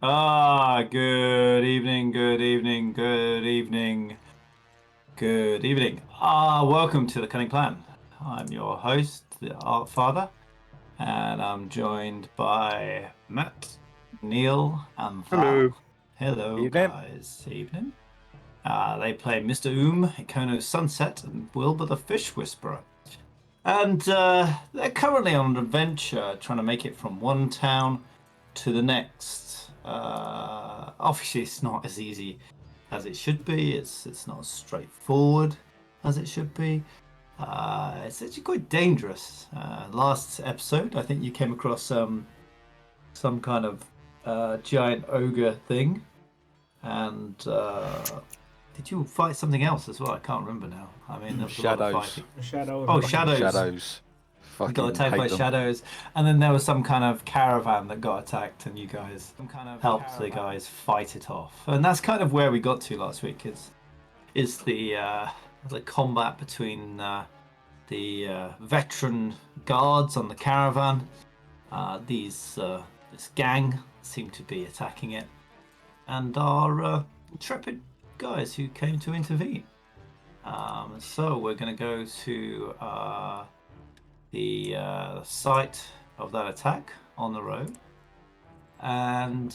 Good evening, good evening, good evening, good evening. Welcome to the Cunning Plan. I'm your host, the Artfather, and I'm joined by Matt, Neil, and Hello. Val. Hello, Evening. guys. Evening. They play Mr. Ikono's Sunset, and Wilbur the Fish Whisperer. And they're currently on an adventure trying to make it from one town to the next. Obviously, it's not as easy as it should be. It's not as straightforward as it should be. It's actually quite dangerous. Last episode, I think you came across some kind of giant ogre thing, and did you fight something else as well? I can't remember now. I mean, there was a lot of Shadows. fighting. Shadow. Oh, Fucking shadows. Shadows. We Fucking got attacked by hate them. shadows, and then there was some kind of caravan that got attacked, and you guys helped the guys fight it off. And that's kind of where we got to last week. Is the combat between the veteran guards on the caravan. This gang seem to be attacking it, and our intrepid guys who came to intervene. So we're going to go to the site of that attack on the road, and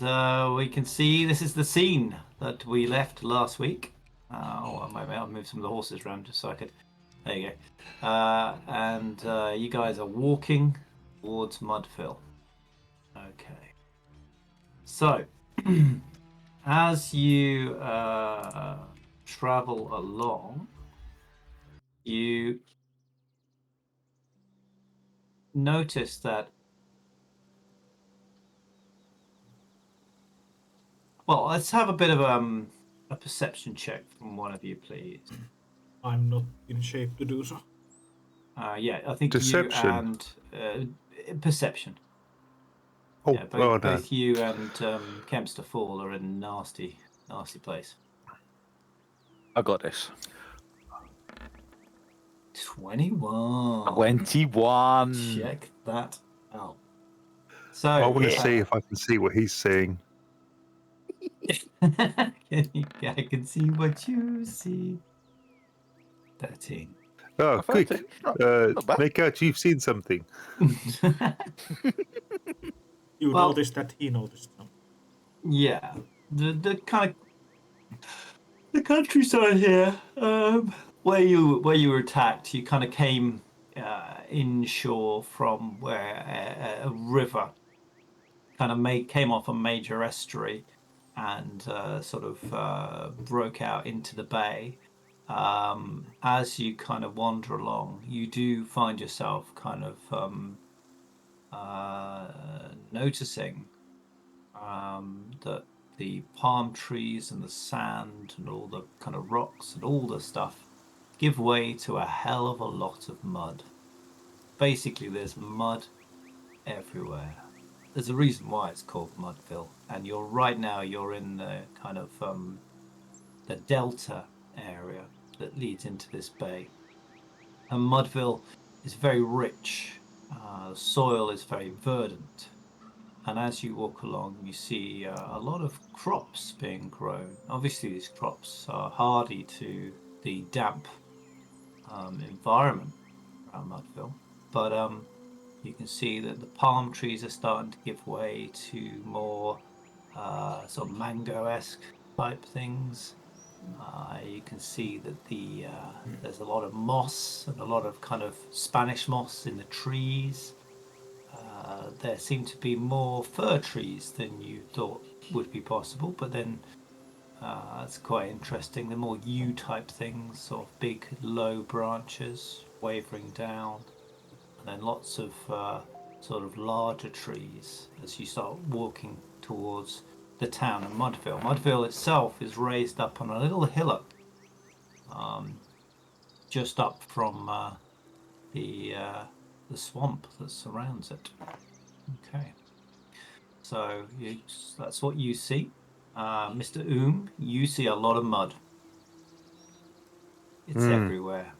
we can see this is the scene that we left last week. Maybe I'll move some of the horses around just so I could. There you go. And you guys are walking towards Mudville. Okay. So, as you travel along, you notice that. Well, let's have a bit of a perception check from one of you, please. I'm not in shape to do so. Yeah, I think Deception. you and perception. Oh, Yeah, both you and Kempster Fall are in a nasty place. I got this. 21. 21. Check that out. So I want to see if I can see what he's seeing. I can see what you see. 13. Oh, quick. 13. Not bad. Make out you've seen something. You Well- noticed that he noticed something. Yeah, the kind of the countryside here, where you were attacked, you kind of came inshore from where a river kind of came off a major estuary and sort of broke out into the bay. As you kind of wander along, you do find yourself kind of noticing that the palm trees and the sand and all the kind of rocks and all the stuff give way to a hell of a lot of mud. Basically, there's mud everywhere. There's a reason why it's called Mudville, and you're in the kind of the delta area that leads into this bay. And Mudville is very rich. The soil is very verdant. And as you walk along, you see a lot of crops being grown. Obviously, these crops are hardy to the damp environment around Mudville. But you can see that the palm trees are starting to give way to more sort of mango-esque type things. You can see that there's a lot of moss and a lot of kind of Spanish moss in the trees. There seem to be more fir trees than you thought would be possible, but then it's quite interesting. They're more yew-type things, sort of big, low branches wavering down, and then lots of sort of larger trees as you start walking towards the town of Mudville. Mudville itself is raised up on a little hillock, just up from the swamp that surrounds it. Okay, so that's what you see. Mr. You see a lot of mud. It's everywhere.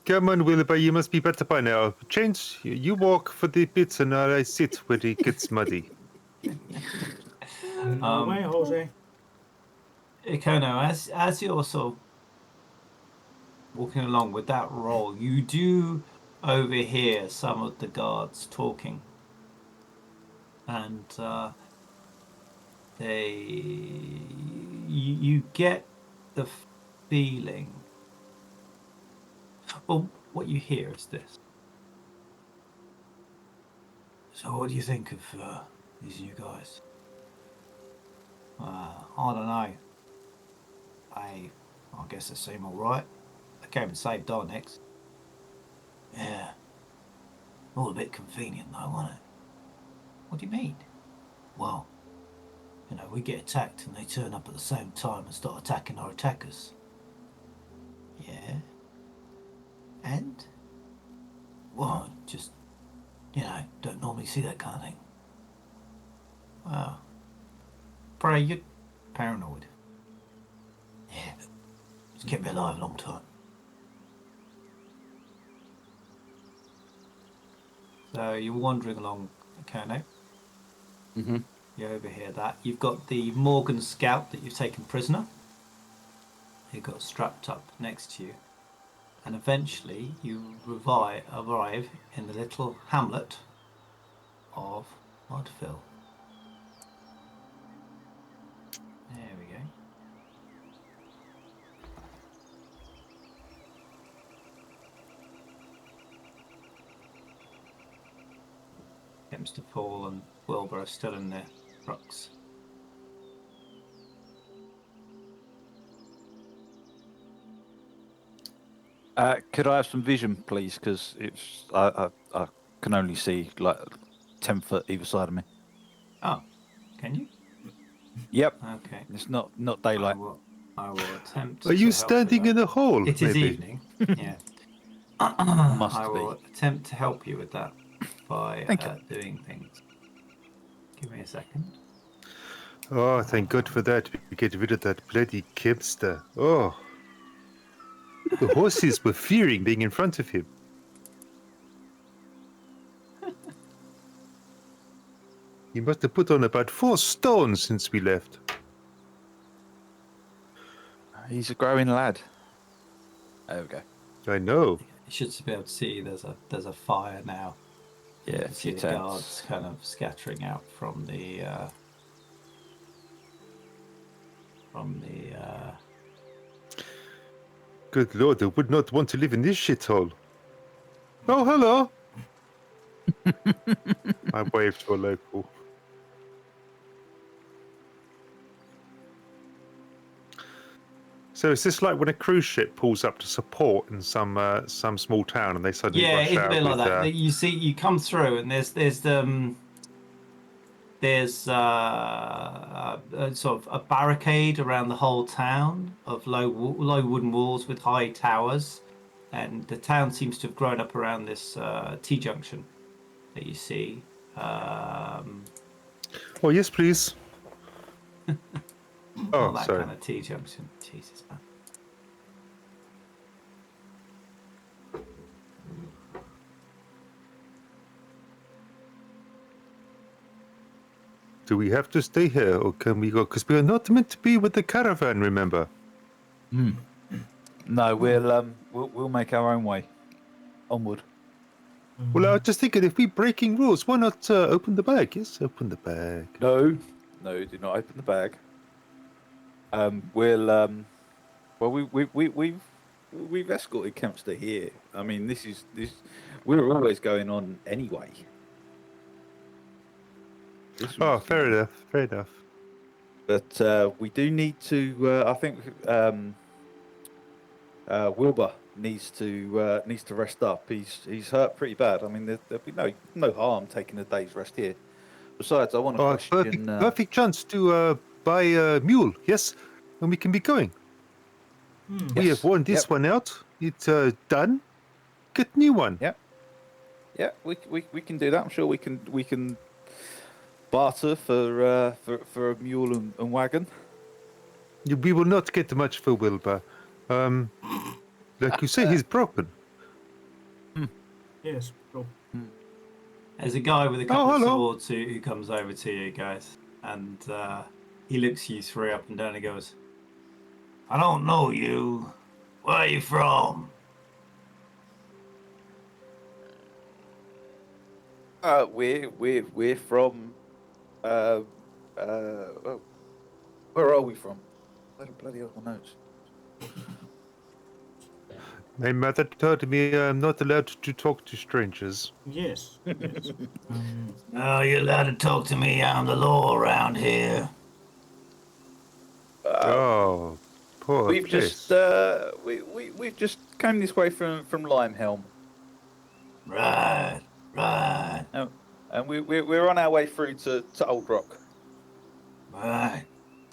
Come on, Wilbur, you must be better by now. Change. You walk for the bits and I sit where it gets muddy. No way, Jose. Ikono, as you're sort of walking along with that roll, you do overhear some of the guards talking, and you get the feeling. Well, what you hear is this. So, what do you think of these new guys? I don't know. I guess they seem all right. They came and saved our necks. Yeah. All a bit convenient, though, wasn't it? What do you mean? Well, you know, we get attacked and they turn up at the same time and start attacking our attackers. Yeah. And? Well, just, you know, don't normally see that kind of thing. Wow. Pray, you're paranoid. Yeah. It's kept me alive a long time. So you're wandering along Kano. Mm-hmm. You overhear that. You've got the Morgan scout that you've taken prisoner. He got strapped up next to you. And eventually you arrive in the little hamlet of Mudville. There we go. Mr. Paul and Wilbur are still in their trucks. Could I have some vision, please? Because it's I can only see like 10 foot either side of me. Oh, can you? Yep. Okay. It's not daylight. I will attempt. Are you to help with standing that. in a hole? It is maybe? evening. Yeah. Must I will be. attempt to help you with that by Thank you. doing things. Give me a second. Oh, thank God for that. We get rid of that bloody Kipster. Oh. The horses were fearing being in front of him. He must have put on about 4 stones since we left. He's a growing lad. There we go. I know. You should be able to see there's a fire now. You Yeah, can a see few the tents. guards kind of scattering out from the Good Lord, I would not want to live in this shithole. Oh, hello. I waved to a local. So is this like when a cruise ship pulls up to support in some small town and they suddenly yeah, rush it's a out bit like with, that. You see, you come through and there's sort of a barricade around the whole town of low wooden walls with high towers, and the town seems to have grown up around this T-junction that you see. Oh, yes, please. Not Oh, that sorry. kind of T-junction. Jesus, man. Do we have to stay here or can we go? Because we are not meant to be with the caravan, remember? No, we'll make our own way onward. Well, I was just thinking, if we're breaking rules, why not open the bag? Yes, open the bag. No, do not open the bag. We've escorted Kempster here. I mean, this. We're always going on anyway. Oh, fair enough, fair enough. But we do need to. I think Wilbur needs to rest up. He's hurt pretty bad. I mean, there'll be no harm taking a day's rest here. Besides, I want to question. Perfect chance to buy a mule, yes? And we can be going. We have worn this one out. It's done. Get new one. Yeah, we can do that. I'm sure we can barter for a mule and wagon. We will not get much for Wilbur. Like you say, he's broken. Yes, bro. There's a guy with a couple of hello. swords who comes over to you guys, and He looks you three up and down and goes, I don't know you. Where are you from? We're from oh, where are we from? Where the bloody hell are my notes? My mother told me I'm not allowed to talk to strangers. Yes. Yes. No, you're allowed to talk to me. I'm the law around here. Oh, poor We've place. just we've just come this way from Limehelm. Right. And we're on our way through to Old Rock. Right.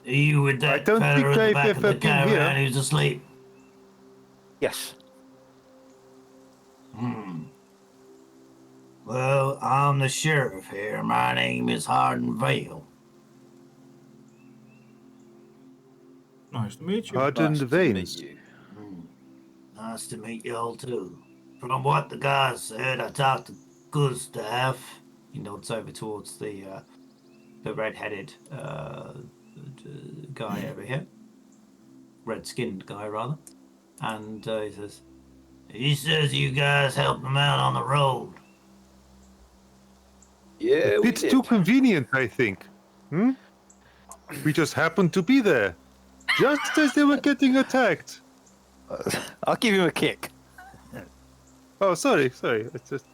Are you with I that don't fella think at the I've back of ever the been caravan here. who's asleep? Yes. Well, I'm the sheriff here. My name is Vale. Nice to meet you. Hard in Nice the to meet veins. you. Nice to meet you all too. From what the guy said, I talked to Gustav. He nods over towards the red-headed guy over here, red-skinned guy rather, and he says you guys helped him out on the road. Yeah, A we bit did. too convenient, I think. We just happened to be there, just as they were getting attacked. I'll give him a kick. Oh, sorry. It's just...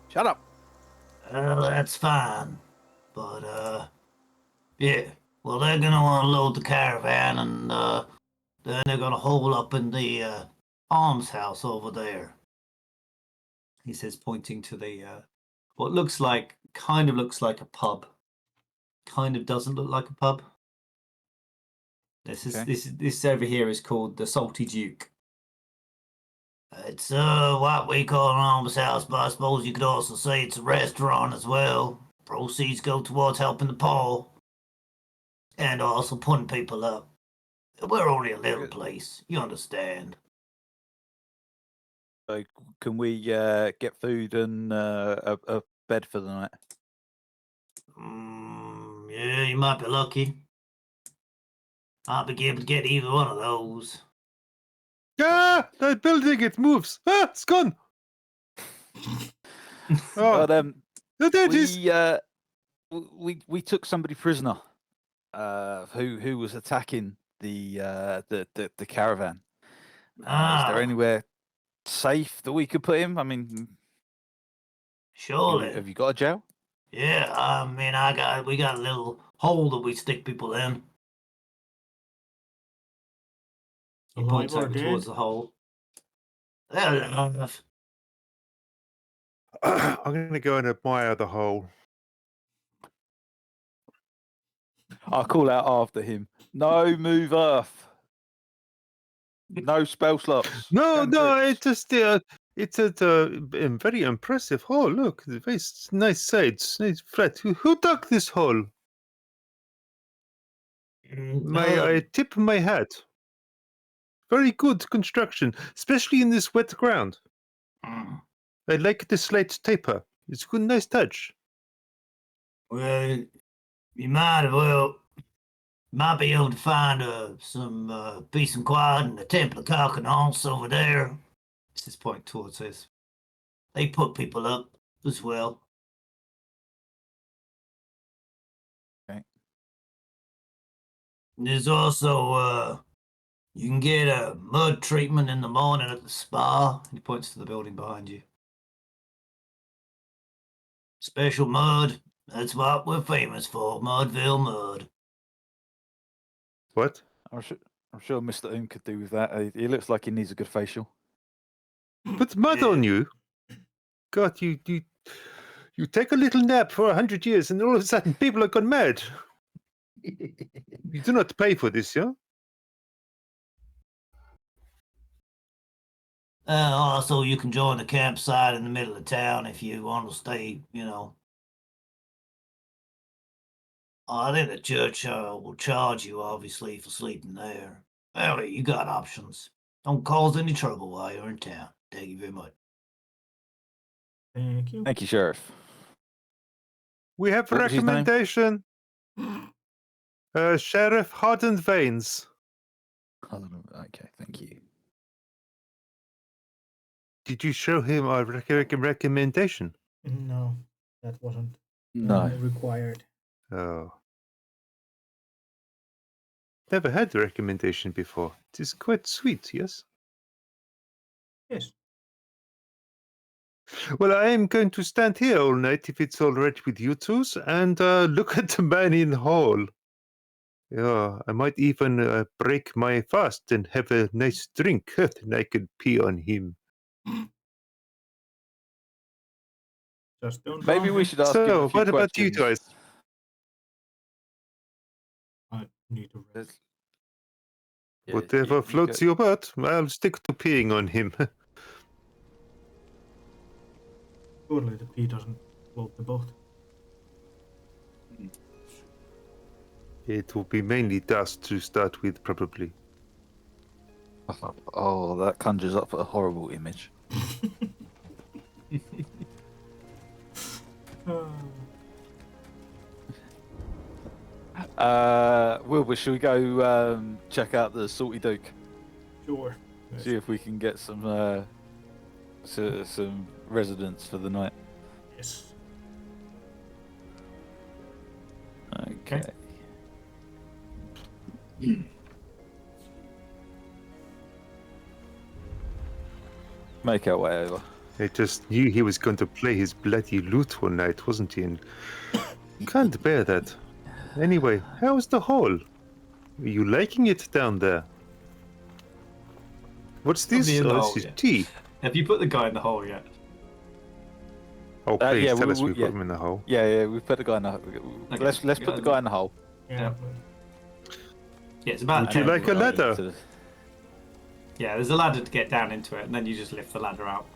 Shut up. Well, that's fine, but yeah. Well, they're gonna want to load the caravan, and then they're gonna hole up in the almshouse over there. He says, pointing to the what kind of looks like a pub, kind of doesn't look like a pub. This over here is called the Salty Duke. It's what we call an almshouse, but I suppose you could also say it's a restaurant as well. Proceeds go towards helping the poor and also putting people up. We're only a little place, you understand. So can we get food and a bed for the night? Yeah, you might be lucky. Might be able to get either one of those. Ah, that building, it moves. Ah, it's gone. Oh, But there it is. we took somebody prisoner, who was attacking the caravan. Is there anywhere safe that we could put him? I mean, surely. Have you got a jail? Yeah, I mean, we got a little hole that we stick people in. He points over towards the hole. I'm going to go and admire the hole. I'll call out after him. No move earth. No spell slots. No, cantrips. it's a very impressive hole. Look, very nice sides, nice flat. Who dug this hole? I tip my hat. Very good construction, especially in this wet ground. I like the slight taper. It's a good, nice touch. Well, you might be able to find some peace and quiet in the Temple of Carcanance over there. It's this point towards this. They put people up as well. Okay. There's also you can get a mud treatment in the morning at the spa. He points to the building behind you. Special mud. That's what we're famous for. Mudville mud. What? I'm sure Mr. Oom could do with that. He looks like he needs a good facial. Put mud on you. God, you take a little nap for 100 years, and all of a sudden people have gone mad. You do not pay for this, yeah? Also, you can join the campsite in the middle of town if you want to stay, I think the church will charge you, obviously, for sleeping there. Well, you got options. Don't cause any trouble while you're in town. Thank you very much. Thank you. Thank you, Sheriff. We have a What was his name? recommendation. Sheriff Hardened Veins. Okay, thank you. Did you show him our recommendation? No, that wasn't No. required. Oh. Never had the recommendation before. It is quite sweet, yes? Yes. Well, I am going to stand here all night if it's all right with you twos, and look at the man in the hall. Yeah, I might even break my fast and have a nice drink, and I could pee on him. Just don't Maybe drown we him. should ask him a So, few what about you questions. guys? I need to rest. Yeah, Whatever you floats go- your boat, I'll stick to peeing on him. Surely the pee doesn't float the boat. It will be mainly dust to start with, probably. Oh, that conjures up a horrible image. Wilbur, should we go check out the Salty Duke? Sure. Yes. See if we can get some residents for the night. Yes. Okay. Make our way over. I just knew he was going to play his bloody lute one night, wasn't he? And can't bear that. Anyway, how's the hall? Are you liking it down there? What's this? Probably in the Oh, hole, this is yeah. tea. Have you put the guy in the hole yet? Oh, please yeah, tell us we yeah. put him in the hole. Yeah, we put the guy in the. Okay. Let's put the guy in the hole. Yeah. Yeah, it's about. Would you like a ladder? Yeah, there's a ladder to get down into it, and then you just lift the ladder out.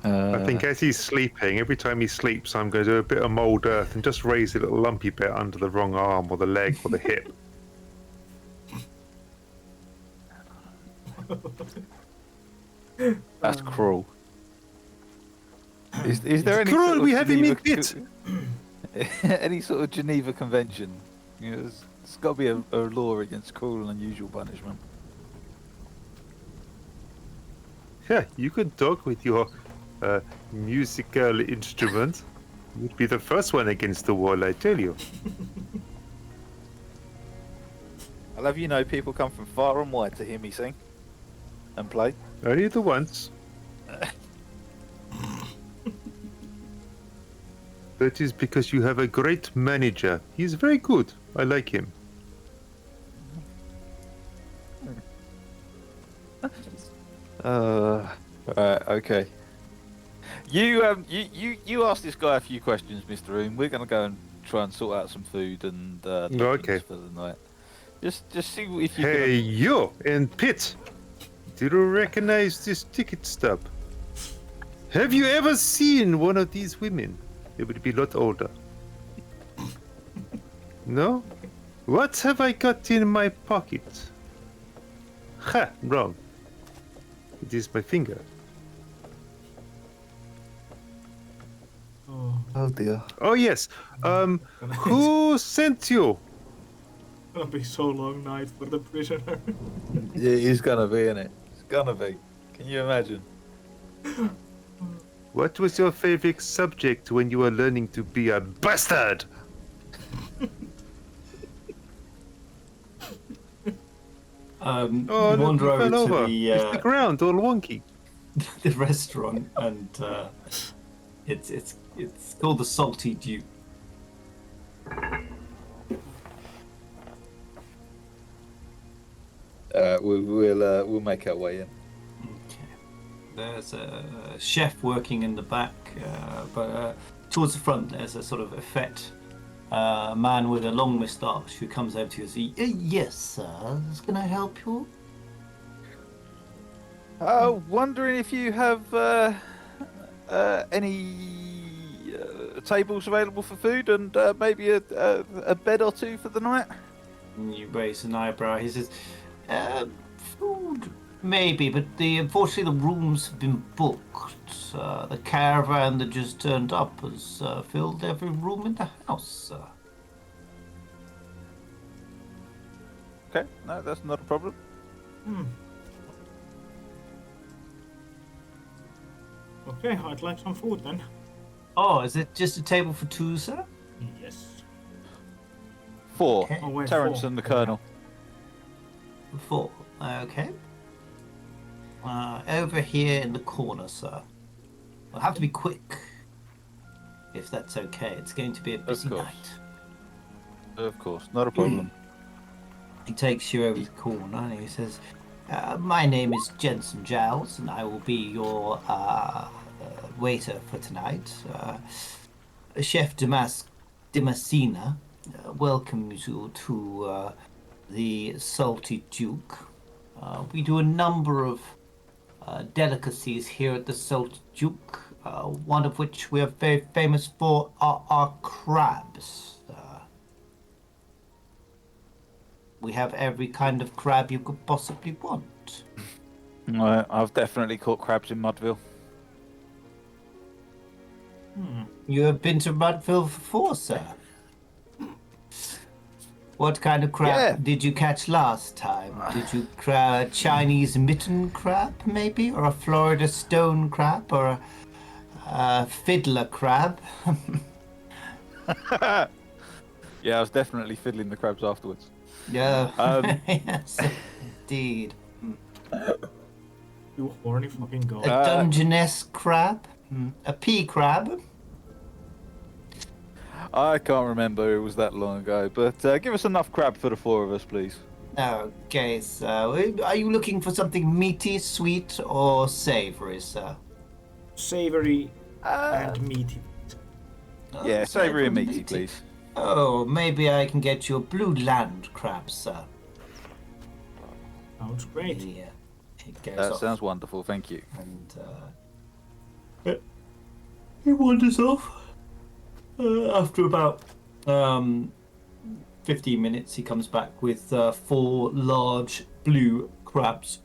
I think as he's sleeping, every time he sleeps, I'm going to do a bit of mould earth and just raise a little lumpy bit under the wrong arm or the leg or the hip. That's cruel. Is there any Cruel, sort of we have him in Geneva bit. any sort of Geneva Convention? You know, there's got to be a law against cruel and unusual punishment. Yeah, you could talk with your musical instrument. You'd be the first one against the wall, I tell you. I'll have you know, people come from far and wide to hear me sing and play. Only the once. That is because you have a great manager. He's very good. I like him. Okay. You asked this guy a few questions, Mr. Room. We're gonna go and try and sort out some food and Okay. for the night. Just see if you Hey, you in pit. Do you recognize this ticket stub? Have you ever seen one of these women? They would be a lot older. No? What have I got in my pocket? Ha! Wrong. It is my finger. Oh dear. Oh yes. Who sent you? It'll be so long night for the prisoner. Yeah, it's gonna be, innit? It's gonna be. Can you imagine? What was your favorite subject when you were learning to be a bastard? Oh, Wander look, over he fell to over. It's the ground, all wonky. the restaurant, and it's called the Salty Duke. We'll make our way in. Okay. There's a chef working in the back, but towards the front there's a sort of effete man with a long moustache who comes over to you and says, "Yes, sir. Can I help you?" Wondering if you have any tables available for food and maybe a bed or two for the night. And you raise an eyebrow. He says, "Food? Maybe, but unfortunately the rooms have been booked. The caravan that just turned up has filled every room in the house. Okay, no, that's not a problem. Hmm. Okay, I'd like some food then. Oh, is it just a table for two, sir? Yes. 4. Okay. Oh, wait, Terence 4. and the Yeah. Colonel. Four. Okay. Over here in the corner, sir. We'll have to be quick, if that's okay. It's going to be a busy course. night. Of course, not a problem. He takes you over the corner and he says, my name is Jensen Giles, and I will be your waiter for tonight. Chef Damascena welcomes you to the Salty Duke. We do a number of delicacies here at the Salty Duke, one of which we are very famous for are our crabs. We have every kind of crab you could possibly want. I've definitely caught crabs in Mudville. Hmm. You have been to Mudville before, sir? What kind of crab Yeah. did you catch last time? Did you Chinese mitten crab, maybe? Or a Florida stone crab? Or a fiddler crab? Yeah, I was definitely fiddling the crabs afterwards. Yeah. Yes, indeed. You horny fucking A goat. Dungeness crab? A pea crab? I can't remember, it was that long ago, but give us enough crab for the 4 of us, please. Okay, so are you looking for something meaty, sweet, or savory, sir? Savory and meaty. Yeah, savoury and meaty, meaty. please. Oh, maybe I can get you a blue land crab, sir. Sounds great. Yeah, it goes That off. sounds wonderful, thank you. And he wanders off. After about 15 minutes, he comes back with 4 large blue crabs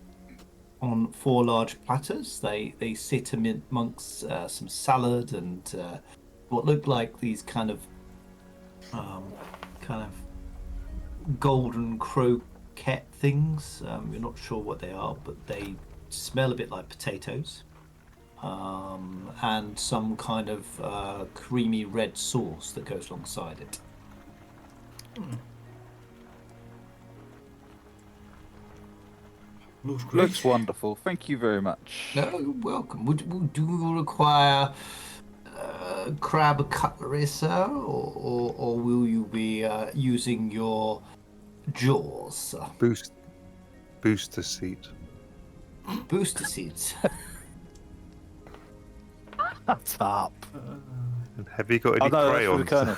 on 4 large platters. They sit amongst some salad and what look like these kind of golden croquette things. You're not sure what they are, but they smell a bit like potatoes. And some kind of creamy red sauce that goes alongside it. Looks great. Looks wonderful, thank you very much. No, you're welcome. Do you require crab cutlery, sir, or will you be using your jaws, sir? Booster seat. Booster seats. That's up. And have you got any Oh no, crayons? that's for the Colonel.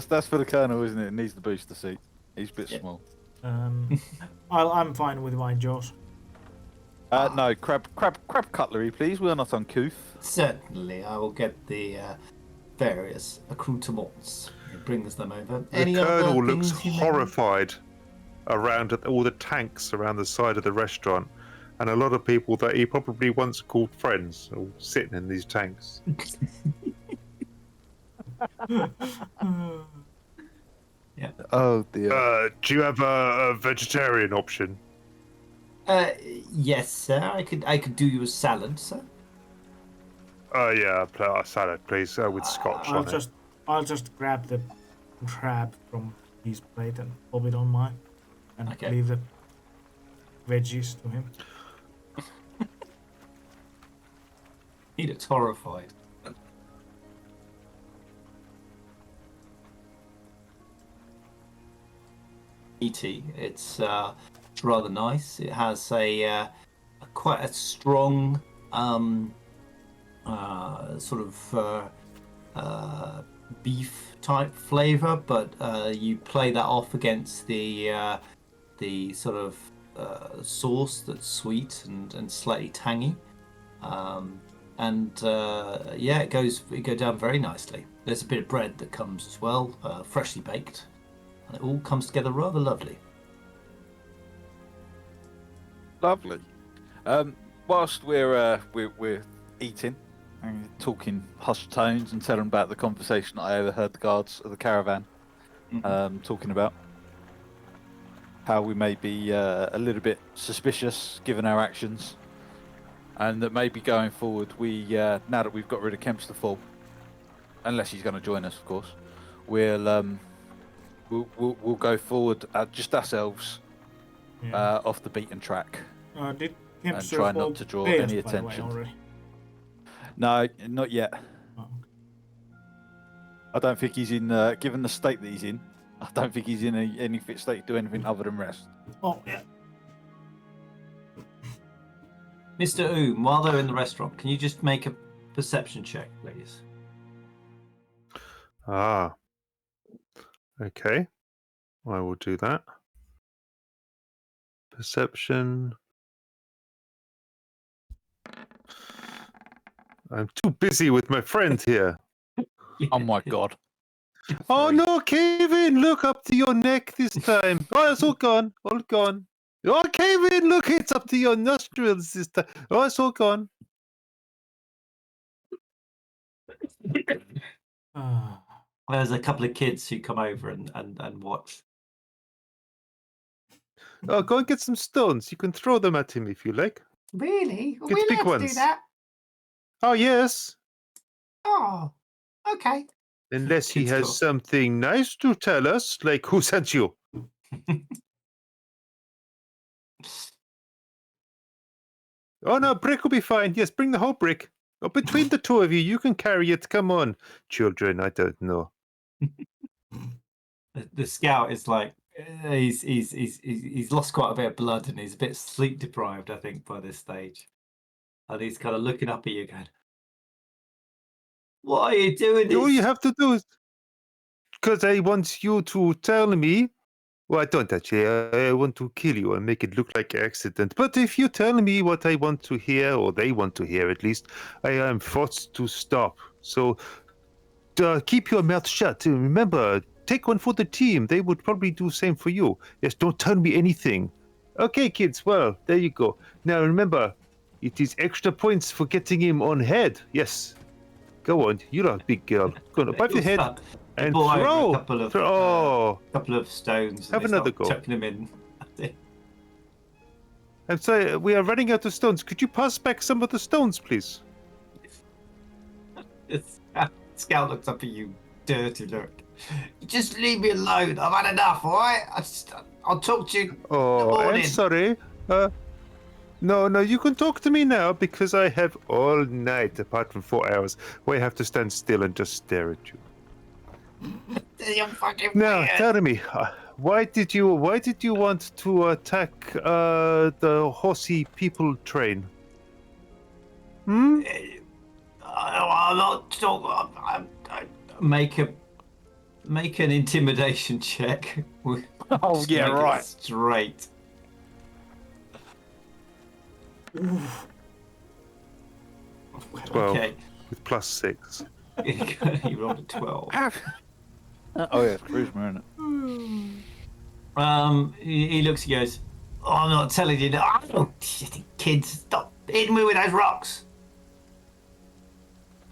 That's for the Colonel, isn't it? It needs the booster seat. He's a bit small. I'm fine with my jaws. No, crab cutlery, please. We are not uncouth. Certainly, I will get the various accoutrements. He brings them over. The Any other Colonel looks things you may- horrified around at all the tanks around the side of the restaurant, and a lot of people that he probably once called friends all sitting in these tanks. Oh dear. Do you have a vegetarian option? Yes, sir. I could do you a salad, sir. Yeah, a salad, please, with scotch on it. I'll just grab the crab from his plate and pop it on mine, and Okay. leave the veggies to him. He looks horrified. Meaty. It's rather nice. It has a quite a strong sort of beef type flavor, but you play that off against the sort of sauce that's sweet and slightly tangy. Yeah, it goes down very nicely. There's a bit of bread that comes as well, freshly baked, and it all comes together rather lovely. Lovely. Whilst we're eating and talking hushed tones and telling about the conversation I overheard the guards of the caravan talking about, how we may be a little bit suspicious given our actions, and that maybe going forward we now that we've got rid of Kempster Fall, unless he's going to join us, of course, we'll go forward just ourselves off the beaten track. Did And Kempster try Fall not to draw pay us, any by the way, attention. already? No, not yet. Oh. I don't think he's in. Given the state that he's in, I don't think he's in any fit state to do anything other than rest. Oh, yeah. Mr. Oom, while they're in the restaurant, can you just make a perception check, please? Ah. Okay. I will do that. Perception. I'm too busy with my friend here. Oh my god! Oh no, Kevin, look up to your neck this time. Oh, it's all gone. All gone. Oh, Kevin, look, it's up to your nostrils this time. Oh, it's all gone. There's a couple of kids who come over and watch. Oh, go and get some stones. You can throw them at him if you like. Really? Are Get we big allowed to do ones. that? Oh, yes. Oh, okay. Unless he Kids has go. something nice to tell us, like who sent you. Oh, no, brick will be fine. Yes, bring the whole brick. Oh, between the two of you, you can carry it. Come on, children. I don't know. The scout is like he's lost quite a bit of blood and he's a bit sleep deprived, I think, by this stage. And he's kind of looking up at you, going, "What are you doing?" All you have to do is, because I want you to tell me. Well, I don't actually. I want to kill you and make it look like an accident. But if you tell me what I want to hear, or they want to hear at least, I am forced to stop. So keep your mouth shut. Remember, take one for the team. They would probably do the same for you. Yes, don't tell me anything. Okay, kids. Well, there you go. Now remember, it is extra points for getting him on head. Yes. Go on. You're a big girl. Go on, above your head. And pull over throw. a couple of couple of stones. Have and they another start go. chucking them in. I'm sorry, we are running out of stones. Could you pass back some of the stones, please? Scout looks up at you, dirty look. Just leave me alone. I've had enough. All right. I'll talk to you. Oh, I'm morning. sorry. No, you can talk to me now because I have all night, apart from 4 hours, where I have to stand still and just stare at you. You're fucking Now, weird. tell me, why did you want to attack the horsey people train? Hmm? I'm not talking. Make an intimidation check. Oh Just yeah, make it right. Straight. Oof. 12 Okay. with +6. You rolled a 12. Oh yeah, it's charisma, isn't it? He looks. He goes, "Oh, I'm not telling you that. Oh, kids, stop hitting me with those rocks."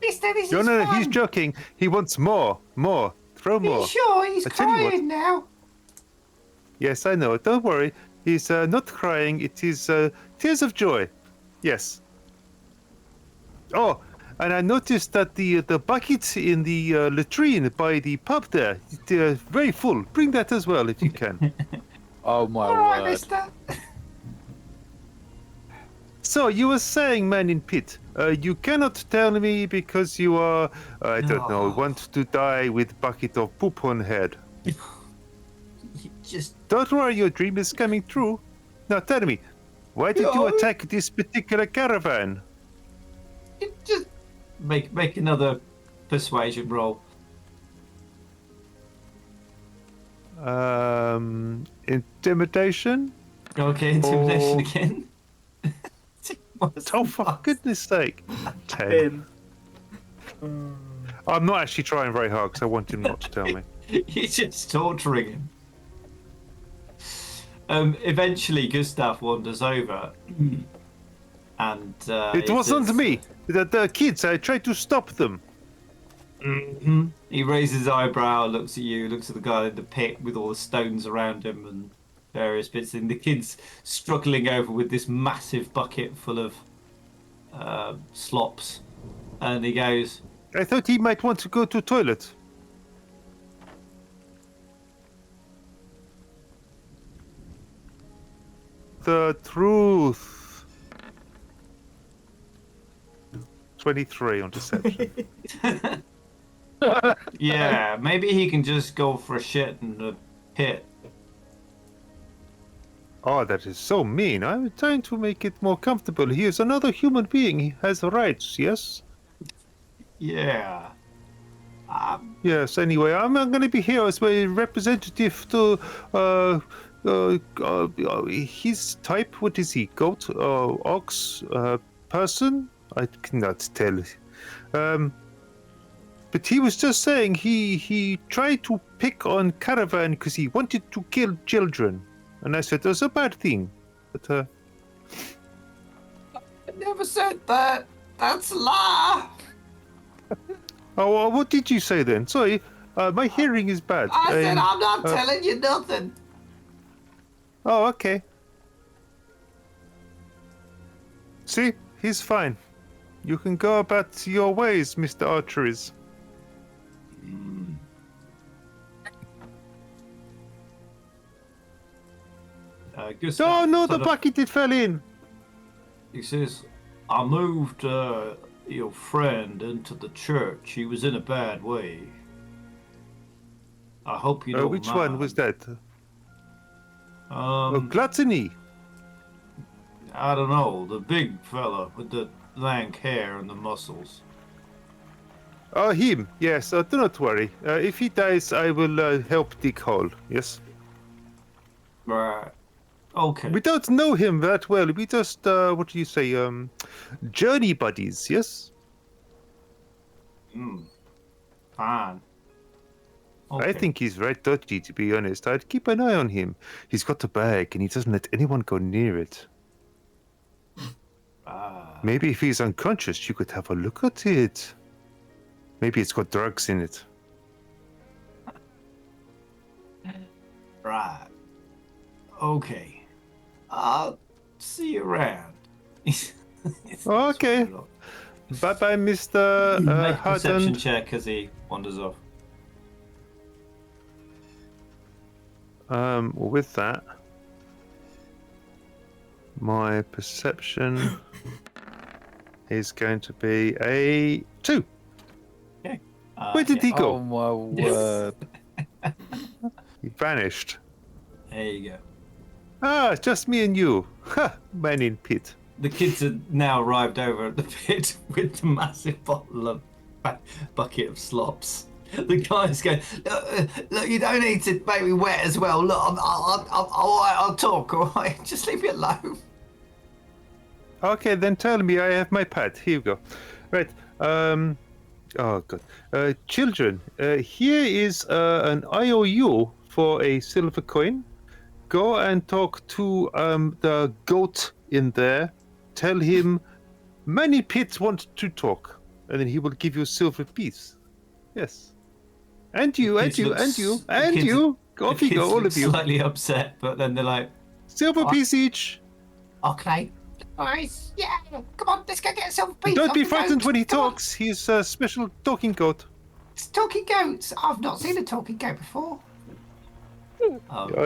Mister, this No, is no, fun. he's joking. He wants more. Throw Are more. you sure? He's I tell you what. crying now. Yes, I know. Don't worry. He's not crying. It is tears of joy. Yes. Oh, and I noticed that the bucket in the latrine by the pub there, it's very full. Bring that as well if you can. Oh my All right, word! mister. So you were saying, man in pit, you cannot tell me because you are, I don't know, No. want to die with bucket of poop on head. You just Don't worry, your dream is coming true. Now tell me, why did you No. attack this particular caravan? just make another persuasion roll. Intimidation? Okay, intimidation Oh. again. Oh, for goodness sake. 10. I'm not actually trying very hard because I want him not to tell me. You're just torturing him. Eventually, Gustav wanders over And It he wasn't says- me. The kids, I tried to stop them. Mhm. He raises his eyebrow, looks at you, looks at the guy in the pit with all the stones around him and various bits, and the kid's struggling over with this massive bucket full of slops. And he goes, I thought he might want to go to toilet. The truth. 23 on deception. yeah, maybe he can just go for a shit in the pit. Oh, that is so mean. I'm trying to make it more comfortable. He is another human being. He has rights, yes? Yeah. Yes, anyway, I'm going to be here as my representative to his type. What is he? Goat? Ox? Person? I cannot tell. But he was just saying he tried to pick on Caravan because he wanted to kill children. And I said, that's a bad thing. But, I never said that. That's a lie. oh, what did you say then? Sorry, my hearing is bad. I said I'm not telling you nothing. Oh, okay. See, he's fine. You can go about your ways, Mr. Archeries. Gustav Oh no, the sort of- bucket it fell in. He says, I moved your friend into the church. He was in a bad way. I hope you don't Which one was that? Gluttony. I don't know, the big fella with the lank hair and the muscles. Oh, him. Yes, do not worry. If he dies, I will help dig hole. Yes. Right. Okay. We don't know him that well. We just, what do you say, journey buddies, yes? Fine. I Okay. think he's right dodgy, to be honest. I'd keep an eye on him. He's got a bag, and he doesn't let anyone go near it. Maybe if he's unconscious, you could have a look at it. Maybe it's got drugs in it. Right. Okay. I'll see you around. Okay. Bye-bye, Mr. Make a perception Hutton. check as he wanders off. With that, my perception is going to be a 2. Okay. Where did he go? Oh my word. He vanished. There you go. Ah, just me and you. Ha! Man in pit. The kids have now arrived over at the pit with the massive bottle of bucket of slops. The guy's going, look, you don't need to make me wet as well. Look, I'm all right, I'll talk, all right? Just leave me alone. Okay, then tell me. I have my pad. Here you go. Right. Oh god. Children, here is an IOU for a silver coin. Go and talk to the goat in there. Tell him many pits want to talk, and then he will give you a silver piece. Yes. And you, and you, and you, and you. Off you go, all of you. Slightly upset, but then they're like, Silver piece each. Okay. Guys, yeah. Come on, let's go get some pizza. Don't be on the frightened goat. when he Come on. talks. He's a special talking goat. It's talking goats. I've not seen a talking goat before.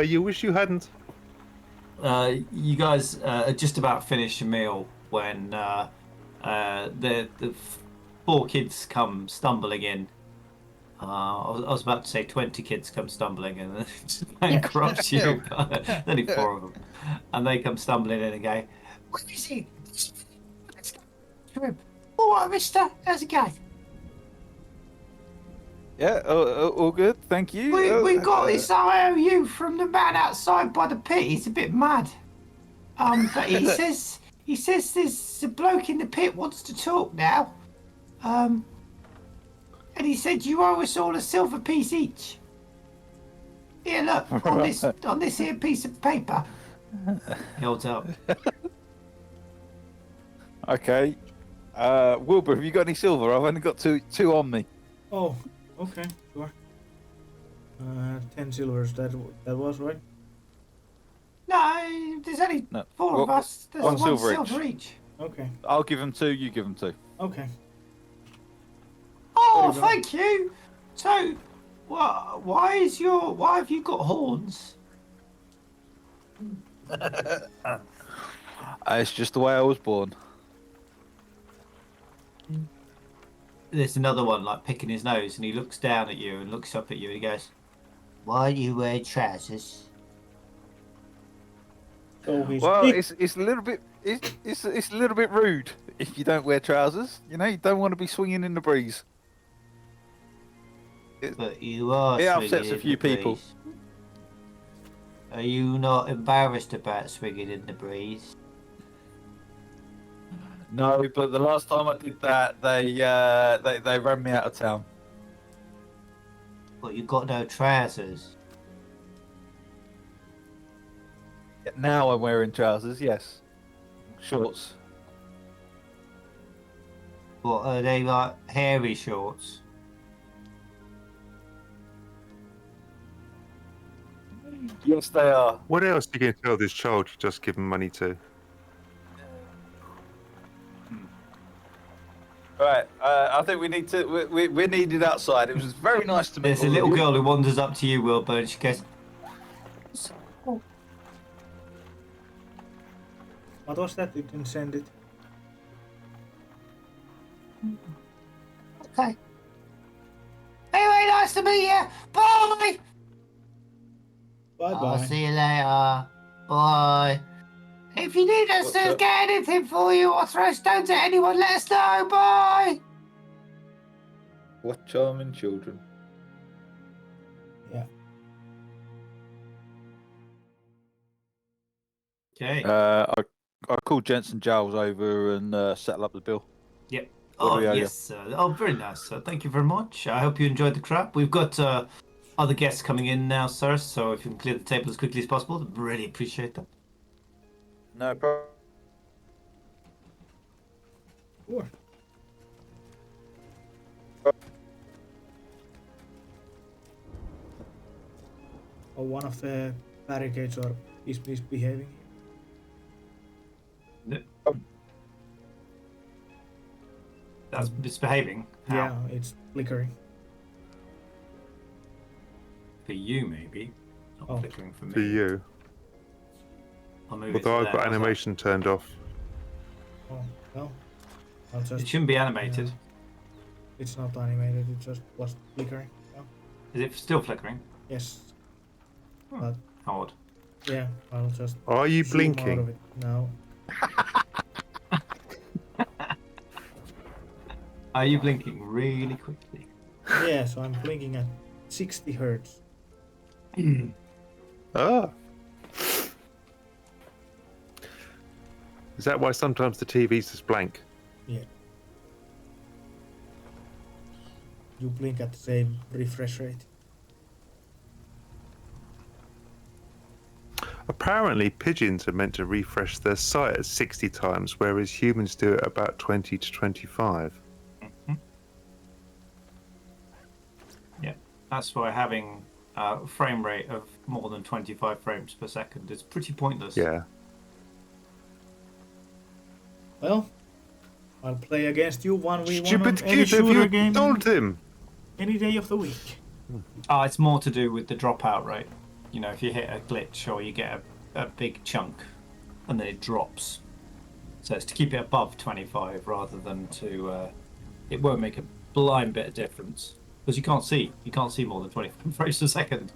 You wish you hadn't. you guys are just about finished your meal when the 4 kids come stumbling in. I was about to say 20 kids come stumbling in and just bankrupt you. Only 4 of them. And they come stumbling in and go, What is it? Let's go. All right, mister. How's it going? Yeah, all good. Thank you. We got this IOU from the man outside by the pit. He's a bit mad. But he says there's a bloke in the pit wants to talk now. And he said you owe us all a silver piece each. Here, look on this here piece of paper. he holds out. Okay. Wilbur, have you got any silver? I've only got two on me. Oh, okay, sure. 10 silvers, that was right? No, there's only No. 4 of us. There's one one silver silver each. each. Okay, I'll give him 2, you give him 2. okay. Oh, There you go. thank you. So, why have you got horns? It's just the way I was born. There's another one like picking his nose, and he looks down at you and looks up at you, and he goes, "Why do you wear trousers?" So he's Well, big. it's a little bit it's a little bit rude if you don't wear trousers. You know, you don't want to be swinging in the breeze. But you are. It swinging upsets a in few the people. breeze. Are you not embarrassed about swinging in the breeze? No, but the last time I did that, they ran me out of town. But you got no trousers. Now I'm wearing trousers. Yes, shorts. What are they like? Hairy shorts? Yes, they are. What else are you going to tell this child you just given money to? Right, I think we need to. We're needed outside. It was very nice to meet. There's a all of little you. girl who wanders up to you, Wilbur, and she goes, What was that? You didn't send it. Okay. Anyway, nice to meet you. Bye. Bye "I'll bye. see you later. Bye." If you need us What's to up? get anything for you or throw stones at anyone, let us know. Bye. What charming children. Yeah. Okay. I called Jensen Giles over and settle up the bill. Yep. What do Oh, we owe you? yes, sir. Oh, very nice, sir. Thank you very much. I hope you enjoyed the crap. We've got other guests coming in now, sir, so if you can clear the table as quickly as possible, I'd really appreciate that. No problem. Sure. Oh, one of the barricades is misbehaving. That's misbehaving. How? Yeah, it's flickering. For you, maybe. Not Oh. flickering for me. For you. I'll move it Although to I've there. got How's that? animation turned off. Oh, well. I'll It just. shouldn't be animated. Yeah. It's not animated, it just was flickering. Oh, Is it still flickering? yes. Hmm. But How odd. yeah, I'll just. Are you zoom out blinking? of it. No. Are you blinking really quickly? Yeah, so I'm blinking at 60 hertz. Ah. Is that why sometimes the TV's just blank? Yeah. You blink at the same refresh rate. Apparently, pigeons are meant to refresh their sight at 60 times, whereas humans do it about 20 to 25. Yeah. That's why having a frame rate of more than 25 frames per second is pretty pointless. Yeah. Well, I'll play against you 1v1 Stupid on any kid, have shooter you game told him? any day of the week. It's more to do with the dropout rate. You know, if you hit a glitch or you get a big chunk and then it drops. So it's to keep it above 25 rather than to... it won't make a blind bit of difference. Because you can't see more than 25 frames a second.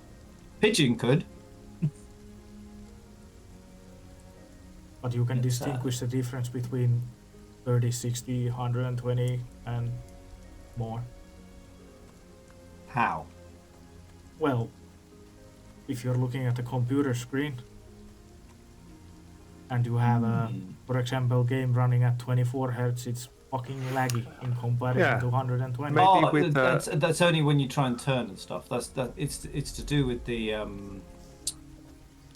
Pigeon could. But you can It's, distinguish the difference between 30, 60, 120 and more. How? Well, if you're looking at the computer screen and you have a, for example, game running at 24 hertz, it's fucking laggy in comparison Yeah. to 120. Maybe with, that's only when you try and turn and stuff. It's to do with the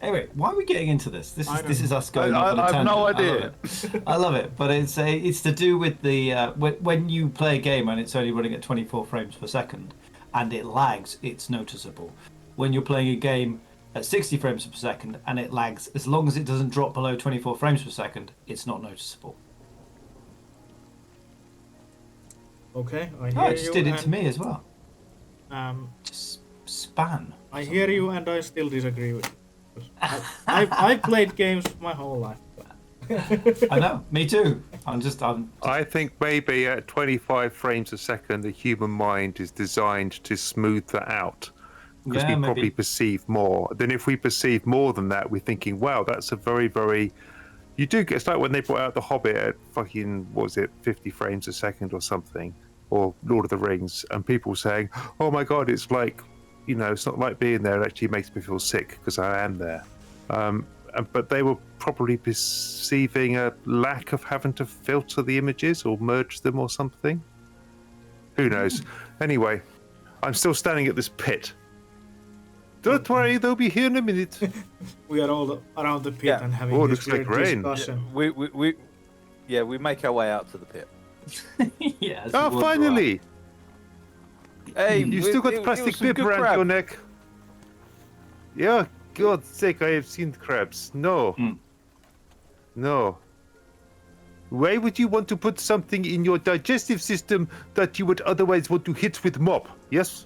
Anyway, why are we getting into this? This I is don't this is know. us going off on a I have tangent. no I idea. love it. I love it, but it's to do with the when you play a game and it's only running at 24 frames per second, and it lags. It's noticeable. When you're playing a game at 60 frames per second and it lags, as long as it doesn't drop below 24 frames per second, it's not noticeable. Okay, I Oh, hear it just you. did it to and, me as well. Just Span. I hear you, and I still disagree with you. I've played games my whole life. I know, me too. I think maybe at 25 frames a second, the human mind is designed to smooth that out. Because we probably perceive more. Then if we perceive more than that, we're thinking, wow, that's a very, very... You do get... It's like when they brought out The Hobbit at fucking, what was it, 50 frames a second or something, or Lord of the Rings, and people saying, oh my God, it's like, you know, it's not like being there. It actually makes me feel sick because I am there. But they were probably perceiving a lack of having to filter the images or merge them or something. Who knows? Anyway, I'm still standing at this pit. Don't worry, they'll be here in a minute. We are all around the pit Yeah. and having Oh, this looks like weird rain. discussion. We make our way out to the pit. Yeah. Oh, finally! Hey, You still got plastic bib around your neck. Yeah, God's sake, I have seen crabs. No. No. Why would you want to put something in your digestive system that you would otherwise want to hit with mop? Yes?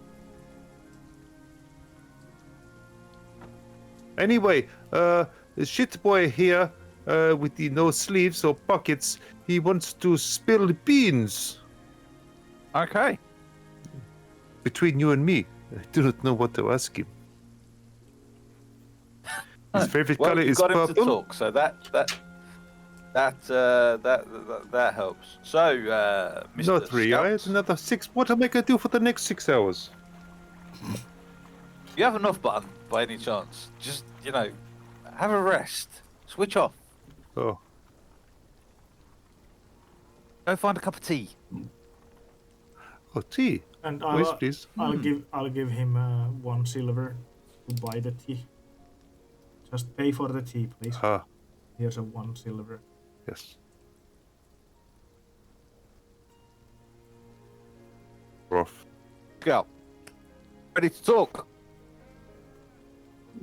Anyway, the shit boy here, with the no sleeves or pockets, he wants to spill beans. Okay. Between you and me, I do not know what to ask him. His favorite Well, color you is got him purple. to talk, so that helps. So, Mr. Not three. I had Scouts, another 6. What am I going to do for the next 6 hours? you have enough button by any chance? Just, you know, have a rest. Switch off. Oh, Go find a cup of tea. oh, tea. And Please, please. I'll give him 1 silver to buy the tea. Just pay for the tea, please. Ah, Here's a 1 silver. yes. Rough. Go. Ready to talk.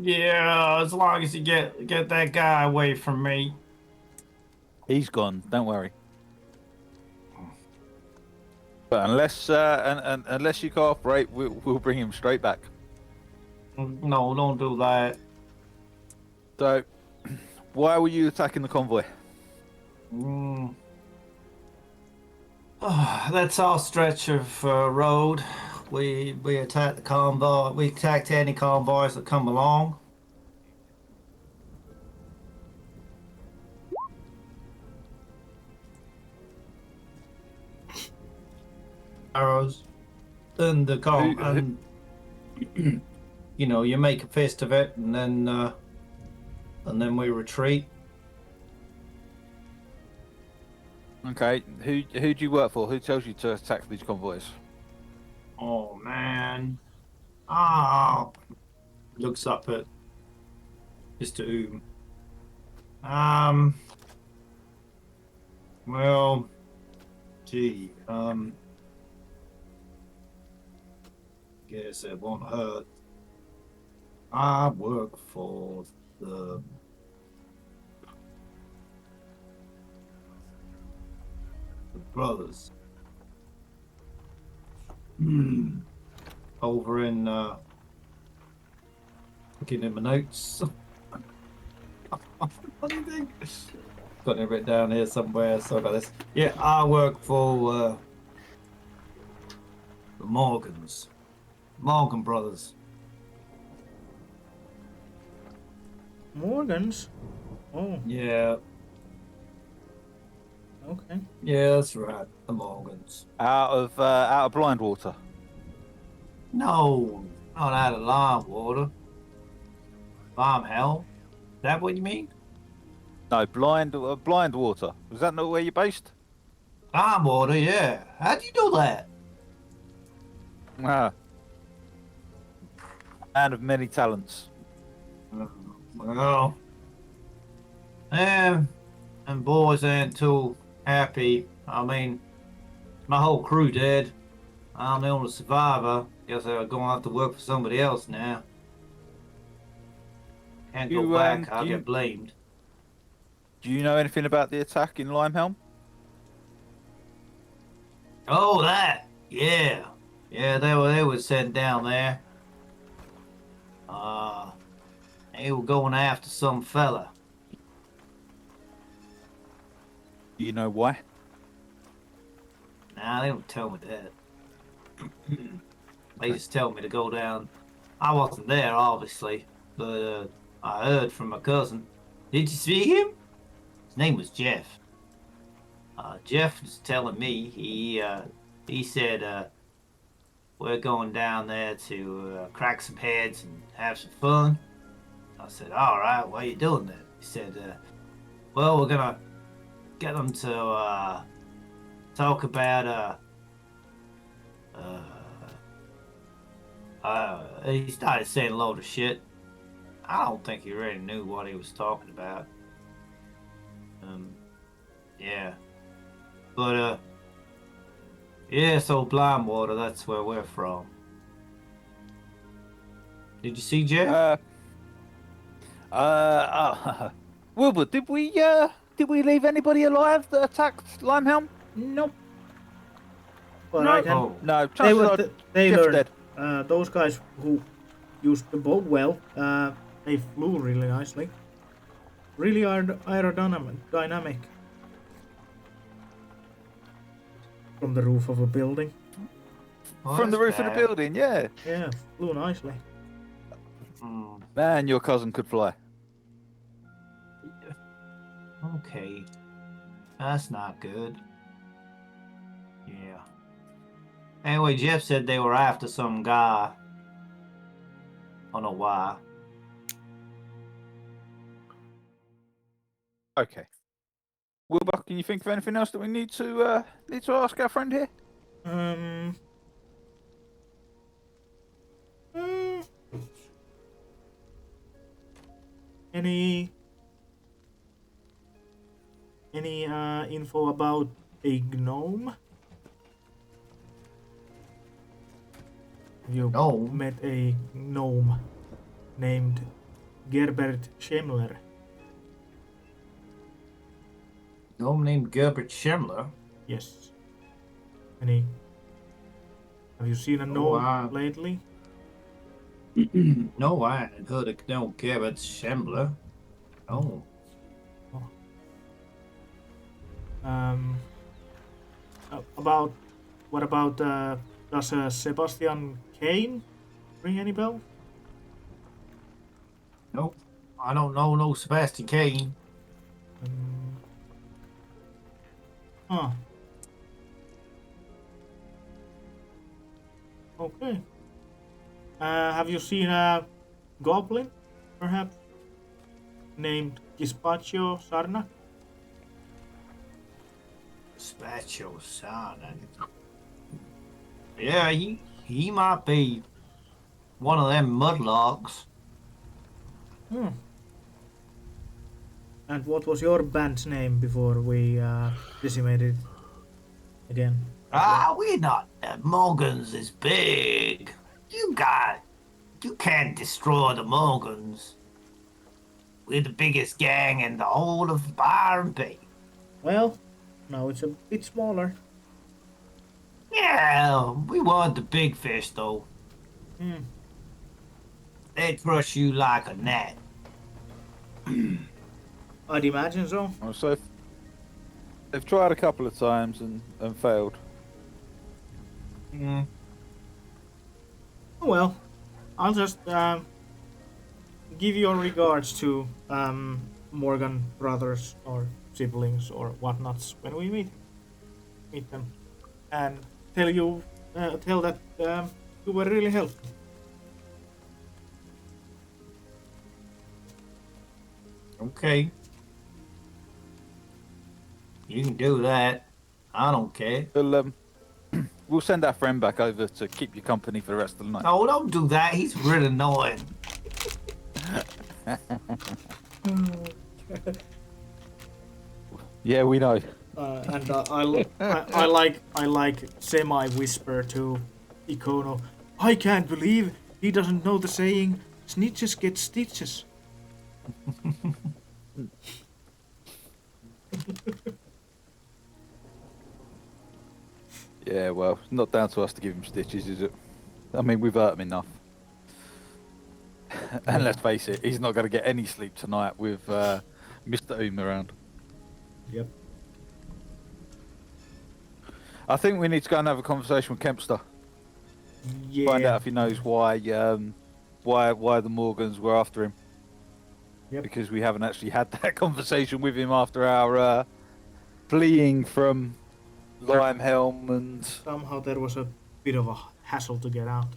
Yeah, as long as you get that guy away from me. He's gone. Don't worry. But unless unless you cooperate, we'll bring him straight back. No, don't do that. So, why were you attacking the convoy? That's our stretch of road. We attack the convoy. We attack any convoys that come along. Arrows, and the and you know, you make a fist of it, and then we retreat. Okay, who do you work for? Who tells you to attack these convoys? Oh man. Looks up at Mr. Oom. Well, gee, guess it won't hurt. I work for the brothers. Over in looking in my notes. Funny thing. Got it written down here somewhere. Sorry about this. Yeah, I work for the Morgans. Morgan brothers. Morgans? Oh, Yeah, okay. yeah, that's right. The Morgans. Out of Blindwater. No, not out of lime water. Lime hell? Is that what you mean? No, Blindwater. Was that not where you're based? Lime water, yeah. How do you know that? Ah. Man of many talents. Well, and boys ain't too happy. I mean, my whole crew dead. I'm the only survivor. Guess I'm gonna have to work for somebody else now. Can't go back. I'll get blamed. Do you know anything about the attack in Limehelm? Oh, that. Yeah. Yeah, they were sent down there. They were going after some fella. Do you know why? Nah, they don't tell me that. They just tell me to go down. I wasn't there, obviously, but I heard from my cousin. Did you see him? His name was Jeff. Jeff was telling me he said we're going down there to crack some heads and have some fun. I said, all right, why are you doing that? He said, well, we're gonna get them to talk about he started saying a load of shit. I don't think he really knew what he was talking about. Yeah. But yeah, so Blindwater, that's where we're from. Did you see Jeff? Wilbur, did we leave anybody alive that attacked Limehelm? Nope. But No. I can. Oh. No, They chances were. are They Jeff's learned. dead. Those guys who used the bow well. They flew really nicely. Really aerodynamic. From the roof of a building. Well, From the that's roof of the bad. building, yeah. Yeah, flew nicely. Hmm. Man, your cousin could fly. Okay. That's not good. Yeah. Anyway, Jeff said they were after some guy. I don't know why. Okay. Wilbur, can you think of anything else that we need to ask our friend here? Hmm, Any info about a gnome? You Gnome? met a gnome named Gerbert Schemmler. Gnome named Gerbert Schemmler. Yes. Have you seen a gnome lately? No, I hadn't heard of no Gerbert Schemmler. Oh. What about does Sebastian Kane ring any bell? Nope. I don't know no Sebastian Kane. Huh. Okay. Have you seen a goblin, perhaps, named Gispacho Sarna? Spatio Sana. Yeah, he might be one of them mudlarks. And what was your band's name before we decimated again? We're not. Morgans is big. You can't destroy the Morgans. We're the biggest gang in the whole of Byron Bay. Well, now it's a bit smaller. Yeah, we want the big fish though. They crush you like a gnat. I'd imagine so. Oh, so they've tried a couple of times and failed. Mm. Oh well, I'll just give your regards to Morgan brothers or siblings or whatnots when we meet them, and tell that you were really helpful. Okay. You can do that. I don't care. We'll send our friend back over to keep you company for the rest of the night. No, don't do that. He's really annoying. Yeah, we know. And I like semi-whisper to Ikono. I can't believe he doesn't know the saying, snitches get stitches. Yeah, well, it's not down to us to give him stitches, is it? I mean, we've hurt him enough. And let's face it, he's not going to get any sleep tonight with Mr. Oom around. Yep. I think we need to go and have a conversation with Kempster. Yeah. Find out if he knows why the Morgans were after him. Yep. Because we haven't actually had that conversation with him after our fleeing from Limehelm and... Somehow there was a bit of a hassle to get out.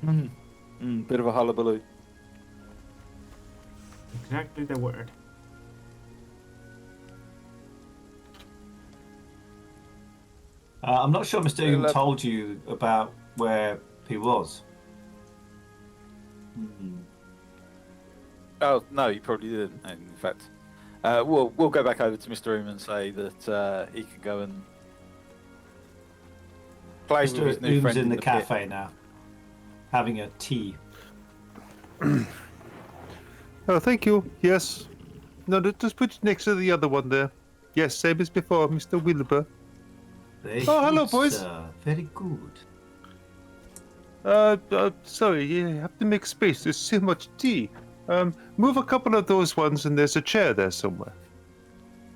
Bit of a hullabaloo. Exactly the word. I'm not sure Mr. Oom told you about where he was. Oh no, he probably didn't. In fact, we'll go back over to Mr. Oom and say that he can go and play with his Mr. new Oom's friend in the pit. cafe now, having a tea. Oh, thank you. Yes. No, just put it next to the other one there. Yes, same as before, Mr. Wilbur. Very Oh, hello, good, boys. Sir. Very good. Sorry, you have to make space. There's so much tea. Move a couple of those ones, and there's a chair there somewhere.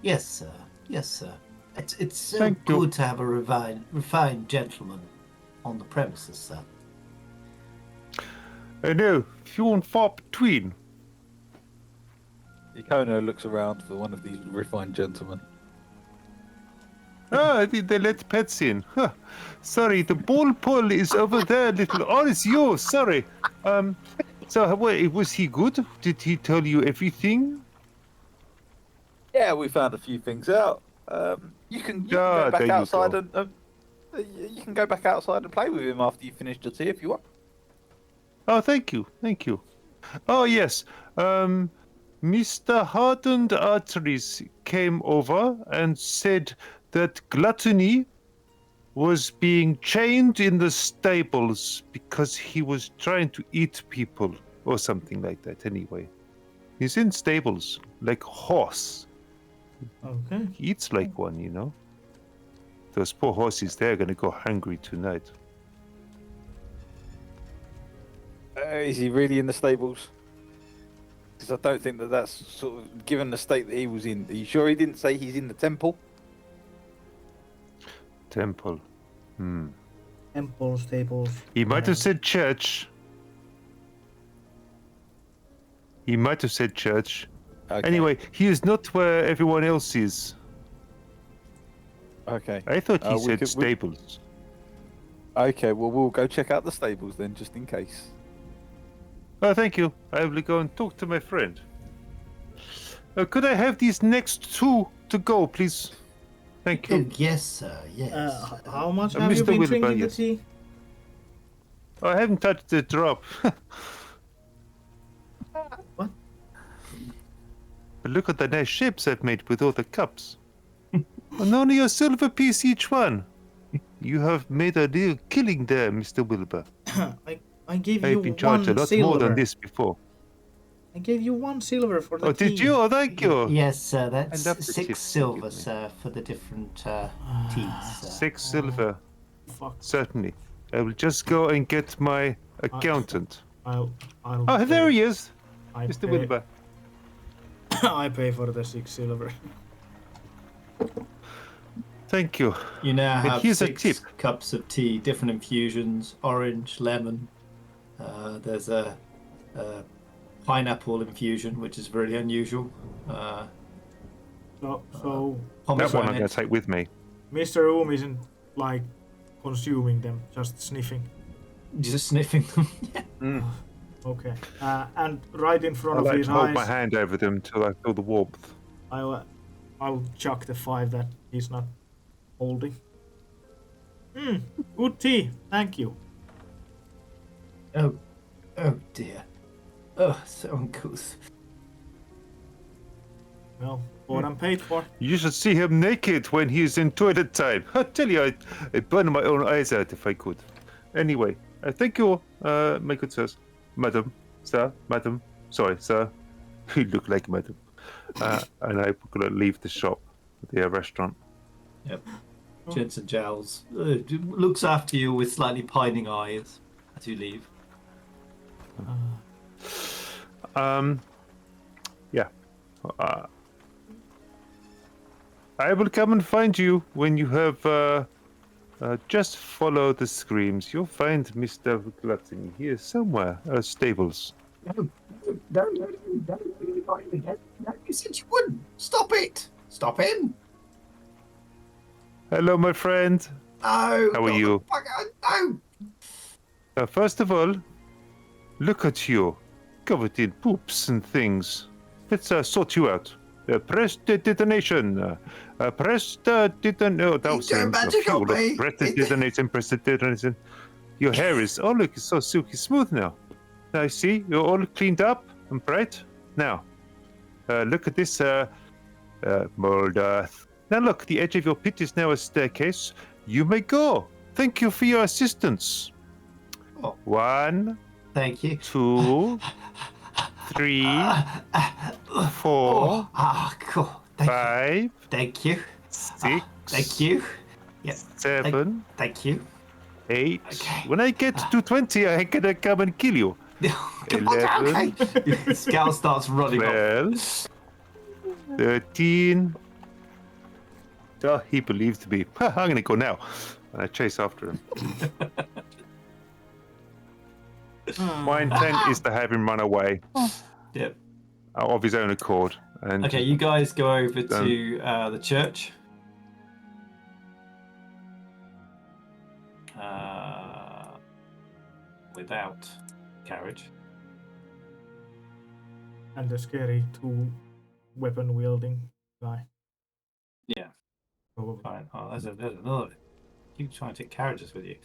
Yes, sir. Yes, sir. It's so Thank you. good to have a refined gentleman on the premises, sir. I know, few and far between. Ikono looks around for one of these refined gentlemen. Ah, they let pets in. Huh. Sorry, the ball pull is over there, little. Oh, it's you. Sorry. So, was he good? Did he tell you everything? Yeah, we found a few things out. You can go back there you outside go. and you can go back outside and play with him after you finish your tea if you want. Oh, thank you. Thank you. Oh, yes. Mr. Hardened Arteries came over and said that Gluttony was being chained in the stables because he was trying to eat people or something like that anyway. He's in stables like a horse. Okay. He eats like one, you know. Those poor horses, they're going to go hungry tonight. Is he really in the stables? Because I don't think that's sort of given the state that he was in. Are you sure he didn't say he's in the temple? Temple. Temples, tables. He might have said church. He might have said church. Okay. Anyway, he is not where everyone else is. Okay. I thought he we said could- we- stables. Okay, well, we'll go check out the stables then, just in case. Oh, thank you. I will go and talk to my friend. Could I have these next two to go, please? Thank you. Yes, sir. Yes. How much have you Mr. been Wilbur, drinking yes. the tea? I haven't touched a drop. What? But look at the nice shapes I've made with all the cups. And only a silver piece each one. You have made a real killing there, Mr. Wilbur. I gave I've you been charged a one lot silver. more than this before. I gave you 1 silver for the Oh, tea. did you? Oh, thank you. Yes, sir. That's love the 6 tips, silver, forgive me. sir, for the different teas. Sir. 6 silver, Fuck. certainly. I will just go and get my accountant. I'll Oh, pay. there he is, I Mr. pay- Wilbur. I pay for the 6 silver. Thank you. You now And have here's a 6 tip. cups of tea, different infusions: orange, lemon. There's a pineapple infusion, which is very unusual. So That one I'm Pomegranate. going to take with me. Mr. Oom isn't like consuming them, just sniffing. Just sniffing them. Okay. And right in I front of like his to hold eyes, my hand over them until I feel the warmth. I'll chuck the 5 that he's not holding. Good tea. Thank you. Oh dear. Oh, so uncouth. Well, what I'm paid for. You should see him naked when he's in toilet time. I tell you, I'd burn my own eyes out if I could. Anyway, thank you, my good sirs. Madam, sir, madam. Sorry, sir. You look like madam. And I'm going to leave the shop, the restaurant. Yep. Jensen Jowls looks after you with slightly pining eyes as you leave. Yeah. I will come and find you when you have just follow the screams. You'll find Mr. Gluttony here somewhere. Stables. No, you said you wouldn't. Stop it. Stop him. Hello, my friend. No. How are you? No. First of all, look at you. Covered in poops and things. Let's sort you out. Press the detonation. Press the detonation. Oh, that was doing magic on me. Press the detonation. Press the detonation. Your hair is, oh look, it's so silky smooth now. I see, you're all cleaned up and bright. Now, look at this mold earth. Now look, the edge of your pit is now a staircase. You may go. Thank you for your assistance. Oh. 1, Thank you. 2, 3, 4, Cool. 5, Thank you. 6, Thank you. Yeah. 7, Thank you. 8. Okay. When I get to 20, I'm gonna come and kill you. Come on, 11, okay. Scout starts running off. 12, 13. Oh, he believed me. I'm gonna go now. And I chase after him. My intent is to have him run away Yep. of his own accord. And Okay, you guys go over to the church. Without carriage. And the scary 2 weapon wielding guy. Yeah. Probably. Fine. Oh, there's another. Keep trying to take carriages with you.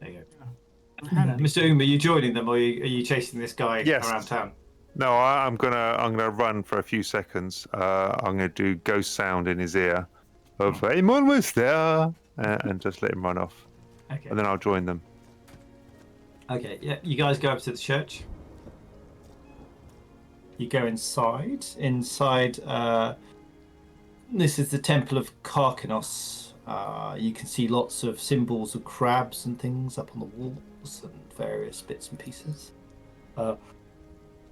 There you go. Handy. Mr. Uma, are you joining them, or are you chasing this guy Yes. around town? no, I'm gonna run for a few seconds. I'm gonna do ghost sound in his ear of I'm almost there, and just let him run off, Okay. and then I'll join them. Okay. Yeah. You guys go up to the church. You go inside. Inside. This is the Temple of Karkanos. You can see lots of symbols of crabs and things up on the walls and various bits and pieces.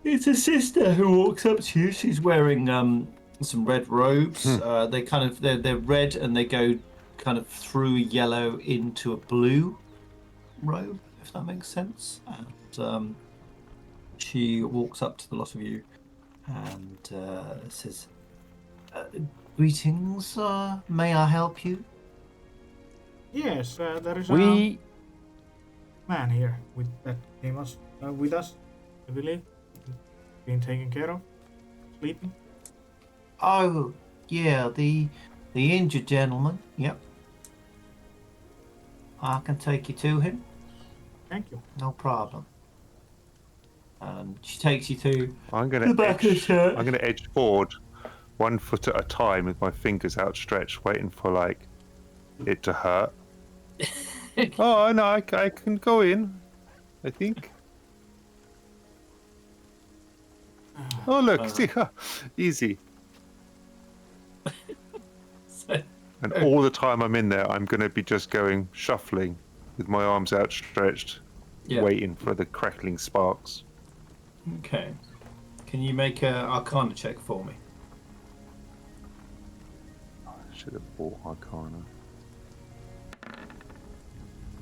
It's a sister who walks up to you. She's wearing some red robes. They're red and they go kind of through yellow into a blue robe, if that makes sense. And she walks up to the lot of you and says, "Greetings, may I help you?" Yes, there is We a man here that came with us, I believe. Being taken care of. Sleeping. Oh, yeah, the injured gentleman. Yep. I can take you to him. Thank you. No problem. She takes you to I'm the gonna back of the church. I'm gonna edge forward, 1 foot at a time, with my fingers outstretched, waiting for like it to hurt. Oh no, I can go in. I think. Oh look, see, easy. And all the time I'm in there, I'm gonna be just going shuffling, with my arms outstretched, Yeah. waiting for the crackling sparks. Okay. Can you make a Arcana check for me? I should have bought Arcana.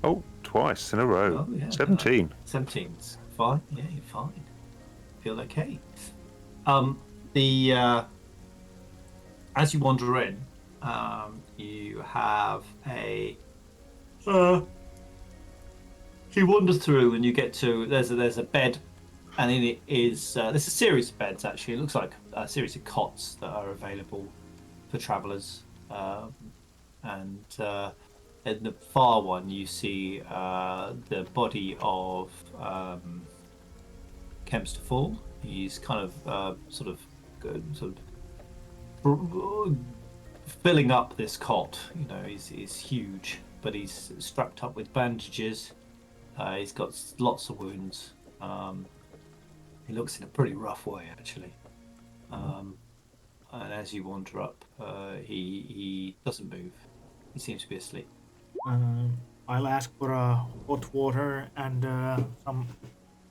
Oh, twice in a row. Oh, yeah. 17. 17's fine. Yeah, you're fine. Feel okay. As you wander in, you have a. You wander through and you get to there's a bed, and in it is there's a series of beds actually. It looks like a series of cots that are available for travellers, and in the far one you see the body of attempts to fall. He's kind of sort of filling up this cot. You know, he's huge, but he's strapped up with bandages. He's got lots of wounds. He looks in a pretty rough way, actually. And as you wander up, he doesn't move. He seems to be asleep. I'll ask for hot water and some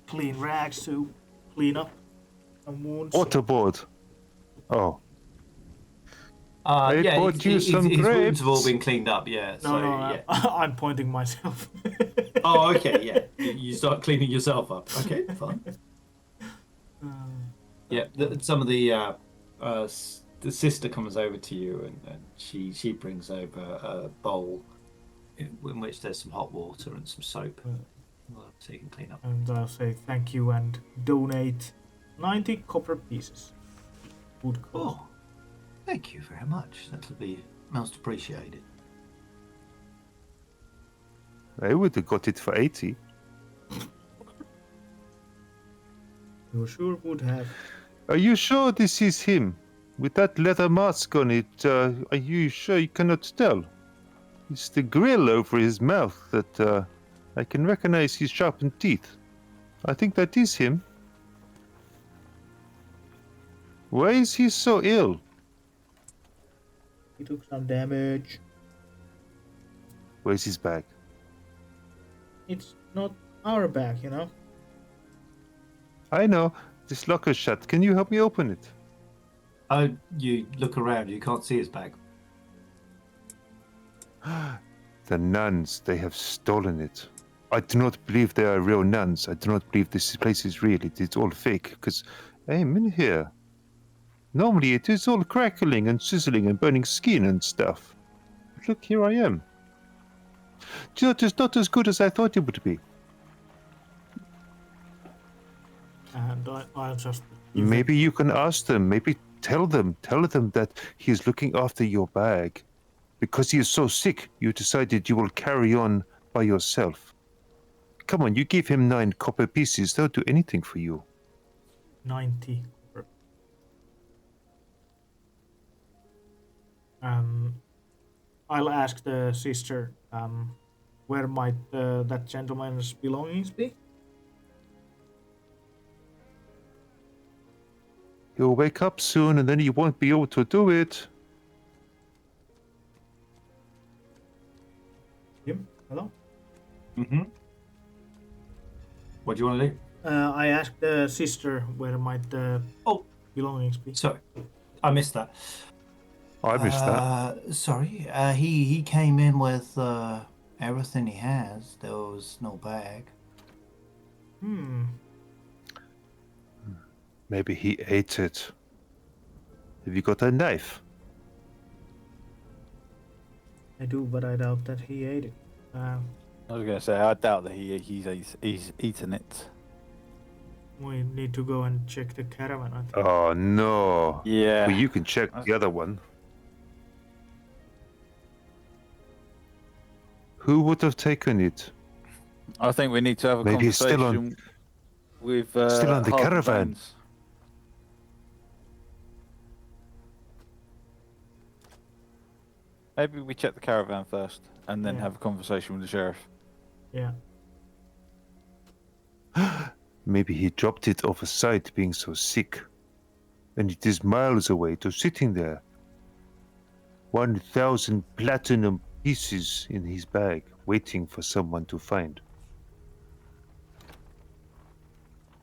clean rags to clean up some wounds. Waterboard. Oh. Yeah, bought you his some wounds grapes. have all been cleaned up. Yeah. No, So no, yeah. I'm pointing myself. Oh, okay. Yeah. You start cleaning yourself up. Okay, fine. Yeah. Some of the sister comes over to you, and she brings over a bowl in which there's some hot water and some soap, so you can clean up. And I'll say thank you and donate 90 copper pieces. Good cause. Oh, thank you very much. That'll be most appreciated. I would have got it for 80. You sure would have. Are you sure this is him? With that leather mask on it, are you sure you cannot tell? It's the grill over his mouth that I can recognize his sharpened teeth. I think that is him. Why is he so ill? He took some damage. Where's his bag? It's not our bag, you know. I know. This locker's shut. Can you help me open it? You look around. You can't see his bag. The nuns, they have stolen it. I do not believe they are real nuns. I do not believe this place is real. It's all fake, because I am in here. Normally it is all crackling and sizzling and burning skin and stuff. But look, here I am. You know, it's not as good as I thought it would be. And I'll just... Maybe you can ask them. Maybe tell them that he is looking after your bag. Because he is so sick, you decided you will carry on by yourself. Come on, you give him 9 copper pieces. They'll do anything for you. 90 copper. I'll ask the sister, where might that gentleman's belongings be? He'll wake up soon and then he won't be able to do it. Him? Hello? Mm-hmm. What do you want to do? I asked the sister where might the belongings be. Sorry, I missed that. I missed that. Sorry, he came in with everything he has. There was no bag. Maybe he ate it. Have you got a knife? I do, but I doubt that he ate it. I was going to say, I doubt that he's eaten it. We need to go and check the caravan, I think. Oh no. Yeah. Well, you can check the other one. Who would have taken it? I think we need to have a Maybe it's still conversation with still on the Harper caravan. Bones. Maybe we check the caravan first and then Yeah. have a conversation with the sheriff. Yeah. Maybe he dropped it off a site being so sick. And it is miles away, just sitting there. 1,000 platinum pieces in his bag, waiting for someone to find.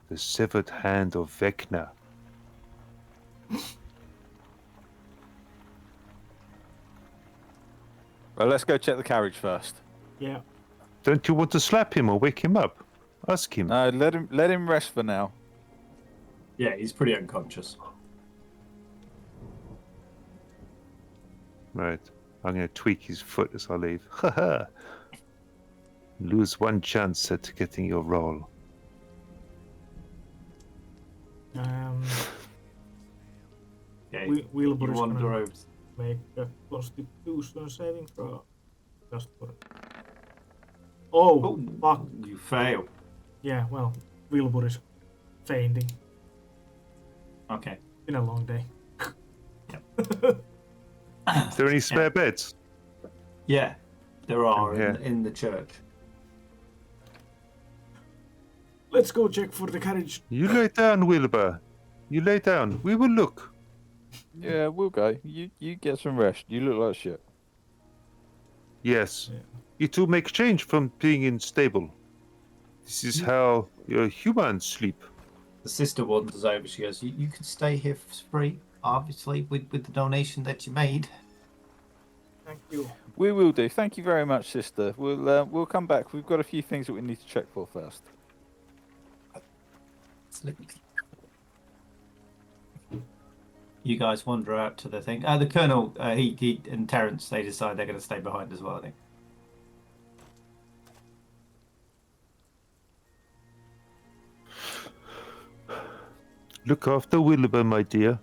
The severed hand of Vecna. Well, let's go check the carriage first. Yeah. Don't you want to slap him or wake him up? Ask him. No, let him rest for now. Yeah, he's pretty unconscious. Right. I'm going to tweak his foot as I leave. Haha. Lose 1 chance at getting your roll. Yeah, Wilbur you is wander gonna over. make a constitution saving throw. Just for... Oh, fuck. You fail. Yeah, well, Wilbur is fainting. Okay. Been a long day. Is there any spare beds? Yeah, there are Yeah. in the church. Let's go check for the carriage. You lay down, Wilbur. You lay down. We will look. Yeah, we'll go. You get some rest. You look like shit. Yes. Yeah. It will make change from being in stable. This is how your humans sleep. The sister wanders over. She goes, "You can stay here for free, obviously, with the donation that you made." Thank you. We will do. Thank you very much, sister. We'll come back. We've got a few things that we need to check for first. You guys wander out to the thing. The colonel, he and Terence, they decide they're going to stay behind as well. I think. Look after Wilbur, my dear.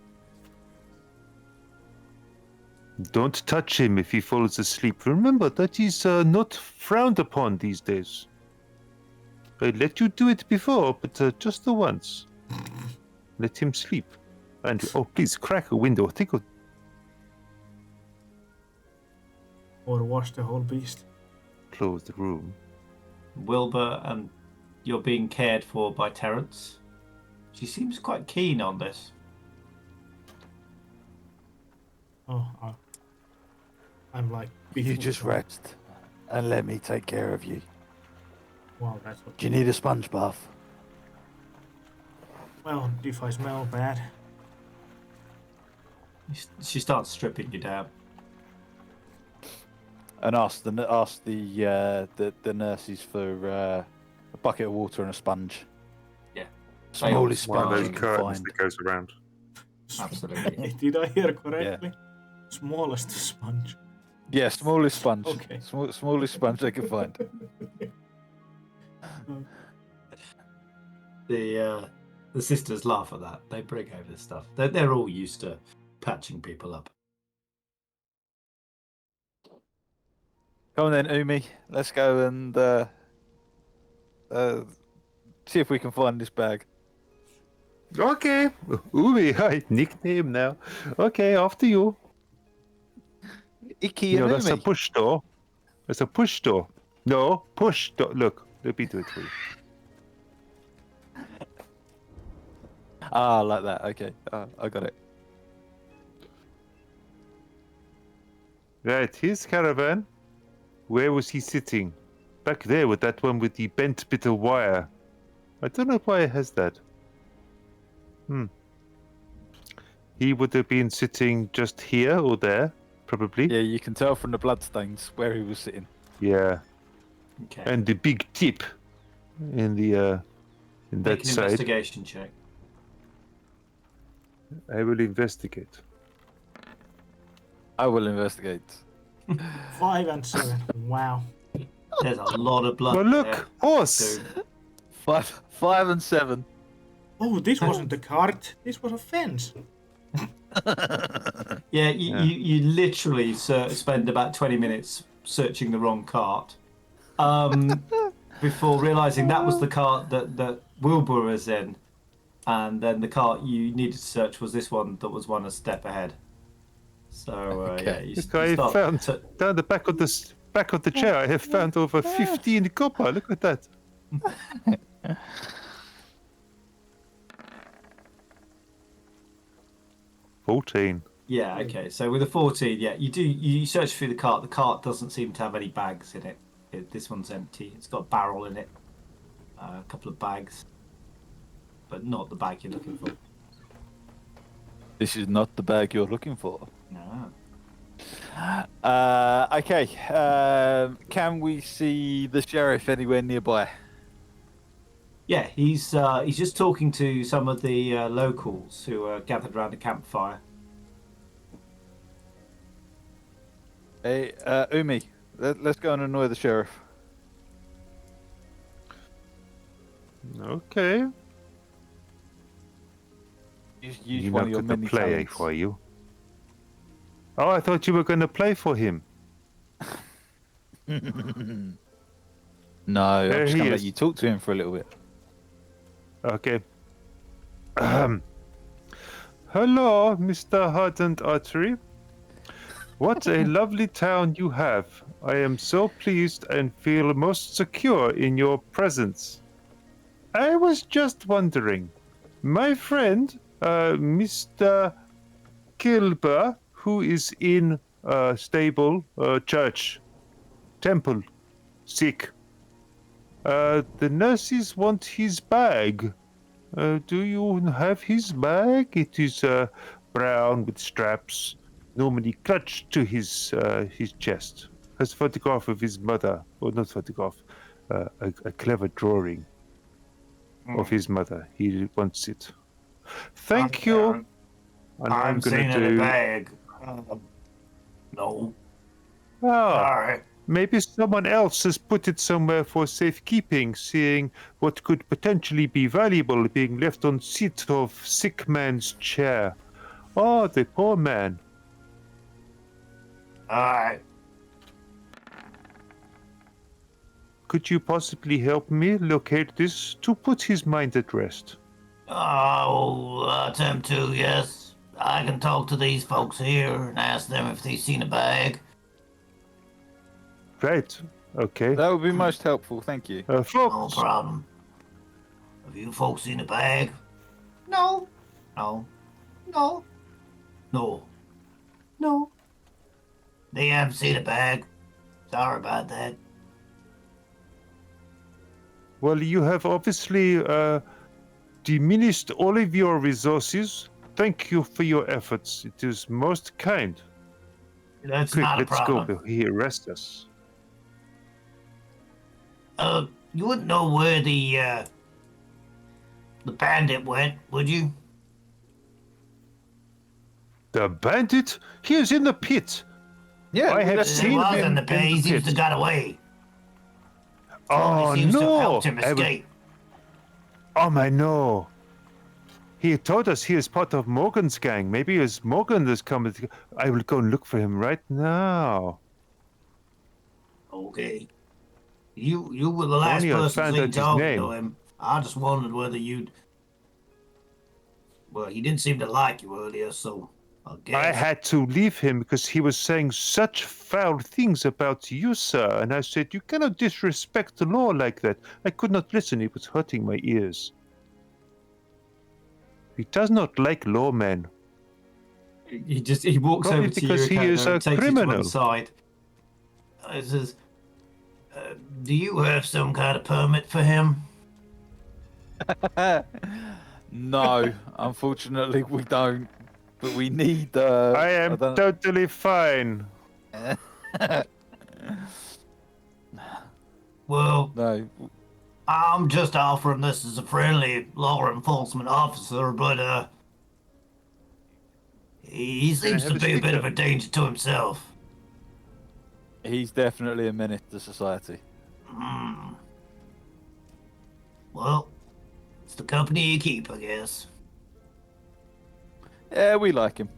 Don't touch him if he falls asleep. Remember, that is not frowned upon these days. I let you do it before, but just the once. Let him sleep. And, oh, please, crack a window. Take a... Or wash the whole beast. Close the room. Wilbur, and you're being cared for by Terence. She seems quite keen on this. Oh, I'm like. You just rest and let me take care of you. Wow, that's what. Do you need a sponge bath? Well, if I smell bad. She starts stripping you down. And ask the nurses for a bucket of water and a sponge. Yeah. Smallest One of sponge those you can curtains find. that goes around. Absolutely. Did I hear correctly? Smallest sponge. Yeah, smallest sponge. Okay. Smallest sponge they can find. The sisters laugh at that. They bring over this stuff. They're all used to patching people up. Come on then, Umi. Let's go and see if we can find this bag. Okay. Umi, hi, nickname now. Okay, after you. Icky You know, and that's a Umi. push door. That's a push door. No, push door. Look, let me do it for you. Ah, like that. Okay, I got it. Right, here's Caravan. Where was he sitting? Back there with that one with the bent bit of wire. I don't know why it has that. He would have been sitting just here or there, probably. Yeah, you can tell from the bloodstains where he was sitting. Yeah. Okay. And the big tip in the in Make that an side. investigation check. I will investigate. I will investigate. 5 and 7. Wow. There's a lot of blood. Well, look, there, horse. dude. 5 and 7. Oh, this wasn't a cart. This was a fence. Yeah, you literally spend about 20 minutes searching the wrong cart before realizing that was the cart that Wilbur was in, and then the cart you needed to search was this one that was one a step ahead. So Okay. yeah, you Look, I start found to- down the back of the chair. I have found over 15 copper. Look at that. $14. Yeah, okay. So with a 14, yeah, you search through the cart. The cart doesn't seem to have any bags in it. This one's empty. It's got a barrel in it, a couple of bags, but not the bag you're looking for. This is not the bag you're looking for. No. Okay. Can we see the sheriff anywhere nearby? Yeah, he's just talking to some of the locals who are gathered around a campfire. Hey, Umi, let's go and annoy the sheriff. Okay. Use You're one not of your going to many play talents. for you. Oh, I thought you were going to play for him. No, There I'm just he going to let is. you talk to him for a little bit. Okay. Hello, Mr. Hardened Artery. What a lovely town you have. I am so pleased and feel most secure in your presence. I was just wondering, my friend, Mr. Kilber, who is in stable, church, temple, sick. The nurses want his bag. Do you have his bag? It is brown with straps, normally clutched to his chest. Has a photograph of his mother, or not photograph, a clever drawing of his mother. He wants it. Thank you. And I'm gonna seeing in a do. bag. No. Ah, Alright. maybe someone else has put it somewhere for safekeeping, seeing what could potentially be valuable being left on seat of sick man's chair. Oh, the poor man. Alright. Could you possibly help me locate this to put his mind at rest? I'll attempt to, yes. I can talk to these folks here and ask them if they've seen a bag. Right. Okay. That would be most helpful. Thank you. No Folks, problem. Have you folks seen a bag? No. No. No. No. No. They haven't seen a bag. Sorry about that. well, you have obviously diminished all of your resources. Thank you for your efforts. It is most kind. That's Quick, not a let's problem. go. He arrests us. You wouldn't know where the bandit went, would you? The bandit? He is in the pit. Yeah, I have that's- He seen was him in the pit. He seems to pit. have got away. Oh He seems to have no! helped him escape. Oh my no! He told us he is part of Morgan's gang. Maybe it's Morgan that's coming. I will go and look for him right now. Okay. You were the last Only I person found seen out his talking to name. him. I just wondered whether you'd. Well, he didn't seem to like you earlier, so I guess. I had to leave him because he was saying such foul things about you, sir. And I said, you cannot disrespect the law like that. I could not listen. It was hurting my ears. He does not like lawmen. He walks Probably over to because you he is a and takes you to one criminal. side. He says, "Do you have some kind of permit for him?" No, unfortunately we don't. But we need. I am don't- totally fine. Well, No, I'm just offering this as a friendly law enforcement officer, but he seems have to a be a bit sticker? of a danger to himself. he's definitely a menace to society. Hmm. Well, it's the company you keep, I guess. Yeah, we like him.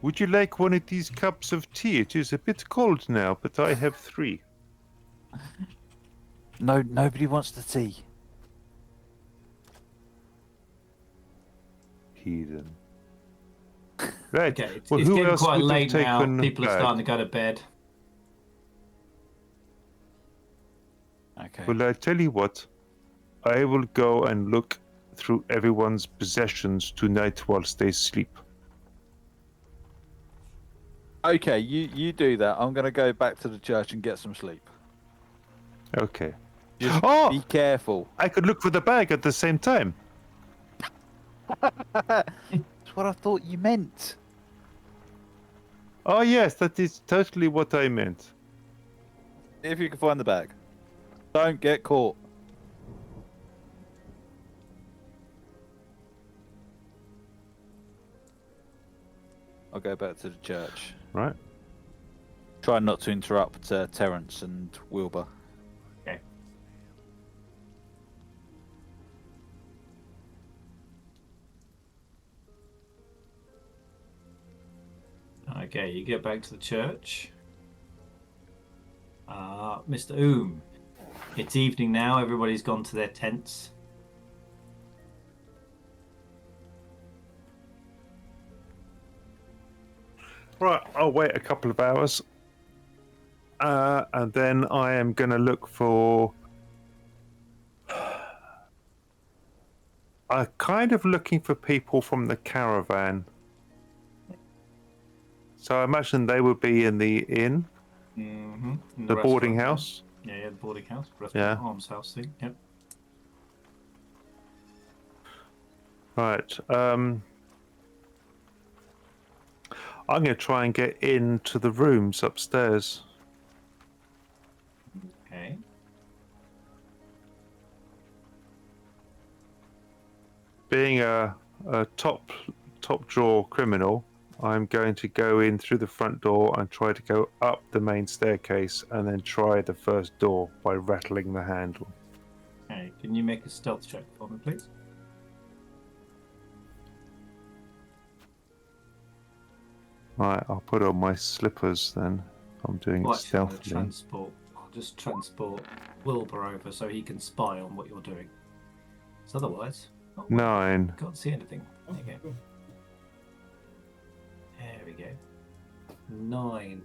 Would you like one of these cups of tea? It is a bit cold now, but I have 3. No, nobody wants the tea. Heathen. Right. Okay, it's, well, it's who getting else quite would have late now. taken People are back? starting to go to bed. Okay. Well, I tell you what. I will go and look through everyone's possessions tonight whilst they sleep. Okay, you do that. I'm gonna go back to the church and get some sleep. Okay. Just Oh! be careful. I could look for the bag at the same time. That's what I thought you meant. Oh, yes, that is totally what I meant. If you can find the bag, don't get caught. I'll go back to the church. Right. Try not to interrupt Terence and Wilbur. Okay. Okay, you get back to the church. Mr. Oom. It's evening now. Everybody's gone to their tents. Right, I'll wait a couple of hours. And then I am going to look for... I'm kind of looking for people from the caravan. So I imagine they would be in the inn, Mm-hmm. the boarding restaurant, house. Yeah, the boarding house. Restaurant, Yeah. almshouse thing. Yep. Right. I'm going to try and get into the rooms upstairs. Okay. Being a top drawer criminal, I'm going to go in through the front door and try to go up the main staircase and then try the first door by rattling the handle. Okay. Can you make a stealth check for me, please? Right, I'll put on my slippers then. I'm doing Well, it actually, I'm gonna stealthily. I'll just transport Wilbur over so he can spy on what you're doing. So otherwise, oh, well, 9. can't see anything. Oh, There you go. cool. There we go. 9.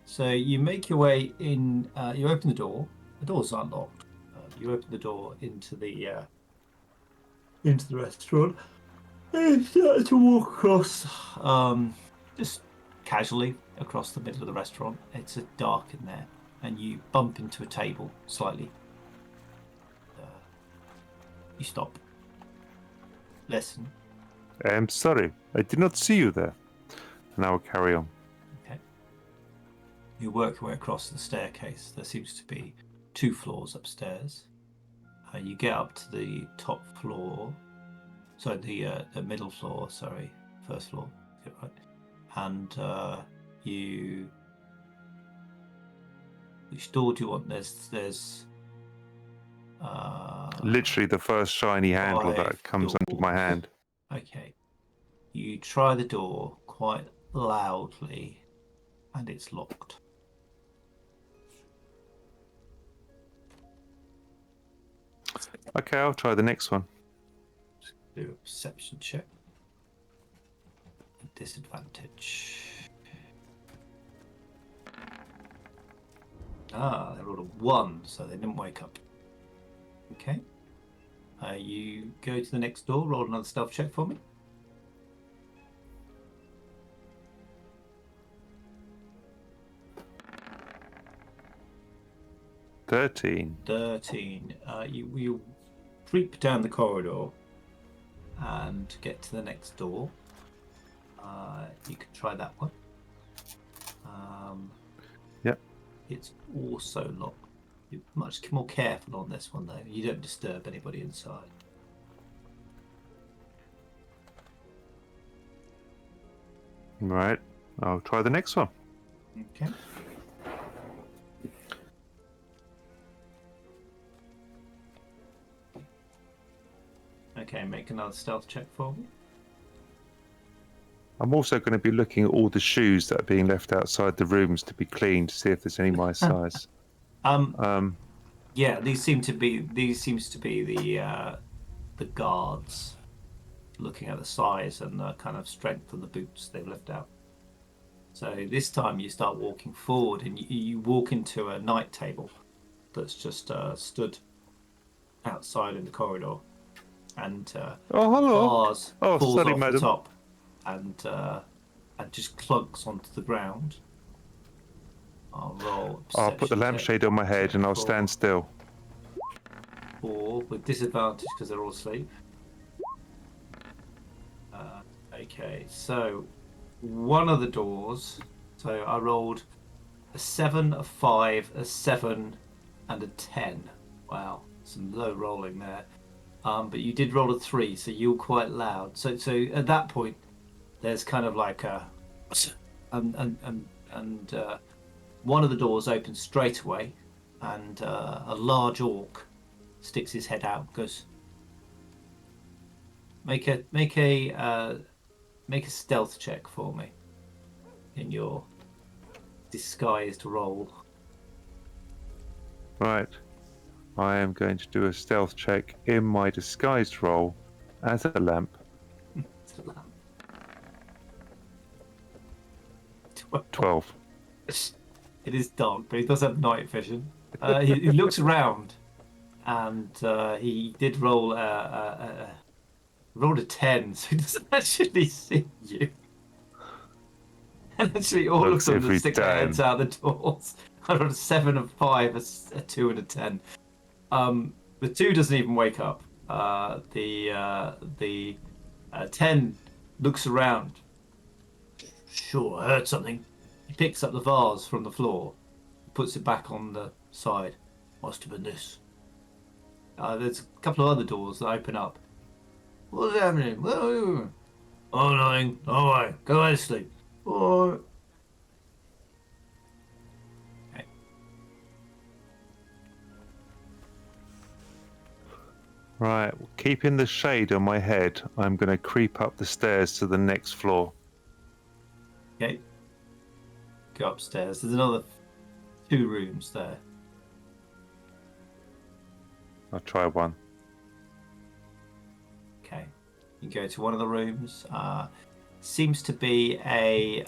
So you make your way in. You open the door. The doors aren't locked. You open the door into the restaurant. And you start to walk across, just casually across the middle of the restaurant. It's dark in there, and you bump into a table slightly. You stop. Listen. I'm sorry, I did not see you there. And I will carry on. Okay. You work your way across the staircase. There seems to be 2 floors upstairs. You get up to the top floor. So the middle floor. Sorry, first floor. Get it right. And you. Which door do you want? There's. Literally the first shiny handle 5 that comes under my doors. hand. Okay. You try the door quite loudly, and it's locked. Okay, I'll try the next one. Do a perception check. Disadvantage. They rolled a 1, so they didn't wake up. Okay. You go to the next door, roll another stealth check for me. $13. 13. You creep down the corridor and get to the next door. You can try that one. Yep. It's also locked. You're much more careful on this one, though. You don't disturb anybody inside. Right, I'll try the next one. Okay. Okay, make another stealth check for me. I'm also going to be looking at all the shoes that are being left outside the rooms to be cleaned to see if there's any my size. Yeah, these seems to be the guards looking at the size and the kind of strength of the boots they've left out. So this time you start walking forward and you walk into a night table that's just stood outside in the corridor, and Oh, hello. bars Oh, falls sorry, off madam. the top and just clunks onto the ground. I'll roll. a I'll put the perception lampshade check on my head and I'll stand still. 4 with disadvantage because they're all asleep. Okay, so one of the doors. So I rolled a 7, a 5, a 7, and a 10. Wow, some low rolling there. But you did roll a 3, so you were quite loud. So at that point, there's kind of like a, and one of the doors opens straight away, and a large orc sticks his head out. Goes, make a stealth check for me in your disguised role. Right. I am going to do a stealth check in my disguised role as a lamp. It's a lamp. 12. It is dark, but he does have night vision. He looks around, and he did roll rolled a 10, so he doesn't actually see you. And actually, all Looks of them that every stick their heads time. out the doors. I rolled a 7, a 5, a 2, and a 10. The 2 doesn't even wake up. The 10 looks around. Sure, I heard something. He picks up the vase from the floor, puts it back on the side. Must have been this. There's a couple of other doors that open up. What's happening? Oh, nothing. All right, go to sleep. Or okay. Right. Keeping the shade on my head, I'm going to creep up the stairs to the next floor. Okay. Go upstairs. There's another 2 rooms there. I'll try one. Okay. You go to one of the rooms. Seems to be a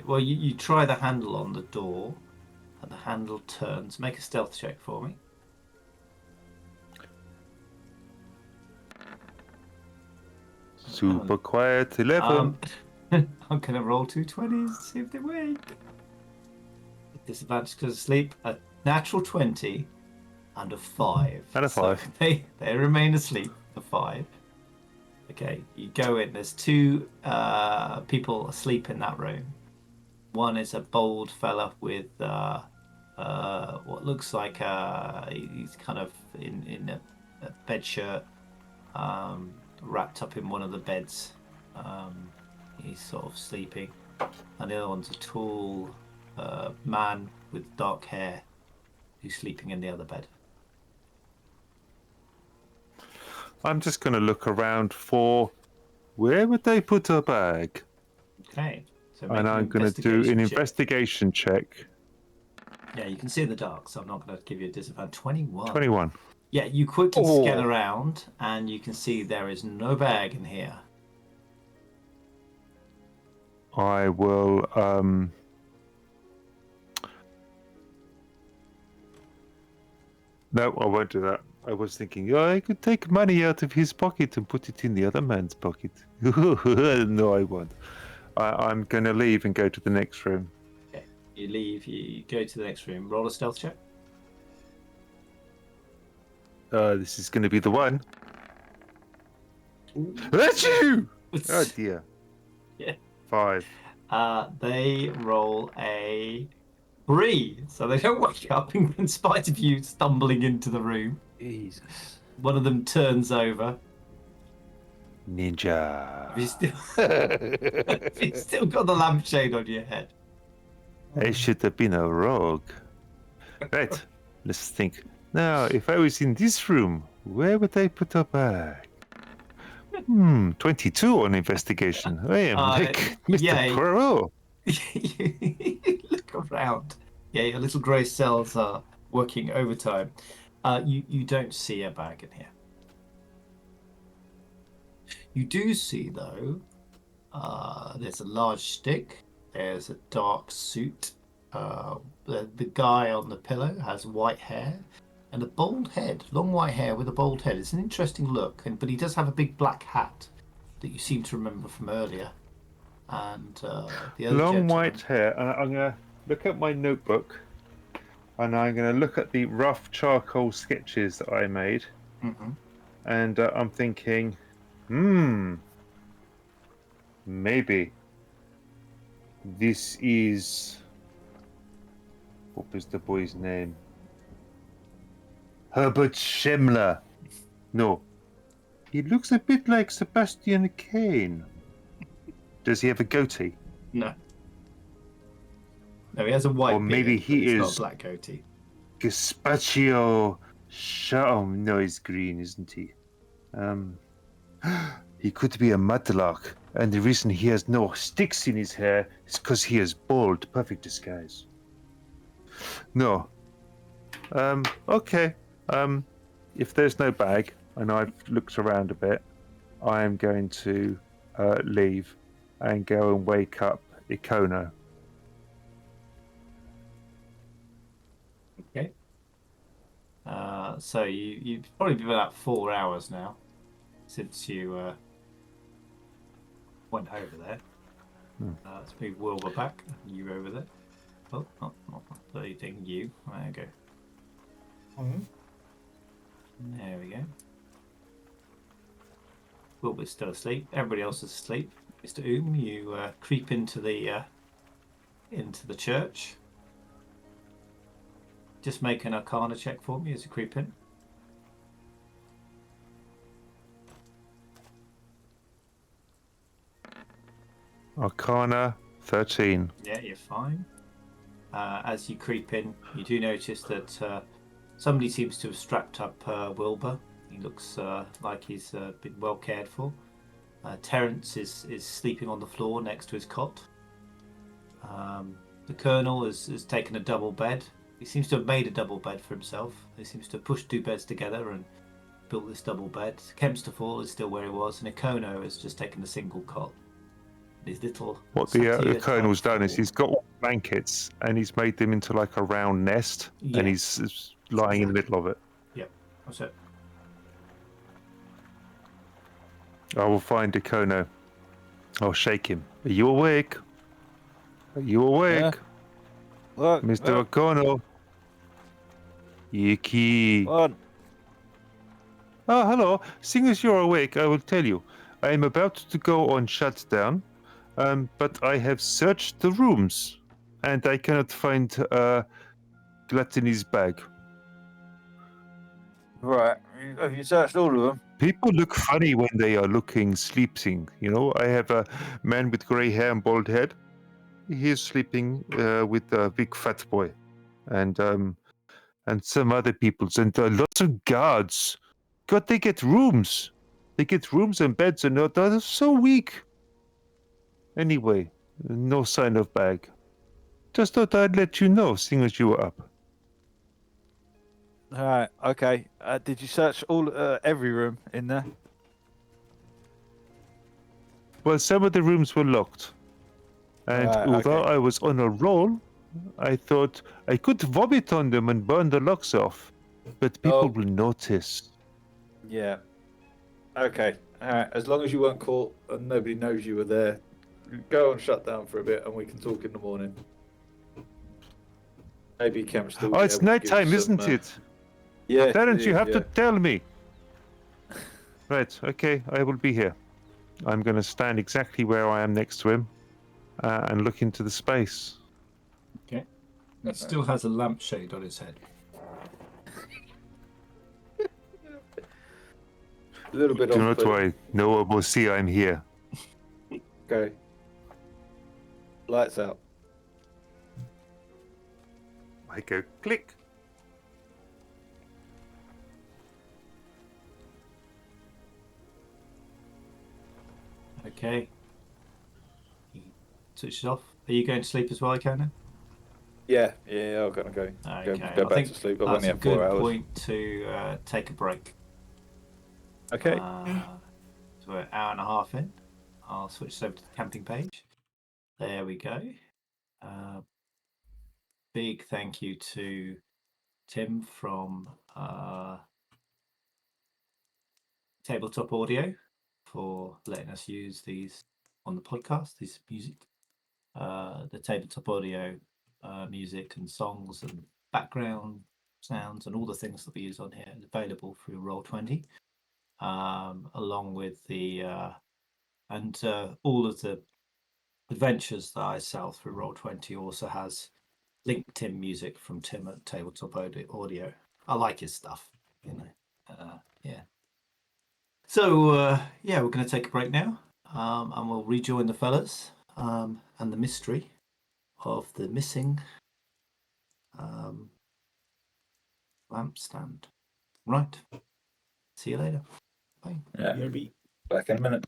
well, you try the handle on the door, and the handle turns. Make a stealth check for me. Super quiet. 11. I'm gonna roll 2 20s, see if they wake. Disadvantage because of sleep. A natural 20 and a 5. And a 5. So they remain asleep for 5. Okay, you go in. There's 2 people asleep in that room. One is a bald fella with what looks like he's kind of in a bed shirt, wrapped up in one of the beds. He's sort of sleeping, and the other one's a tall man with dark hair who's sleeping in the other bed. I'm just going to look around for where would they put a bag? Okay, so make And an I'm going to do an investigation check. investigation check. Yeah, you can see in the dark, so I'm not going to give you a disadvantage. 21. 21. Yeah, you quickly Oh. scan around, and you can see there is no bag in here. I will no, I won't do that. I was thinking, I could take money out of his pocket and put it in the other man's pocket. No, I won't. I'm going to leave and go to the next room. Okay, you leave, you go to the next room. Roll a stealth check. This is going to be the one. That's you! Oh dear. Yeah. 5. They roll a 3, so they don't wake up in spite of you stumbling into the room. Jesus. One of them turns over. Ninja. Have you still got the lampshade on your head? I should have been a rogue. Right, let's think. Now, if I was in this room, where would I put a bag? 22 on investigation. I am like Mr. yeah. Poirot. You look around. Yeah, your little grey cells are working overtime. You don't see a bag in here. You do see, though, there's a large stick. There's a dark suit. The guy on the pillow has white hair and a bald head, long white hair with a bald head. It's an interesting look, but he does have a big black hat that you seem to remember from earlier. And the other Long gentleman, white hair. And I'm going to look at my notebook and I'm going to look at the rough charcoal sketches that I made. Mm-hmm. And I'm thinking, maybe this is. What was the boy's name? Herbert Schemmler. No. He looks a bit like Sebastian Kane. Does he have a goatee? No. No, he has a white Or maybe beard, he but it's not is- a black goatee. Gazpacho. Oh, no, he's green, isn't he? He could be a mudlark. And the reason he has no sticks in his hair is because he is bald. Perfect disguise. No. Okay. If there's no bag, and I've looked around a bit, I am going to leave and go and wake up Ikono. Okay. So you've probably been about 4 hours now since you went over there. Let's move Wilbur back. You over there. Oh, not anything. You. There you go. There we go. Wilbur's still asleep. Everybody else is asleep. Mr. you creep into the church. Just make an Arcana check for me as you creep in. Arcana 13. Yeah, you're fine. As you creep in, you do notice that somebody seems to have strapped up Wilbur. He looks like he's been well cared for. Terence is sleeping on the floor next to his cot. The Colonel has taken a double bed. He seems to have made a double bed for himself. He seems to have pushed 2 beds together and built this double bed. Kempsterfall is still where he was, and Ikono has just taken a single cot. His little What the Colonel's done is he's got blankets and he's made them into like a round nest, and he's lying in the middle of it. Yep, that's it. I will find Ikono. I'll shake him. Are you awake? Are you awake? Yeah. Look, Mr. look. O'Connell. Yiki. On. Oh, hello. Seeing as you're awake, I will tell you. I am about to go on shutdown, but I have searched the rooms, and I cannot find Gluttony's bag. Right. Have you searched all of them? People look funny when they are sleeping. You know, I have a man with grey hair and bald head. He is sleeping with a big fat boy, and some other peoples, and lots of guards. God, they get rooms. They get rooms and beds, and they're so weak. Anyway, no sign of bag. Just thought I'd let you know, seeing as you were up. All right. Okay. Did you search every room in there? Well, some of the rooms were locked. And Right, although okay. I was on a roll, I thought I could vomit on them and burn the locks off. But people will notice. Yeah. Okay. All right. As long as you weren't caught and nobody knows you were there, go and shut down for a bit, and we can talk in the morning. Maybe Cam still. Oh, it's night time, isn't it? Yeah. Terence, you have to tell me. Right. Okay. I will be here. I'm going to stand exactly where I am next to him, and look into the space. Okay. He still has a lampshade on his head. A little bit. Do not worry. No one will see I'm here. Okay. Lights out. I go click. Okay. He switches off. Are you going to sleep as well, Conan? Yeah. I'm gonna go. Okay. Go I back think to sleep. I've that's only a had 4 good hours. point to take a break. Okay. So we're an hour and a half in. I'll switch over to the camping page. There we go. Big thank you to Tim from Tabletop Audio for letting us use these on the podcast, this music. The Tabletop Audio music and songs and background sounds and all the things that we use on here is available through Roll20, along with the all of the adventures that I sell through Roll20 also has LinkedIn music from Tim at Tabletop Audio. I like his stuff, you know. Yeah. So yeah, we're going to take a break now, and we'll rejoin the fellas and the mystery of the missing lampstand. Right. See you later. Bye. Yeah. Back in a minute.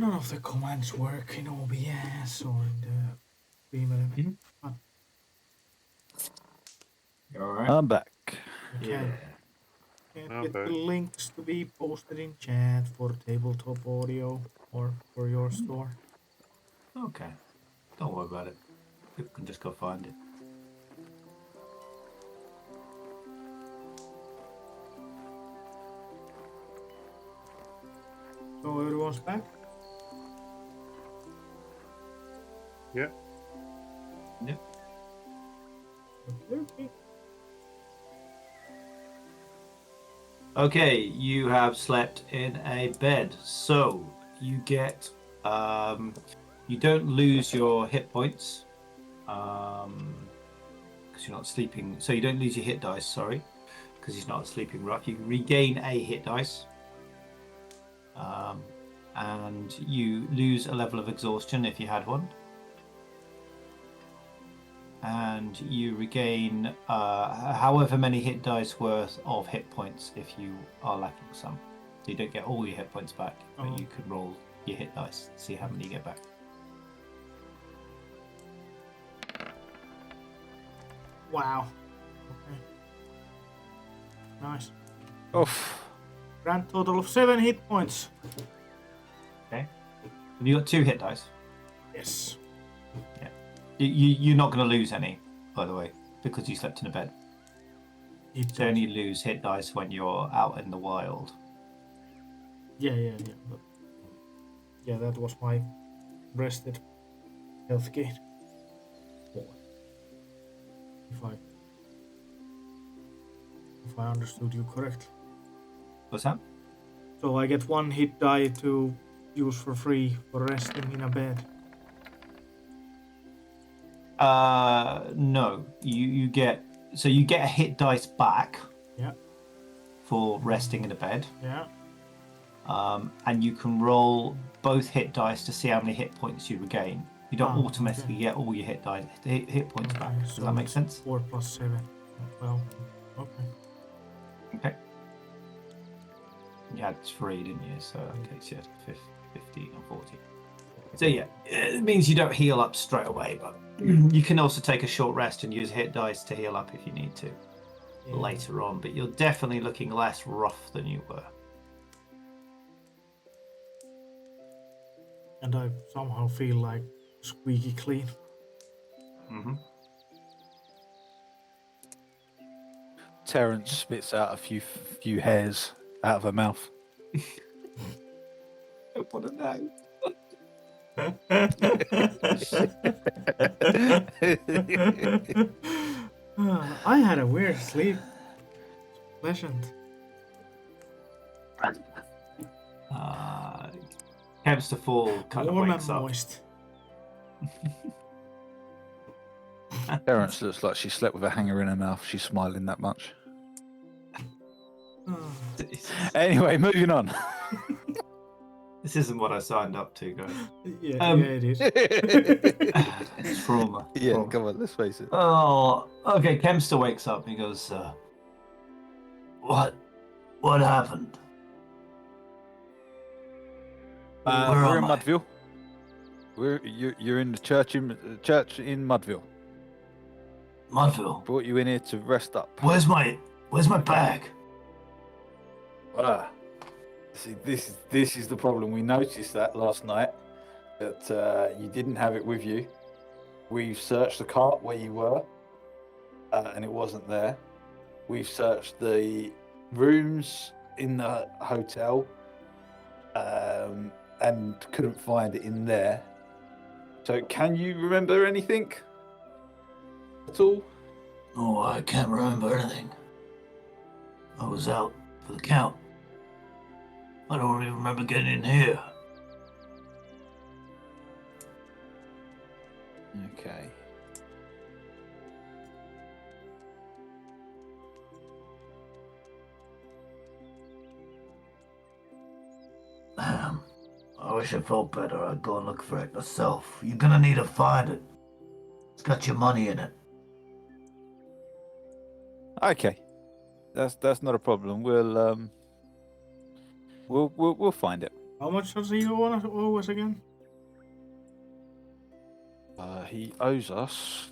None of the commands work in OBS or in the Dream. You all right? I'm back. I can't get the Okay. links to be posted in chat for tabletop audio or for your store. Okay. Don't worry about it. People can just go find it. So everyone's back? Yeah. Yep. Okay. Okay, you have slept in a bed, so you get you don't lose your hit points because you're not sleeping. So you don't lose your hit dice. Sorry, because he's not sleeping rough. You regain a hit dice, and you lose a level of exhaustion if you had one. And you regain however many hit dice worth of hit points if you are lacking some. So you don't get all your hit points back, but Oh. you can roll your hit dice, see how many you get back. Wow. Okay. Nice. Oof. Grand total of 7 hit points. And you got 2 hit dice. Yes. You're not going to lose any, by the way, because you slept in a bed. Hit You only dice. lose hit dice when you're out in the wild. Yeah. Yeah, that was my rested health gain. If I understood you correctly. What's that? So I get 1 hit die to use for free for resting in a bed. No. You get a hit dice back. Yeah. For resting in a bed. Yeah. And you can roll both hit dice to see how many hit points you regain. You don't Ah, automatically okay. get all your hit points back. Does so that make it's sense? 4 plus 7. Well, okay. Okay. You had 3, didn't you? So okay, so you had 15 or 40. So yeah, it means you don't heal up straight away, but you can also take a short rest and use hit dice to heal up if you need to Yeah. later on. But you're definitely looking less rough than you were. And I somehow feel like squeaky clean. Mm-hmm. Terence spits out a few hairs out of her mouth. I want to know. I had a weird sleep. Pleasant. Hamster Fall kind of Warm wakes and up. moist. Terence looks like she slept with a hanger in her mouth. She's smiling that much. Anyway, moving on. This isn't what I signed up to, guys. Yeah, it is. It's trauma. Yeah, Trauma. come on, let's face it. Oh, okay. Kempster wakes up. He goes, "What happened?" Where We're am in I? Mudville. You're in the church in Mudville. Mudville. Brought you in here to rest up. Where's my bag? See, this is the problem. We noticed that last night that you didn't have it with you. We've searched the cart where you were, and it wasn't there. We've searched the rooms in the hotel, and couldn't find it in there. So, can you remember anything at all? Oh, I can't remember anything. I was out for the count. I don't even remember getting in here. Okay. Damn. I wish I felt better. I'd go and look for it myself. You're gonna need to find it. It's got your money in it. Okay. That's not a problem. We'll find it. How much does he owe us again? He owes us.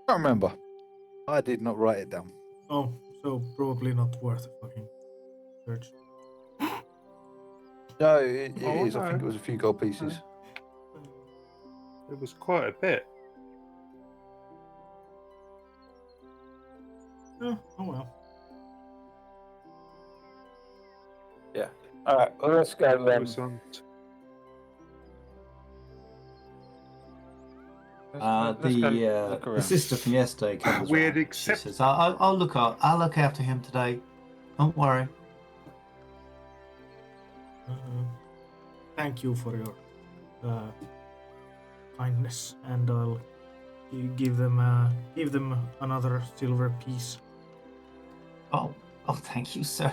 Can't remember. I did not write it down. Oh, so probably not worth a fucking search. No, it Oh, is. I think it no. was a few gold pieces. It was quite a bit. Oh well. Yeah. All right. Well, let's go. It was on The sister from yesterday comes We round. had She accept- says, I'll look after him today. Don't worry. Thank you for your kindness, and I'll give them another silver piece. Oh, thank you, sir.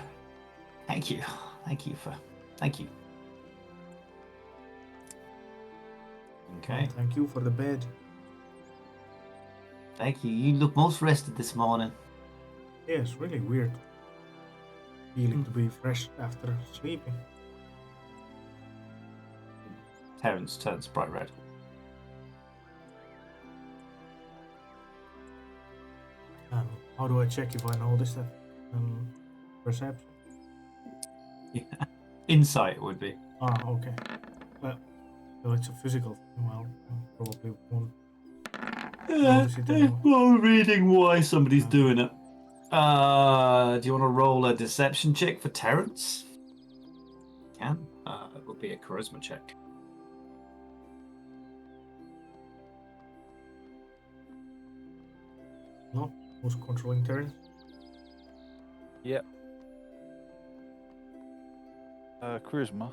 Thank you. Thank you. Okay. Thank you for the bed. Thank you. You look most rested this morning. Yeah, it's really weird feeling to be fresh after sleeping. Terence turns bright red. How do I check if I notice that? Perception. Yeah. Insight would be. Ah, okay. Well, so it's a physical thing. Well, probably won't notice it anymore. Well, reading why somebody's doing it. Do you want to roll a deception check for Terence? Can. It will be a charisma check. No? Who's controlling Terence? Yep. Charisma.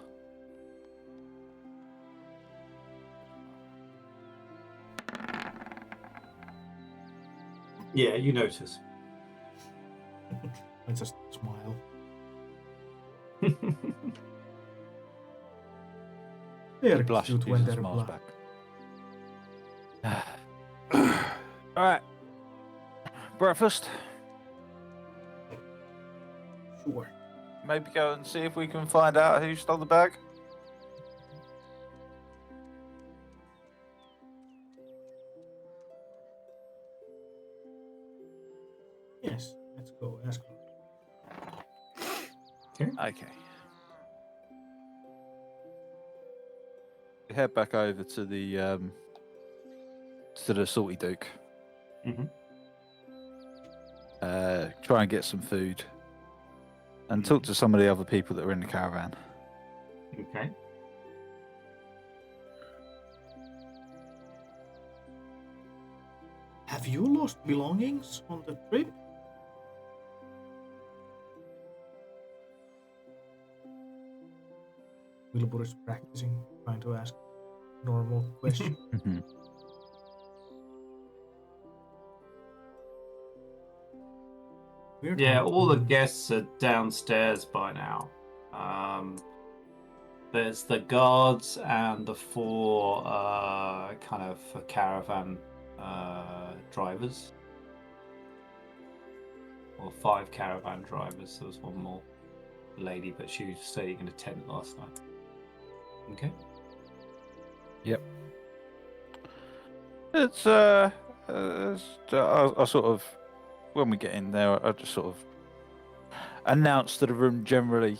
Yeah, you notice. I just smile. They're He blushes cute when and they're smiles black. back. All right. Breakfast. Sure. Maybe go and see if we can find out who stole the bag. Yes, let's go ask her. Okay. We head back over to the Salty Duke. Mhm. Try and get some food, and talk to some of the other people that were in the caravan. Okay. Have you lost belongings on the trip? Wilbur is practicing, trying to ask normal question. We're Yeah, not all the humans. guests are downstairs by now. There's the guards and the four kind of caravan drivers. Or 5 caravan drivers. There was one more lady, but she was staying in a tent last night. Okay. Yep. It's I sort of, when we get in there, I just sort of announce to the room generally.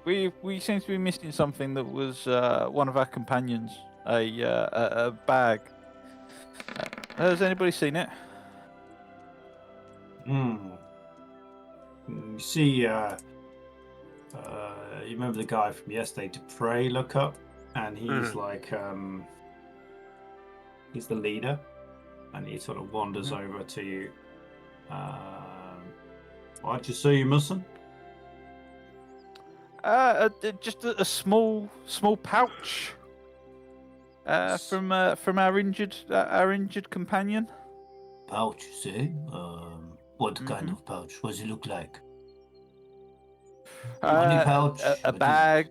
We seem to be missing something that was one of our companions, a bag. Has anybody seen it? You see, you remember the guy from yesterday, Dupre, look up, and he's like, he's the leader, and he sort of wanders over to you. Why'd you say you missing? Just a small pouch from our injured companion. Pouch, you say? What kind of pouch? What does it look like? Money pouch? A What is it? bag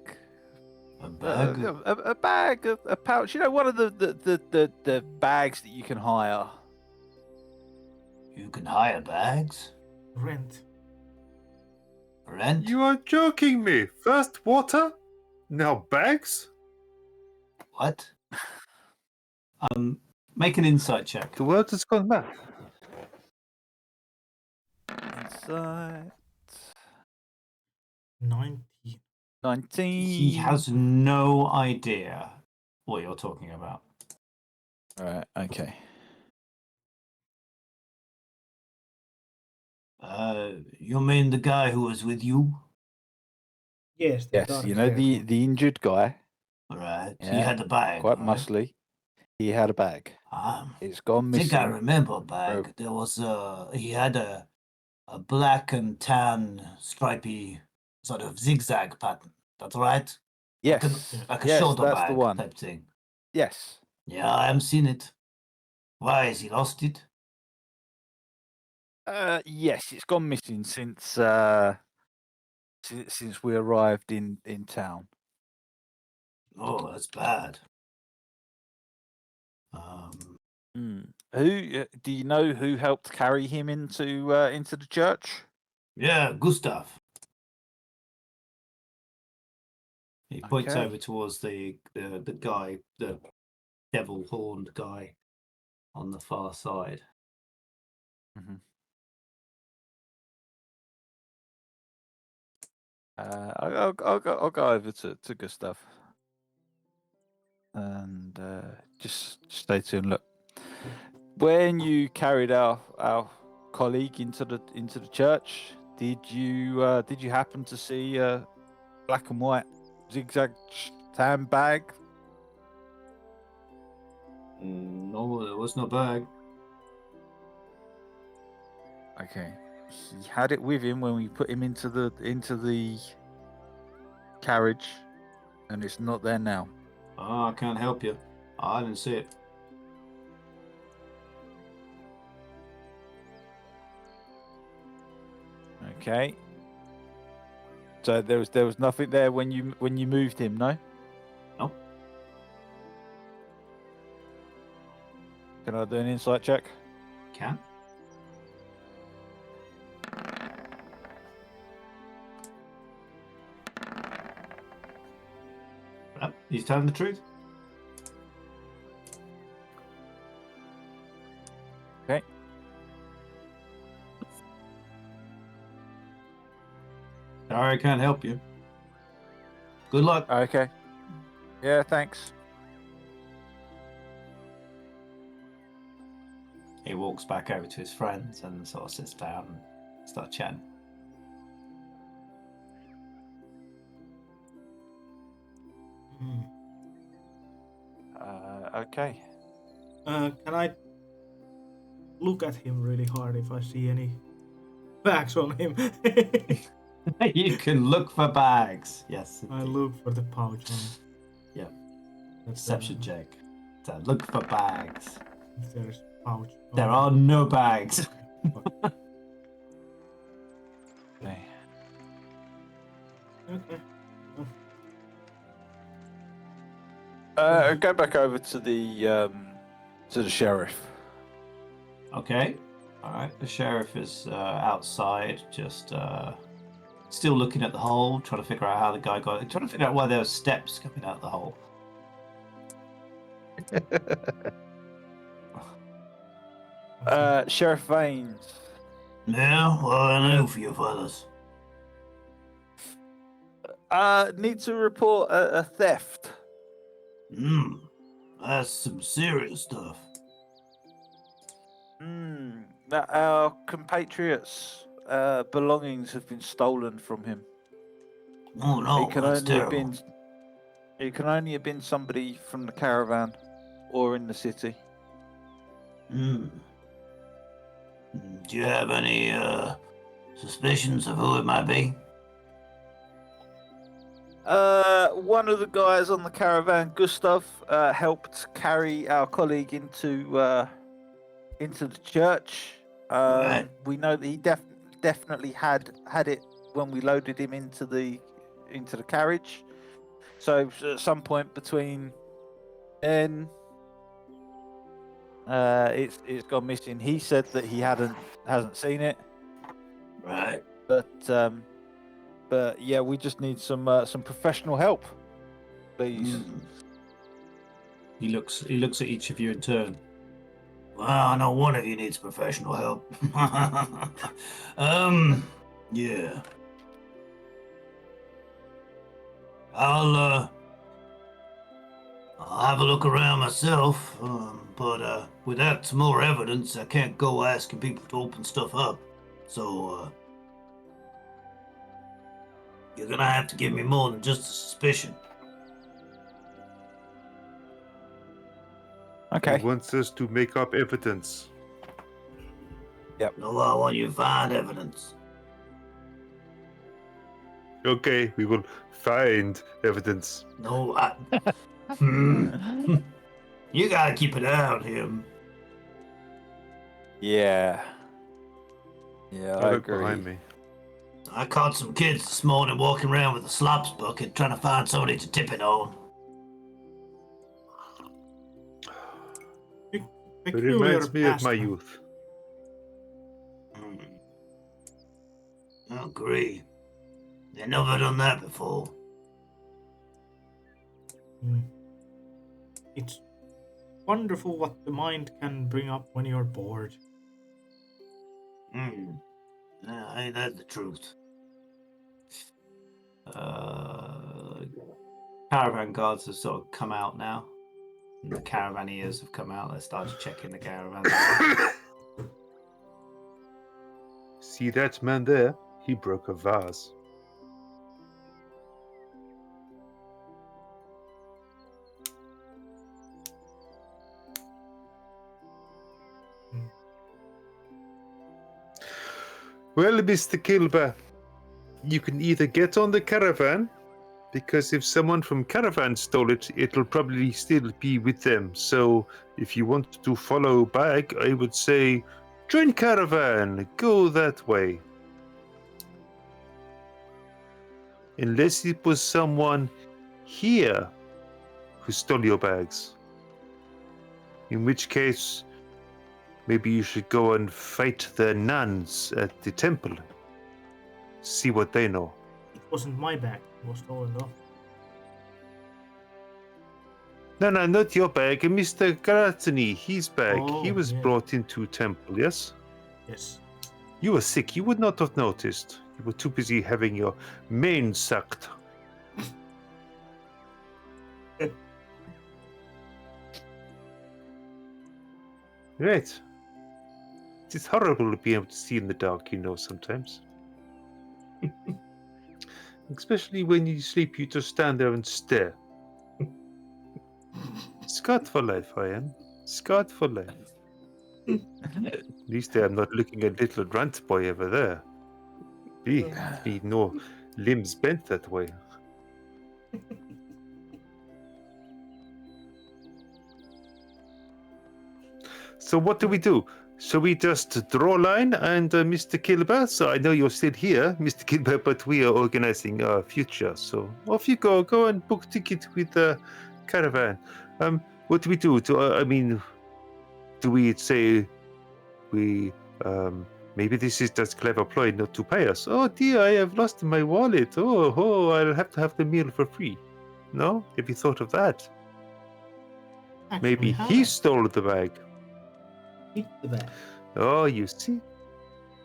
A bag? A bag, a pouch. You know, one of the bags that you can hire. You can hire bags? Rent. Rent? You are joking me. First water, now bags? What? Make an insight check. The world has gone mad. Insight 19. 19. He has no idea what you're talking about. Right. Okay. You mean the guy who was with you? Yes, the Yes. dark You know haired the one. the injured guy. Right. He Yeah, had a bag. Quite right? muscly. He had a bag. It's gone I missing. think I remember a bag. Bro. There was he had a black and tan stripy sort of zigzag pattern. That's right? Yes. Like a Yes, shoulder that's the bag one. type thing. Yes. Yeah, I haven't seen it. Why has he lost it? Yes, it's gone missing since since we arrived in town. Oh, that's bad. Who do you know who helped carry him into the church? Yeah, Gustav. He points Okay. over towards the guy, the devil horned guy on the far side. Mm-hmm. I'll go over to Gustav and just say to him, look, when you carried our colleague into the church, did you happen to see a black and white zigzag tan bag? No, there was no bag. Okay. He had it with him when we put him into the carriage, and it's not there now. Oh, I can't help you. I didn't see it. Okay. So there was nothing there when you moved him, no? No. Can I do an insight check? Can. Well, he's telling the truth. Okay. Sorry, I can't help you. Good luck. Okay. Yeah, thanks. He walks back over to his friends and sort of sits down and starts chatting. Okay. Can I look at him really hard if I see any bags on him? You can look for bags. Yes. I look for the pouch on him. Yeah. That's, Perception check. So look for bags. if there's pouch. There are no bags. Okay. Okay. Go back over to the sheriff. Okay. All right. The sheriff is outside, just still looking at the hole, trying to figure out how the guy got it. Trying to figure out why there were steps coming out the hole. Sheriff Vanes. Yeah, well, I know for you fellas. Need to report a theft. That's some serious stuff. That our compatriots' belongings have been stolen from him. Oh no, that's terrible. It can only have been somebody from the caravan or in the city. Do you have any suspicions of who it might be? One of the guys on the caravan, Gustav, helped carry our colleague into the church. Right. We know that he definitely had it when we loaded him into the carriage. So at some point between then, it's gone missing. He said that he hasn't seen it, Right. but yeah, we just need some professional help, please. He looks at each of you in turn. Well, I know one of you needs professional help. Yeah. I'll have a look around myself, but without some more evidence, I can't go asking people to open stuff up. So, you're gonna have to give me more than just a suspicion. Okay. He wants us to make up evidence. No, I want you to find evidence. Okay, we will find evidence. No, you gotta keep it out, him. Yeah. Yeah, I Look agree. behind me. I caught some kids this morning walking around with a slops bucket trying to find somebody to tip it on. It reminds me of my youth. I agree. I've never done that before. It's wonderful what the mind can bring up when you're bored. Ain't that the truth? Caravan guards have sort of come out now. The caravaneers have come out. They started checking the caravans. See that man there? He broke a vase. Well, Mr. Kilber, you can either get on the caravan, because if someone from caravan stole it, it'll probably still be with them. So if you want to follow back, I would say join caravan, go that way. Unless it was someone here who stole your bags. In which case, maybe you should go and fight the nuns at the temple. See what they know. It wasn't my bag. It was stolen though. No, not your bag. Mr. Gratini, his bag. He Oh, was yeah. brought into temple, yes? Yes. You were sick. You would not have noticed. You were too busy having your mane sucked. Right. It's horrible to be able to see in the dark, you know, sometimes. Especially when you sleep, you just stand there and stare. Scarred for life, I am. Scarred for life. At least I'm not looking at little runt boy over there. He no limbs bent that way. So what do we do? Shall we just draw a line and Mr. Kilber? So I know you're still here, Mr. Kilber, but we are organizing our future. So off you go. Go and book ticket with the caravan. What do we do? Do we say we maybe this is just clever ploy not to pay us? Oh dear, I have lost my wallet. Oh, I'll have to have the meal for free. No? Have you thought of that? Actually, Maybe how he I stole the bag. hit the bag. Oh, you see.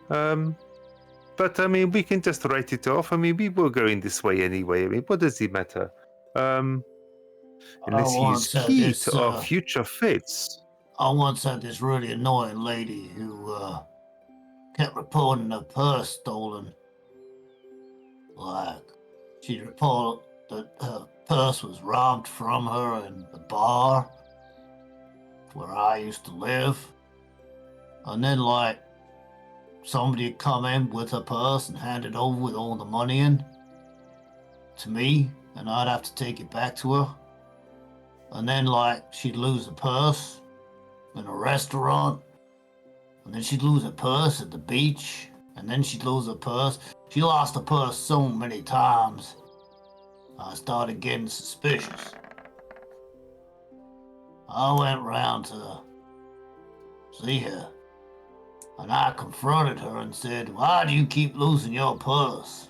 But I mean, we can just write it off. I mean, we were going this way anyway. I mean, what does it matter? Unless I once he's had key this, to our future fates. I once had this really annoying lady who kept reporting her purse stolen. Like, she'd report that her purse was robbed from her in the bar where I used to live. And then, like, somebody would come in with her purse and hand it over with all the money in to me, and I'd have to take it back to her. And then, like, she'd lose the purse in a restaurant, and then she'd lose her purse at the beach, and then she'd lose her purse. She lost her purse so many times. I started getting suspicious. I went round to see her, and I confronted her and said, "Why do you keep losing your purse?"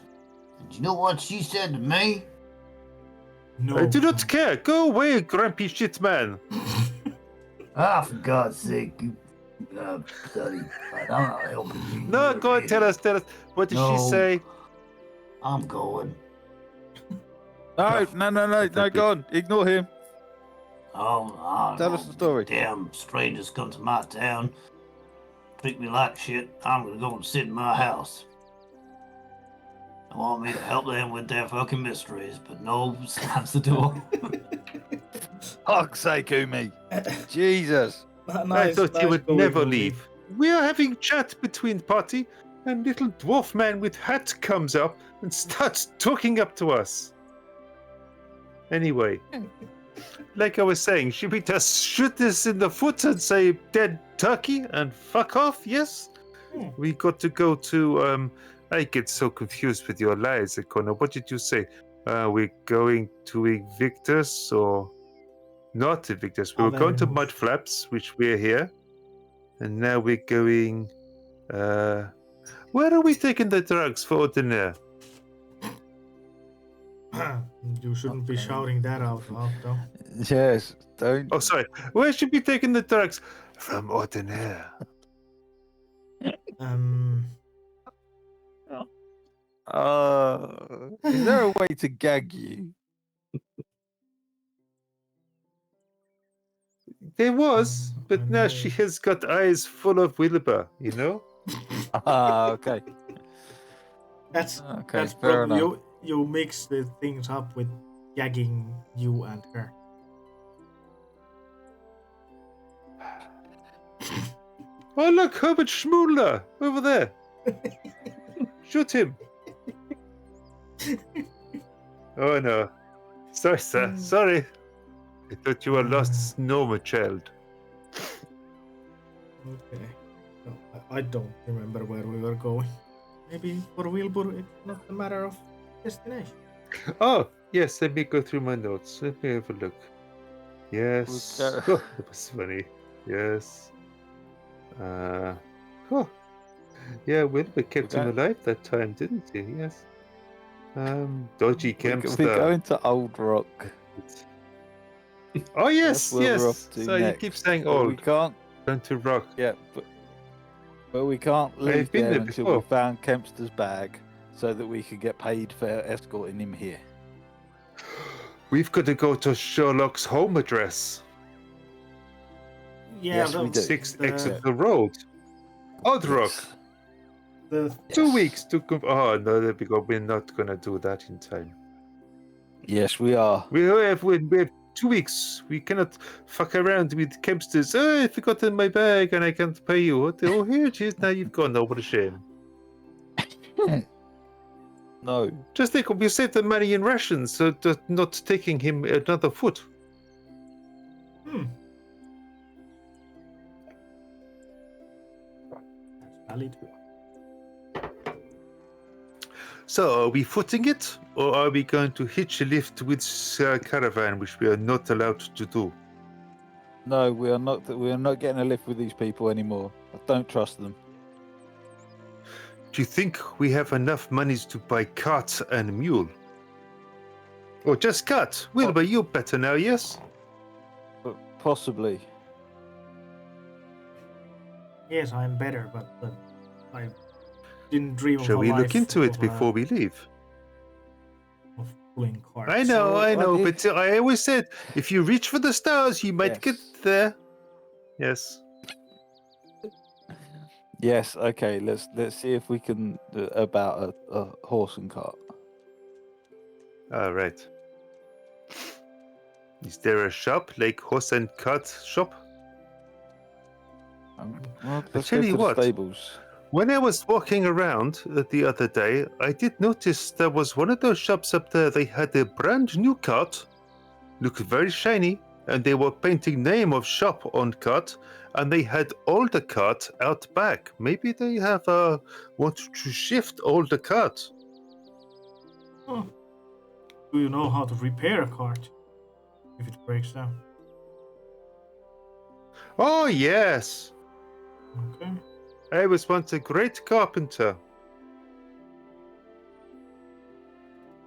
And you know what she said to me? No. I do not care. Go away, grumpy shit man. Ah, for God's sake, you bloody, I'm not helping you. No, go on, tell us. What did she No. say? I'm going. No, go on. Ignore him. Oh, Tell us the story. Damn strangers come to my town, treat me like shit. I'm gonna go and sit in my house. They want me to help them with their fucking mysteries, but no, slams the door. Fuck's sake, Umi. Jesus. I thought you would never leave. We are having chat between party, and little dwarf man with hat comes up and starts talking up to us. Anyway, like I was saying, should we just shoot this in the foot and say dead turkey and fuck off? Yes? We got to go to, I get so confused with your lies, Connor. What did you say? We're going to Invictus or not Invictus? We were going to Mud Flaps, which we're here. And now we're going, where are we taking the drugs for Ordinaire? You shouldn't be shouting that out loud, though. Yes, don't. Oh, sorry. Where should we be taking the drugs? From Ordinaire. Is there a way to gag you? There was, but now she has got eyes full of Wilbur, you know? Okay. That's fair probably enough. you mix the things up with gagging you and her. Oh, look, Herbert Schmoodler over there. Shoot him. Oh, no. Sorry, sir. Sorry. I thought you were a lost normal child. Okay. No, I don't remember where we were going. Maybe for Wilbur, it's not a matter of destination. Oh, yes, let me go through my notes. Let me have a look. Yes. Okay. Oh, that was funny. Yes. Oh. Yeah, Wilbur kept him alive that time, didn't he? Yes. Dodgy Kempster. We're going to Old Rock. Oh, yes, That's where we're yes. off to So you next. keep saying But we old. can't. Going to rock. Yeah, but we can't leave been there there until before. we found Kempster's bag, so that we could get paid for escorting him here. We've got to go to Sherlock's home address. Yeah, Yes, we do. 6 Exeter Road. Odd Rock. The 2 weeks to come. Oh, no, there we go. We're not going to do that in time. Yes, we are. We have 2 weeks. We cannot fuck around with Kempsters. Oh, I forgot in my bag and I can't pay you. Oh, here it is. Now you've gone. Oh, what a shame. No. Just think, we saved the money in rations, so not taking him another foot. That's valid. So, are we footing it, or are we going to hitch a lift with caravan, which we are not allowed to do? No, we are not. We are not getting a lift with these people anymore. I don't trust them. Do you think we have enough monies to buy cart and mule? Or just cart? Wilbur, you're better now, yes? But possibly. Yes, I'm better, but I didn't dream Shall of a we look life into it of, before we leave? of pulling carts. I know, what but I always said, if you reach for the stars, you might get Yes. there. Yes. Yes. Okay. Let's see if we can about a horse and cart. All right. Is there a shop, like horse and cart shop? Well, let's tell go you to the what. stables. When I was walking around the other day, I did notice there was one of those shops up there. They had a brand new cart, looked very shiny, and they were painting name of shop on cart, and they had older cart out back. Maybe they have want to shift older cart. Huh. Do you know how to repair a cart if it breaks down? Oh, yes. Okay. I was once a great carpenter.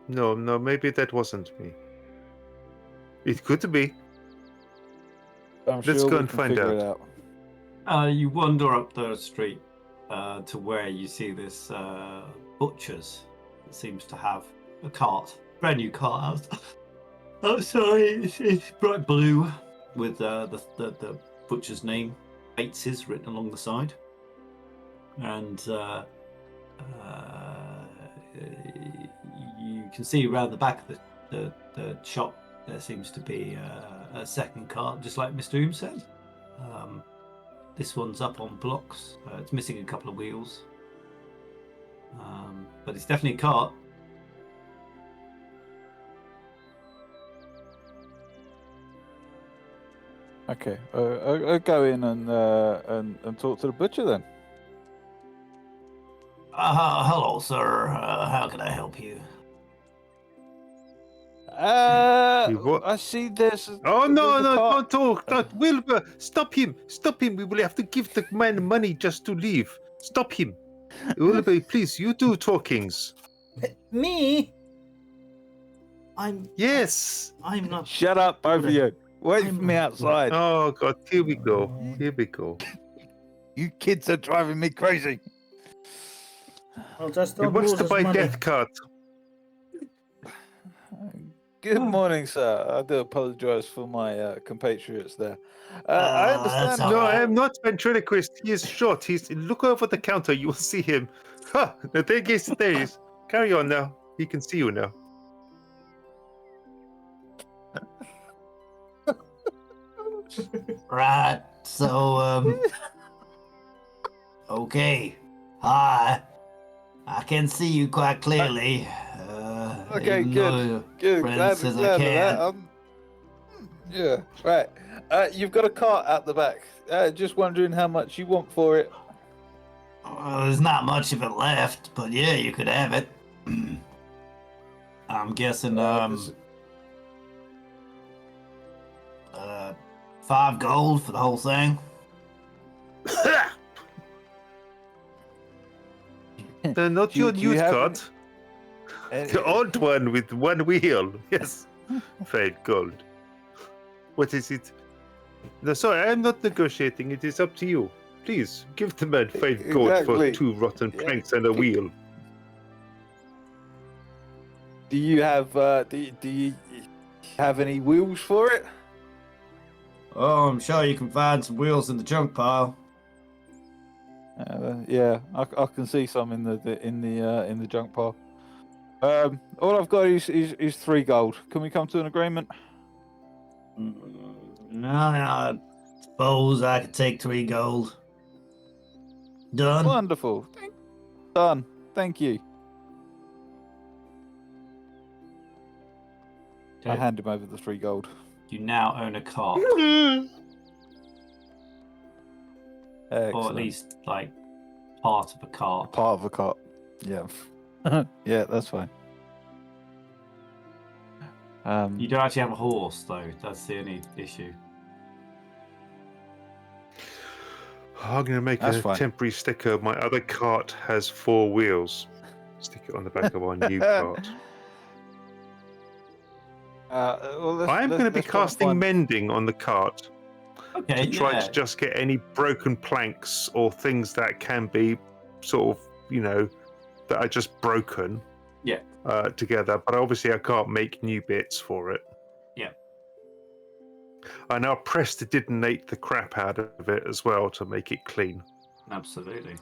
No, maybe that wasn't me. It could be. I'm Let's sure go we and can find figure out. it out. You wander up the street to where you see this butcher's that seems to have a cart, brand new cart. Oh, sorry, it's bright blue with the butcher's name, Bates's, written along the side, and you can see around the back of the shop there seems to be a second cart, just like Mr. Oom said. This one's up on blocks. It's missing a couple of wheels, but it's definitely a cart. Okay, I'll go in and talk to the butcher then. Hello, sir. How can I help you? what? I see there's. Oh, no, there's a cart. don't talk. Don't. Wilbur, stop him. Stop him. We will have to give the man money just to leave. Stop him. Wilbur, please, you do talkings. Me? Yes. I'm not. Shut up, both of you. Wait I'm for me not- outside. Oh, God. Here we go. Here we go. You kids are driving me crazy. Well, just He don't wants lose to his buy money. death cart. Good morning, sir. I do apologise for my compatriots there. I understand. that's No, all I right. am not ventriloquist. He is short. Look over the counter. You will see him. Ha! Now there he is. Carry on now. He can see you now. Right. So, okay. Hi. I can see you quite clearly. Okay, even good. though Good. friend Glad, says I glad of that. can't. Yeah, right. You've got a cart out the back. Just wondering how much you want for it. There's not much of it left, but yeah, you could have it. I'm guessing, Does- 5 gold for the whole thing. Not Do you- your do you news have cart. The old one with one wheel. Yes. 5 gold. What is it? No, sorry, I am not negotiating. It is up to you. Please, give the man 5 gold Exactly. for 2 rotten Yeah. planks and a wheel. Do you have do you have any wheels for it? Oh, I'm sure you can find some wheels in the junk pile. Yeah, I can see some in the junk pile. All I've got is 3 gold. Can we come to an agreement? No, I suppose I could take 3 gold. Done. Wonderful. Done. Thank you. I Okay. hand him over the 3 gold. You now own a cart, or at Excellent. least like part of a cart. Part of a cart. Yeah. Yeah, that's fine. You don't actually have a horse, though. That's the only issue. I'm going to make That's a fine. temporary sticker. My other cart has 4 wheels. Stick it on the back of our new cart. Well, I am going to be let's try and casting find- mending on the cart Okay, to try yeah. to just get any broken planks or things that can be sort of, that are just broken Yeah. together. But obviously I can't make new bits for it. Yeah. I now prestidiginate the crap out of it as well to make it clean. Absolutely.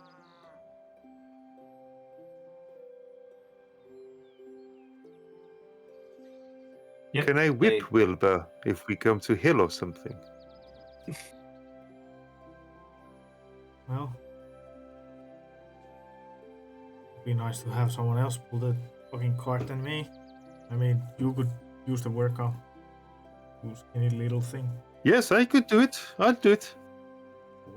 Yep. Can I whip they- Wilbur if we come to hill or something? Well, it'd be nice to have someone else pull the fucking cart than me. I mean, you could use the workout. Use any little thing. Yes, I could do it. I'll do it.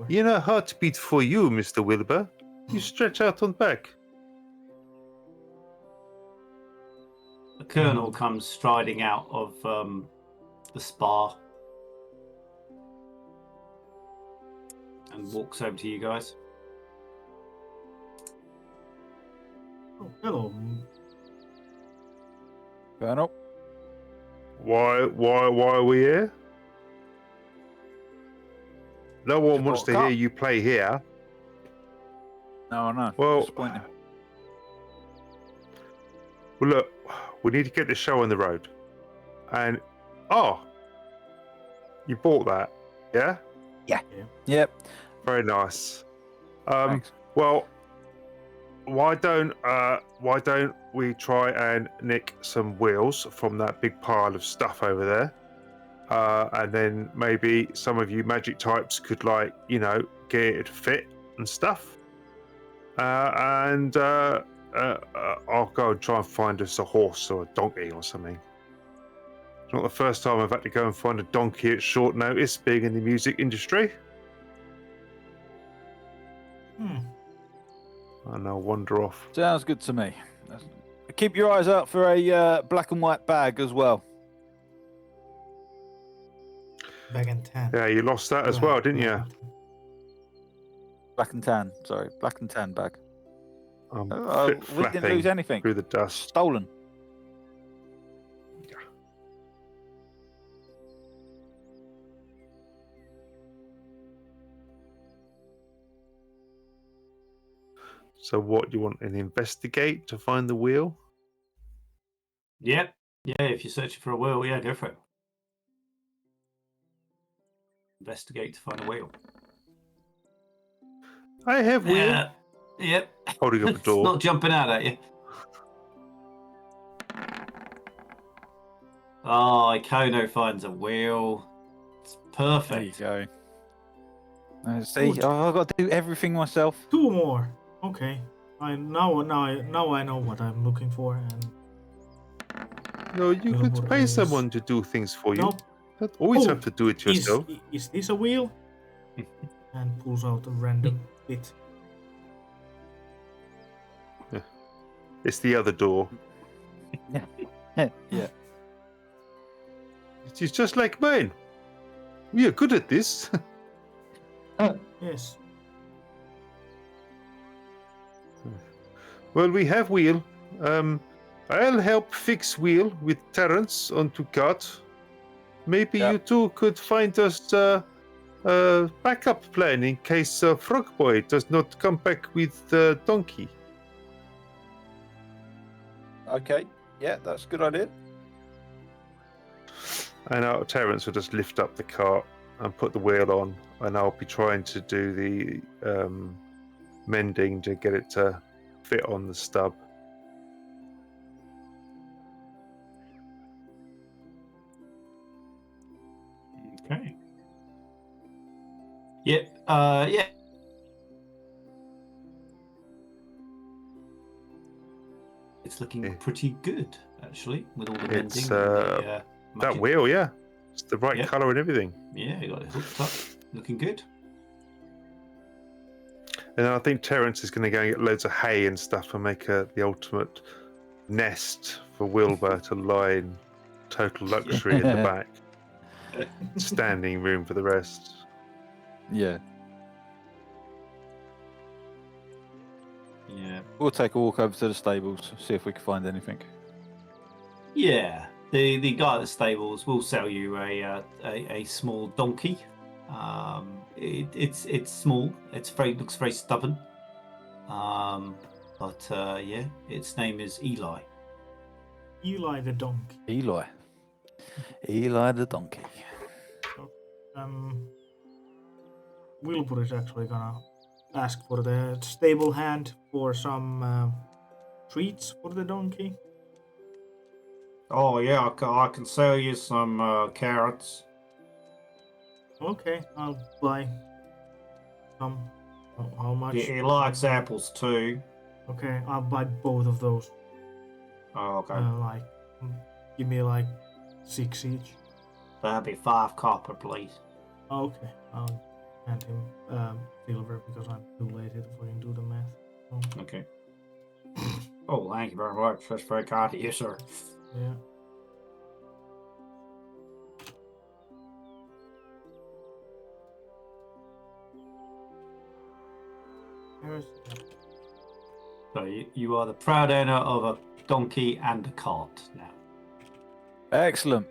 In a heartbeat for you, Mr. Wilbur. You stretch out on back. A colonel comes striding out of the spa and walks over to you guys. Oh, hello. Colonel. Why are we here? No one Just wants bought to a hear car. you play here. No, no. Well- Disappointing. Well, look, we need to get the show on the road. And you bought that, yeah? Yep. Very nice. Thanks. Well, why don't we try and nick some wheels from that big pile of stuff over there? And then maybe some of you magic types could, like, you know, get it to fit and stuff. And I'll go and try and find us a horse or a donkey or something. It's not the first time I've had to go and find a donkey at short notice, being in the music industry. And I'll wander off. Sounds good to me. Keep your eyes out for a black and white bag as well. Bag and tan. Yeah, you lost that as well, didn't you? Black and tan. Sorry, black and tan bag. I'm We didn't flapping lose anything. through the dust. Stolen. So what, you want an investigate to find the wheel? Yep. Yeah, if you're searching for a wheel, yeah, go for it. Investigate to find a wheel. I have wheel. Yeah. Yep. Holding up a It's door. not jumping out at you. Oh, Ikono finds a wheel. It's There you perfect. go. See, Good. I've got to do everything myself. 2 more. Okay. Now I know what I'm looking for. And No, you Wheel could would pay is- someone to do things for you. nope. You don't always Oh, have to do it yourself. Is this a wheel? And pulls out a random bit. It's the other door. Yeah. It is just like mine. We are good at this. Yes. Well, we have wheel. I'll help fix wheel with Terence onto cart. Maybe Yep. you two could find us backup plan in case Frog Boy does not come back with the donkey. Okay. Yeah, that's a good idea. And Terence will just lift up the cart and put the wheel on, and I'll be trying to do the mending to get it to fit on the stub. Okay. Yep. Yeah. It's looking Yeah. pretty good, actually, with all the It's, mending. And the, That magic. wheel, yeah. It's the right Yep. colour and everything. Yeah, you got it hooked up. Looking good. And I think Terence is going to go and get loads of hay and stuff and make the ultimate nest for Wilbur to lie in total luxury in the back. Standing room for the rest. Yeah. Yeah. We'll take a walk over to the stables, see if we can find anything. Yeah. The guy at the stables will sell you a small donkey. It's small. Looks very stubborn. But yeah, its name is Eli. Eli the donkey. Eli. Eli the donkey. Wilbur is actually gonna ask for the stable hand for some treats for the donkey. Oh yeah, I can sell you some carrots. Okay, I'll buy some. How much? He likes apples too. Okay, I'll buy both of those. Oh, okay. Give me like 6 each. That'd be 5 copper, please. Okay, I'll hand him silver because I'm too lazy to fucking do the math. Okay. Oh, thank you very much. That's very kind of you, sir. Yeah. There's So you are the proud owner of a donkey and a cart now. Excellent.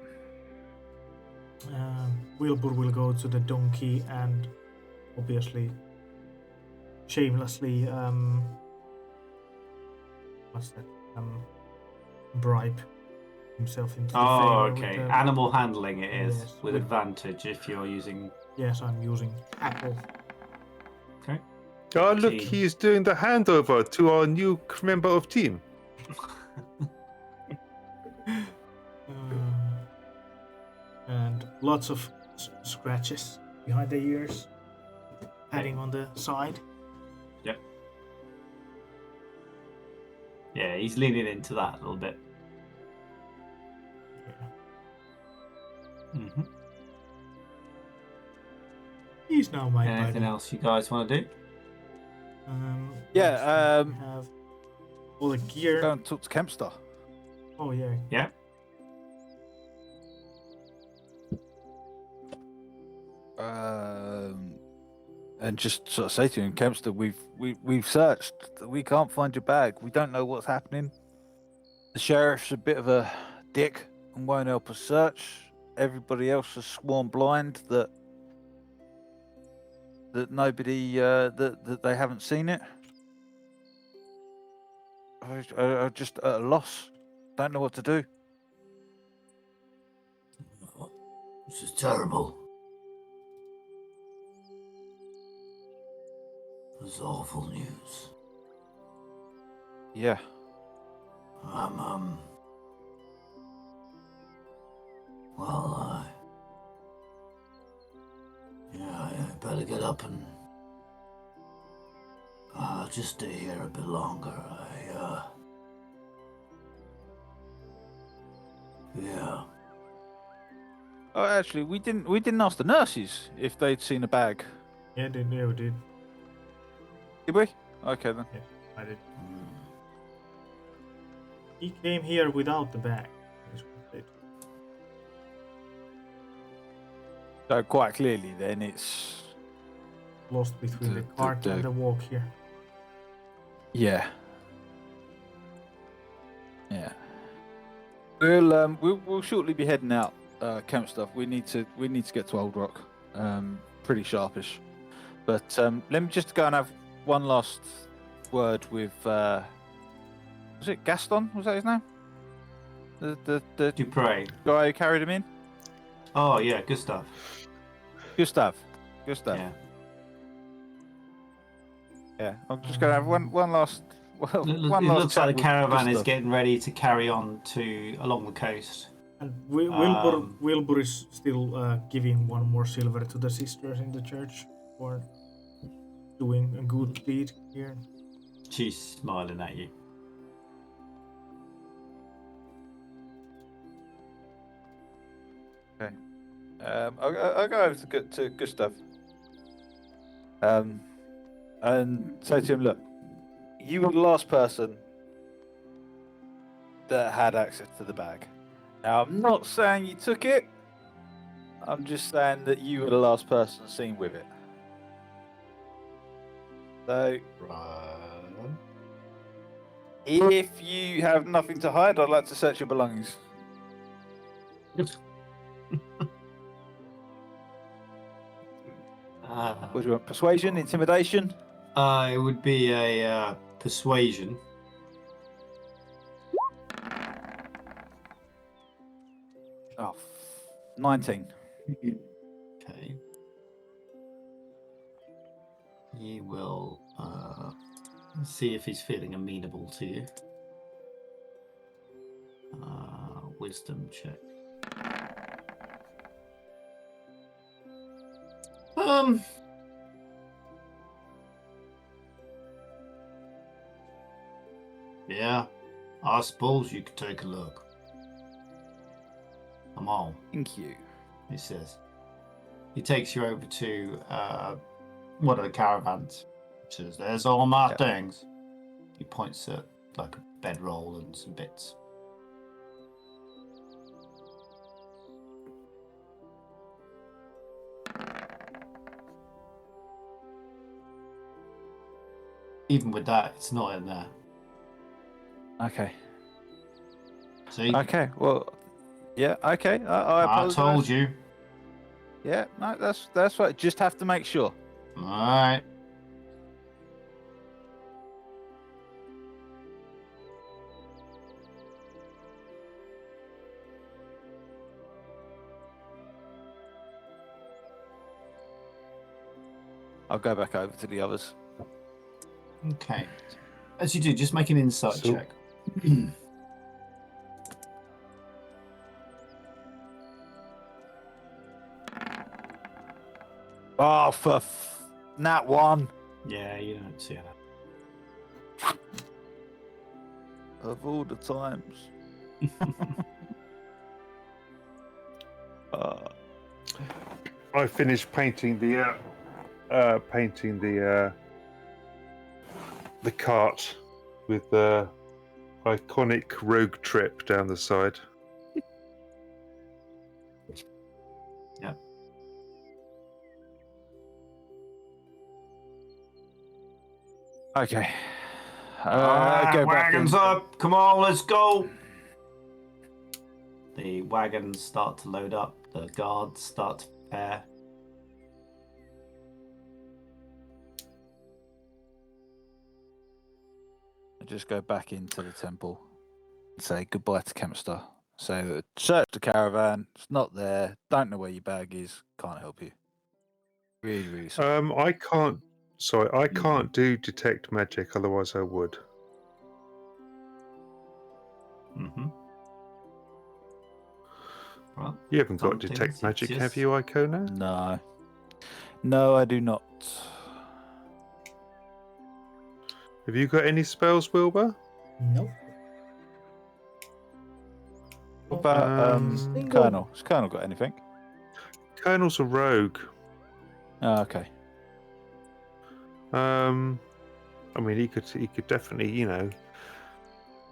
Wilbur will go to the donkey and obviously shamelessly what's that? Bribe himself into the Oh, favor okay. with the, Animal handling it is Yes, with with- advantage if you're using. yes, I'm using apple. Okay. Oh, look, Team. he's doing the handover to our new member of team. And lots of scratches behind the ears, padding on the side. Yep. Yeah, he's leaning into that a little bit. Yeah. Mm-hmm. He's now my Anything buddy. else you guys want to do? Yeah, we have all the gear. Go and talk to Kempster. Oh yeah. Yeah. And just sort of say to him, Kempster, we've searched. We can't find your bag. We don't know what's happening. The sheriff's a bit of a dick and won't help us search. Everybody else has sworn blind that nobody that they haven't seen it. I'm just at a loss. Don't know what to do. This is terrible. This is awful news. Yeah. Well, I better get up and just stay here a bit longer. Yeah. Oh, actually, we didn't ask the nurses if they'd seen a bag, Yeah, we did. did we? Okay then. Yes, I did. He came here without the bag. is what they did. So quite clearly, then it's Lost between the The- cart and the- the walk here. yeah. Yeah. We'll shortly be heading out. Camp stuff. We need to get to Old Rock. Pretty sharpish. But let me just go and have one last word with. Was it Gaston? Was that his name? The Dupre. guy who carried him in. Oh yeah, good stuff. Gustav. Yeah. Yeah. I'm just gonna have one last. Well, It one last looks chat like the with caravan is Gustav. getting ready to carry on along the coast. And Um, Wilbur is still giving one more silver to the sisters in the church for doing a good deed here. She's smiling at you. I'll go over to Gustav. And say to him, look, you were the last person that had access to the bag. Now, I'm not saying you took it. I'm just saying that you were the last person seen with it. So, Right. if you have nothing to hide, I'd like to search your belongings. What do you want? Persuasion, intimidation? It would be a persuasion. Oh, 19. Okay. He will see if he's feeling amenable to you. Wisdom check. Yeah, I suppose you could take a look. Come on, Thank you. he says. He takes you over to one of the caravans. He says, "There's all my Yeah. things." He points at like a bedroll and some bits. even with that, it's not in there. Okay. See? Okay. Well, yeah. Okay. I I apologize. told you. Yeah. No, that's right. Just have to make sure. All right. I'll go back over to the others. Okay. As you do, just make an insight So- check. Oh, nat one Yeah, you don't see that. of all the times. I finished painting the cart with the iconic rogue trip down the side. Okay. Alright, Go back wagons and- up! Come on, let's go! The wagons start to load up. The guards start to prepare. I just go back into the temple. Say goodbye to Chemstar. Say that search the caravan. It's not there. Don't know where your bag is. Can't help you. Really, really sorry. I can't. Sorry, I can't do detect magic. Otherwise, I would. Mm-hmm. Well, You haven't got something's detect magic, have exist. you, Icona? No. No, I do not. Have you got any spells, Wilbur? Nope. What about Um, Colonel? Has Colonel got anything? Colonel's a rogue. Oh, okay. I mean, he could definitely, you know.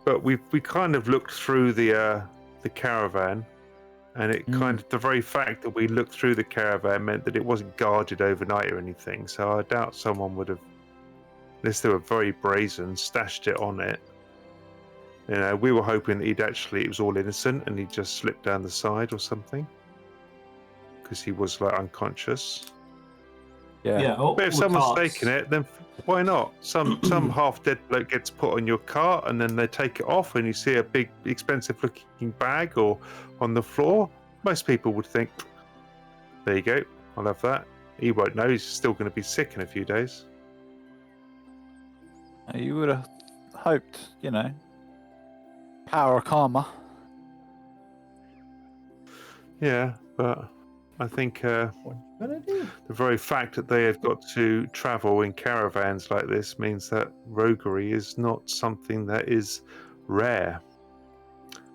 But we kind of looked through the caravan, and it kind of the very fact that we looked through the caravan meant that it wasn't guarded overnight or anything. So I doubt someone would have, unless they were very brazen, stashed it on it. You know, we were hoping that it was all innocent and he just slipped down the side or something, because he was like unconscious. Yeah, all But if the someone's carts- taken it, then why not? Some half dead bloke gets put on your cart and then they take it off and you see a big expensive looking bag or on the floor. Most people would think, there you go, I'll have that. He won't know, he's still going to be sick in a few days. You would have hoped, you know, power of karma. Yeah, but I think What you gonna do? the very fact that they have got to travel in caravans like this means that roguery is not something that is rare,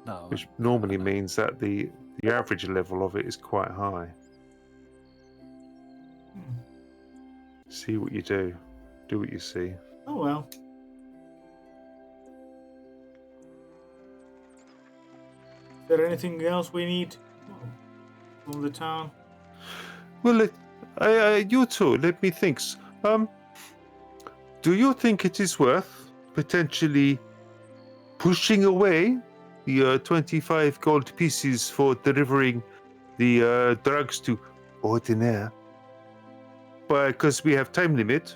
No. which normally no. means that the average level of it is quite high. See what you do what you see. Oh well. Is there anything else we need from the town? Well, you two, let me think. Do you think it is worth potentially pushing away the 25 gold pieces for delivering the drugs to Ordinaire? Because we have time limit,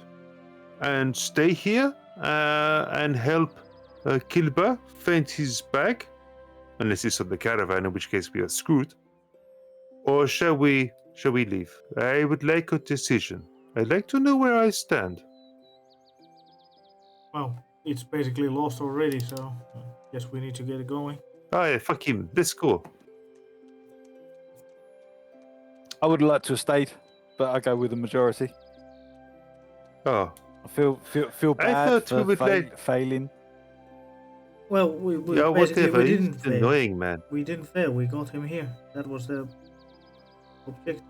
and stay here and help Kilber find his bag, unless it's on the caravan, in which case we are screwed. Or shall we leave? I would like a decision. I'd like to know where I stand. Well, it's basically lost already, so guess we need to get it going. Ah, yeah, fuck him. Let's go. I would like to have stayed, but I go with the majority. Oh, I feel I bad thought for we would like- failing. Well, we yeah, basically whatever. we He's didn't fail. annoying, man. We didn't fail. We got him here. That was the objective.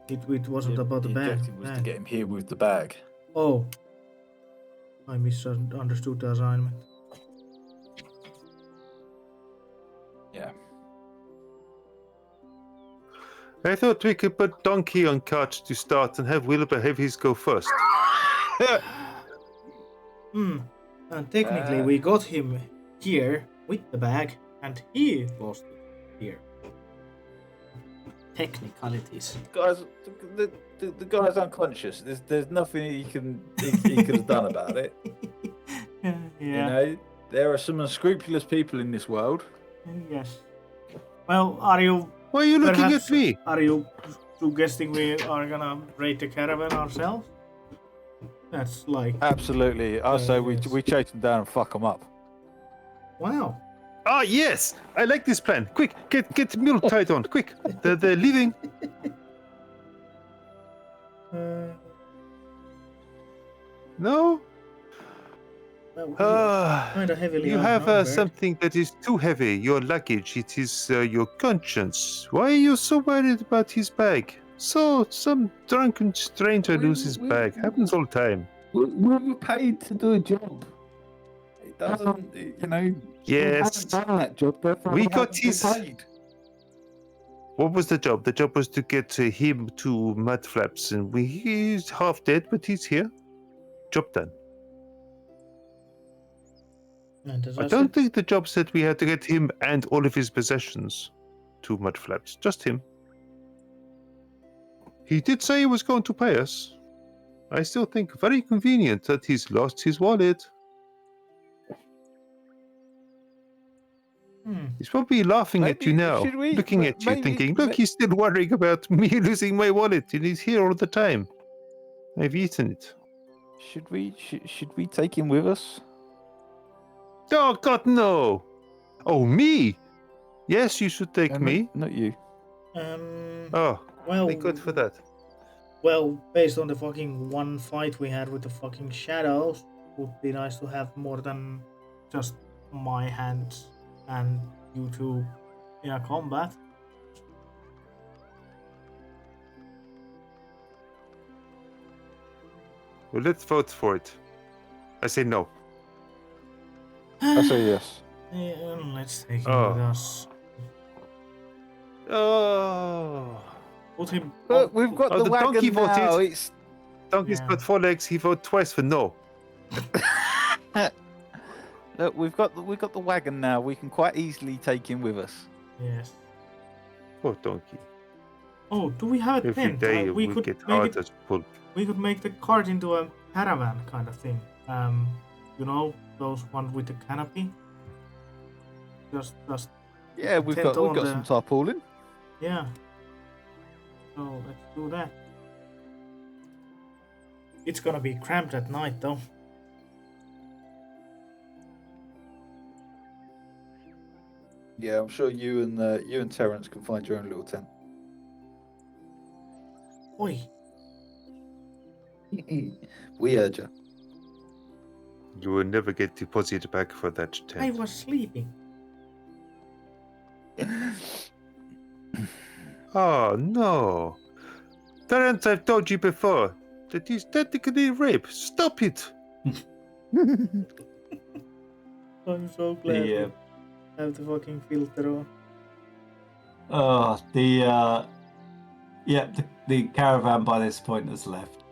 It wasn't about the bag. objective was to get him here with the bag. Oh, I misunderstood the assignment. Yeah. I thought we could put Donkey on cart to start and have Wilbur have his go first. And technically, we got him here with the bag, and he lost it here. Technicalities. Guys, the guy's unconscious. There's nothing he could have done about it. Yeah. You know, there are some unscrupulous people in this world. Yes. Well, are you? Why are you looking perhaps- at me? Are you suggesting we are gonna raid the caravan ourselves? That's like, Absolutely. I say yes. we chase them down and fuck them up. wow. Ah, yes! I like this plan. Quick, get the mule tied on. Quick, they're leaving. No? Well, we Ah, kind of heavily you have outnumbered. something that is too heavy. Your luggage. It is your conscience. Why are you so worried about his bag? So some drunken stranger loses bag. Happens all the time. We were paid to do a job. It doesn't, you know. Yes. We haven't done that job. Therefore We we got haven't been his- paid. What was the job? The job was to get him to Mudflaps, and he's half dead, but he's here. Job done. And as I I don't said, think the job said we had to get him and all of his possessions to Mudflaps. Just him. He did say he was going to pay us. I still think very convenient that he's lost his wallet. He's probably laughing at you Maybe- now, should we- looking at you, maybe- thinking, look, he's still worrying about me losing my wallet, and he's here all the time. I've eaten it. Should we take him with us? Oh, God, no! Oh, me? Yes, you should take No, me. Not you. Oh, well, thank God for that. Well, based on the fucking one fight we had with the fucking shadows, would be nice to have more than just my hands and you two in a combat. Well, let's vote for it. I say no. I say yes. Yeah, let's take him Oh. with us. Oh. Put him. Look, we've got Oh, the the wagon donkey now. voted. It's Donkey's Yeah. got 4 legs. He voted twice for no. look, we've got the wagon now. We can quite easily take him with us. Yes. Poor donkey. Oh, do we have a Every tent? day we we could get make hard it. as pulp. We could make the cart into a caravan kind of thing. You know, those ones with the canopy. Just Yeah, we've Tent got on some the- tarpaulin. yeah. So let's do that. It's gonna be cramped at night, though. Yeah, I'm sure you and Terence can find your own little tent. Oi, We heard you. You will never get deposit back for that I tent. was sleeping. Oh, no. Terence, I've told you before. That is technically rape. Stop it. I'm so glad The we have the fucking filter on. the caravan by this point has left.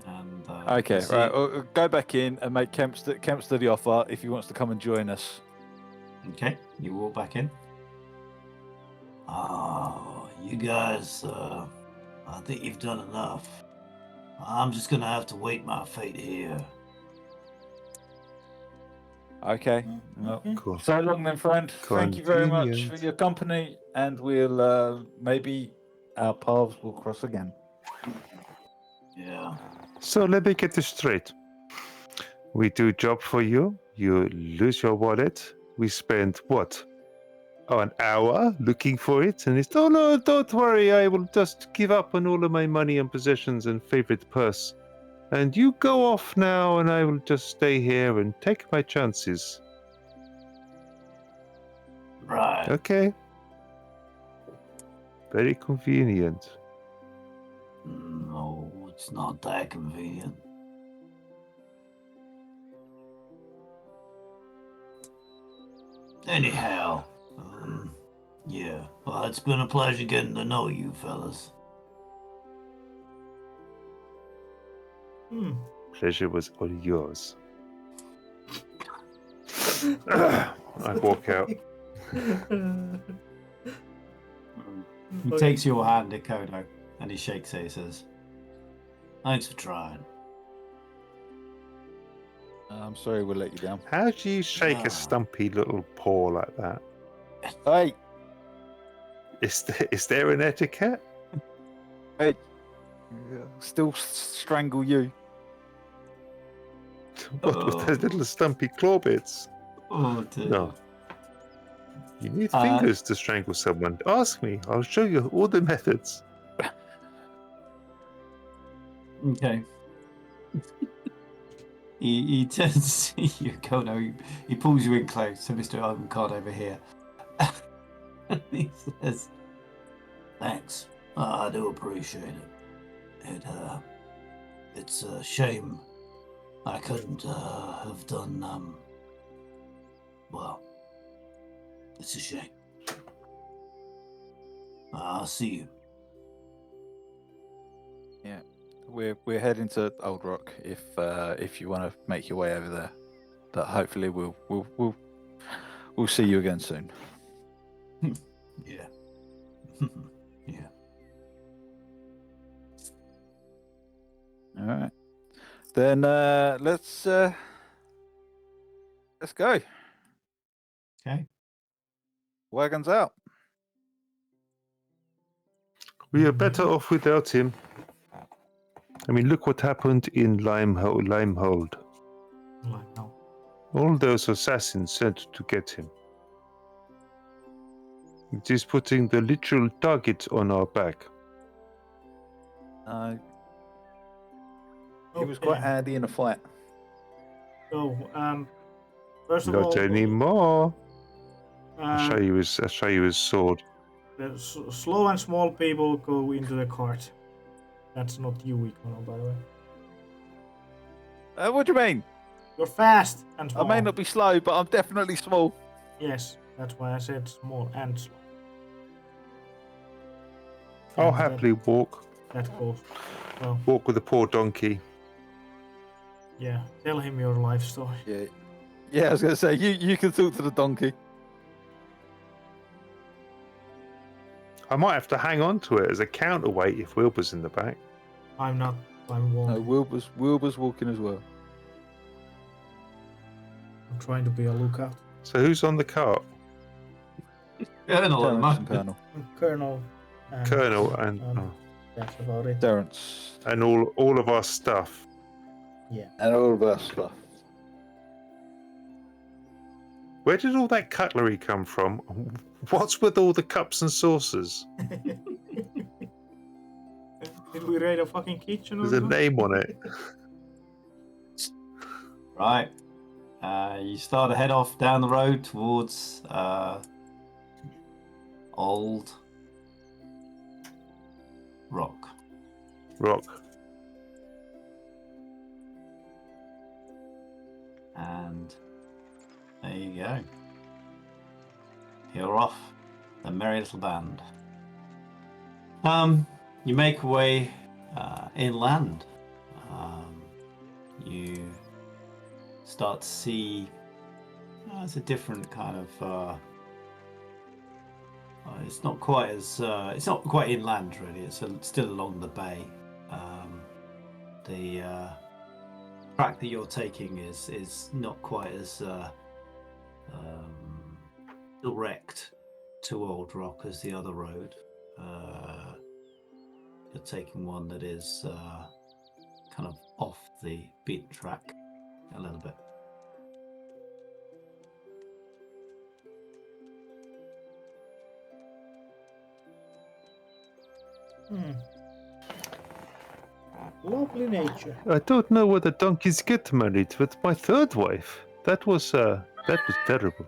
And Okay, see- right. Go back in and make Kemp's the offer if he wants to come and join us. Okay, you walk back in. Oh, you guys, I think you've done enough. I'm just gonna have to wait my fate here. Okay. Well, Okay. Cool. so long then, friend. Thank you very much for Convenient. your company, and we'll maybe our paths will cross again. Yeah. So let me get this straight. We do job for you. You lose your wallet. We spend what? Oh, an hour looking for it, and it's no, don't worry. I will just give up on all of my money and possessions and favorite purse, and you go off now, and I will just stay here and take my chances. Right. Okay. Very convenient. No, it's not that convenient. Anyhow, yeah. Well, it's been a pleasure getting to know you fellas. Pleasure was all yours. I walk out. He takes your hand, Ikono, and he shakes it. He says, "Thanks for trying." I'm sorry we'll let you down. How do you shake Ah. a stumpy little paw like that? Hey, Is there an etiquette? hey. Still strangle you. What with those little stumpy claw bits? Oh dear. No. You need fingers to strangle someone. Ask me. I'll show you all the methods. Okay. He turns to you, Kono. He pulls you in close. So Mr. Ironcard over here. He says, "Thanks. I do appreciate it. It's a shame I couldn't have done. Well, it's a shame. I'll see you." Yeah, we're heading to Old Rock if you want to make your way over there. But hopefully we'll see you again soon. Yeah. Yeah. All right. Then let's go. Okay. Wagons out. We are better off without him. I mean, look what happened in Limehold. Like now. All those assassins sent to get him. It is putting the literal target on our back. He was quite Okay. handy in a fight. So, first of all, Not anymore. I'll um, show you his sword. the slow and small people go into the cart. That's not you, Ikono, by the way. What do you mean? You're fast and I small. may not be slow, but I'm definitely small. Yes, that's why I said small and slow. I'll And happily walk. That goes. Well, Walk with a poor donkey. yeah. Tell him your life story. Yeah. Yeah, I was gonna say you can talk to the donkey. I might have to hang on to it as a counterweight if Wilbur's in the back. I'm not. I'm No, walking. Wilbur's walking as well. I'm trying to be a lookout. So who's on the cart? Colonel at the Terrence and moment. Colonel. And, Colonel and that's about it. Terrence. and all of our stuff. Yeah. And all of our stuff. Where did all that cutlery come from? What's with all the cups and saucers? Did we raid a fucking kitchen or There's a something? name on it. Right. You start to head off down the road towards Old Rock. Rock. And there you go. You're off, the merry little band. You make your way inland. You start to see it's a different kind of it's not quite as it's not quite inland really. It's still along the bay. The track that you're taking is not quite as direct to Old Rock as the other road. You're taking one that is kind of off the beaten track a little bit. Lovely nature. I don't know whether donkeys get married, but my third wife, that was terrible.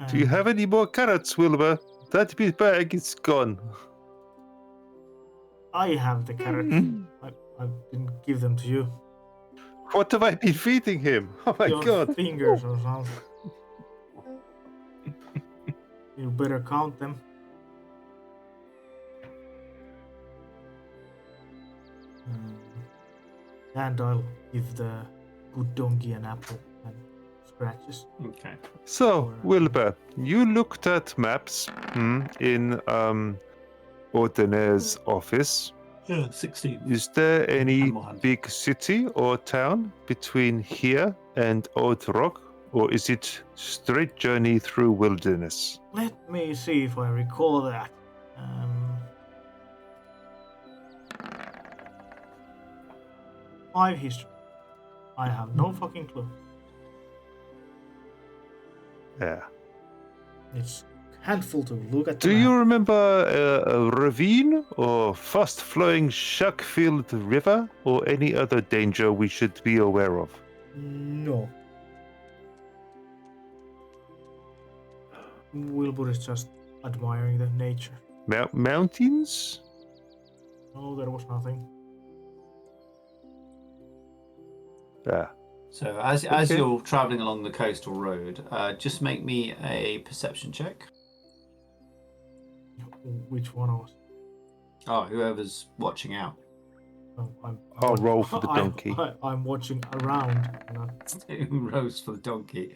Do you have any more carrots, Wilbur? That big bag is gone. I have the carrots. I didn't give them to you. What have I been feeding him? Oh my Your god. fingers or something. You better count them. And I'll give the good donkey an apple and scratches. Okay. So, Wilbur, you looked at maps in Ordonnair's office. Yeah, 16. Is there any Animal Hunt. big city or town between here and Old Rock, or is it straight journey through wilderness? Let me see if I recall that. 5 history. I have no fucking clue. Yeah. It's handful to look at. The Do you map. remember a ravine or fast-flowing shark-filled river, or any other danger we should be aware of? No. Wilbur is just admiring the nature. Mountains? No, there was nothing. Yeah. So as Okay. you're traveling along the coastal road, just make me a perception check. Which one was? Oh, whoever's watching out. No, I'll roll for the donkey. I'm watching around. Not... Who rows for the donkey?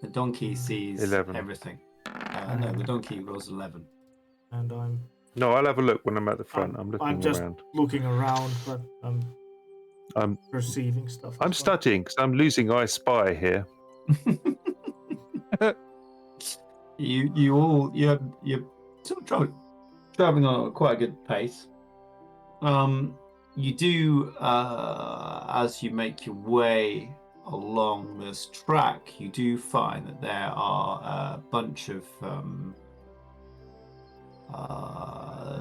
The donkey sees 11. everything. No, the donkey rolls 11. And I'm. No, I'll have a look when I'm at the front. I'm looking just around. looking around, but I'm I'm perceiving stuff. I'm as well. studying because I'm losing I Spy here. you're sort of traveling on quite a good pace. You do as you make your way along this track, you do find that there are a bunch of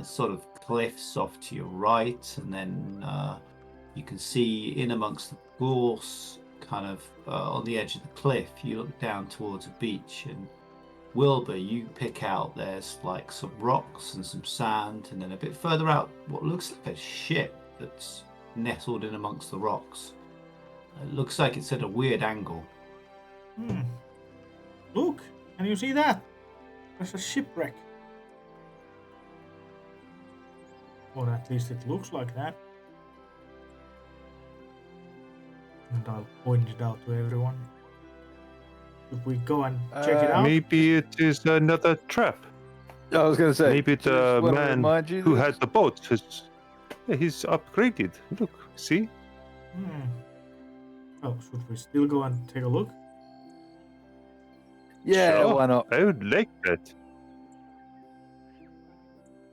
sort of cliffs off to your right, and then you can see in amongst the gorse, kind of on the edge of the cliff, you look down towards a beach, and Wilbur, you pick out there's like some rocks and some sand, and then a bit further out, what looks like a ship that's nestled in amongst the rocks. It looks like it's at a weird angle. Look, can you see that? There's a shipwreck. Or at least it looks like that. And I'll point it out to everyone. Should we go and check it out? Maybe it is another trap. I was going to say. Maybe the just wanna man remind you who that- had the boat he's upgraded. Look, see? Oh, should we still go and take a look? Yeah, Sure. why not? I would like that.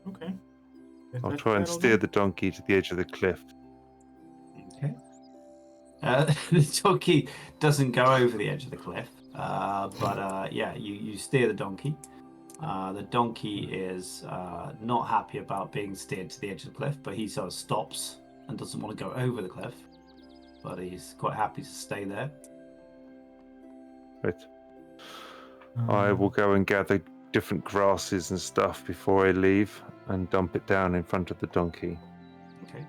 Okay. I'll try and steer the donkey to the edge of the cliff. Okay. The donkey doesn't go over the edge of the cliff, but yeah, you steer the donkey. The donkey is not happy about being steered to the edge of the cliff, but he sort of stops and doesn't want to go over the cliff. But he's quite happy to stay there. Right. I will go and gather different grasses and stuff before I leave and dump it down in front of the donkey. Okay.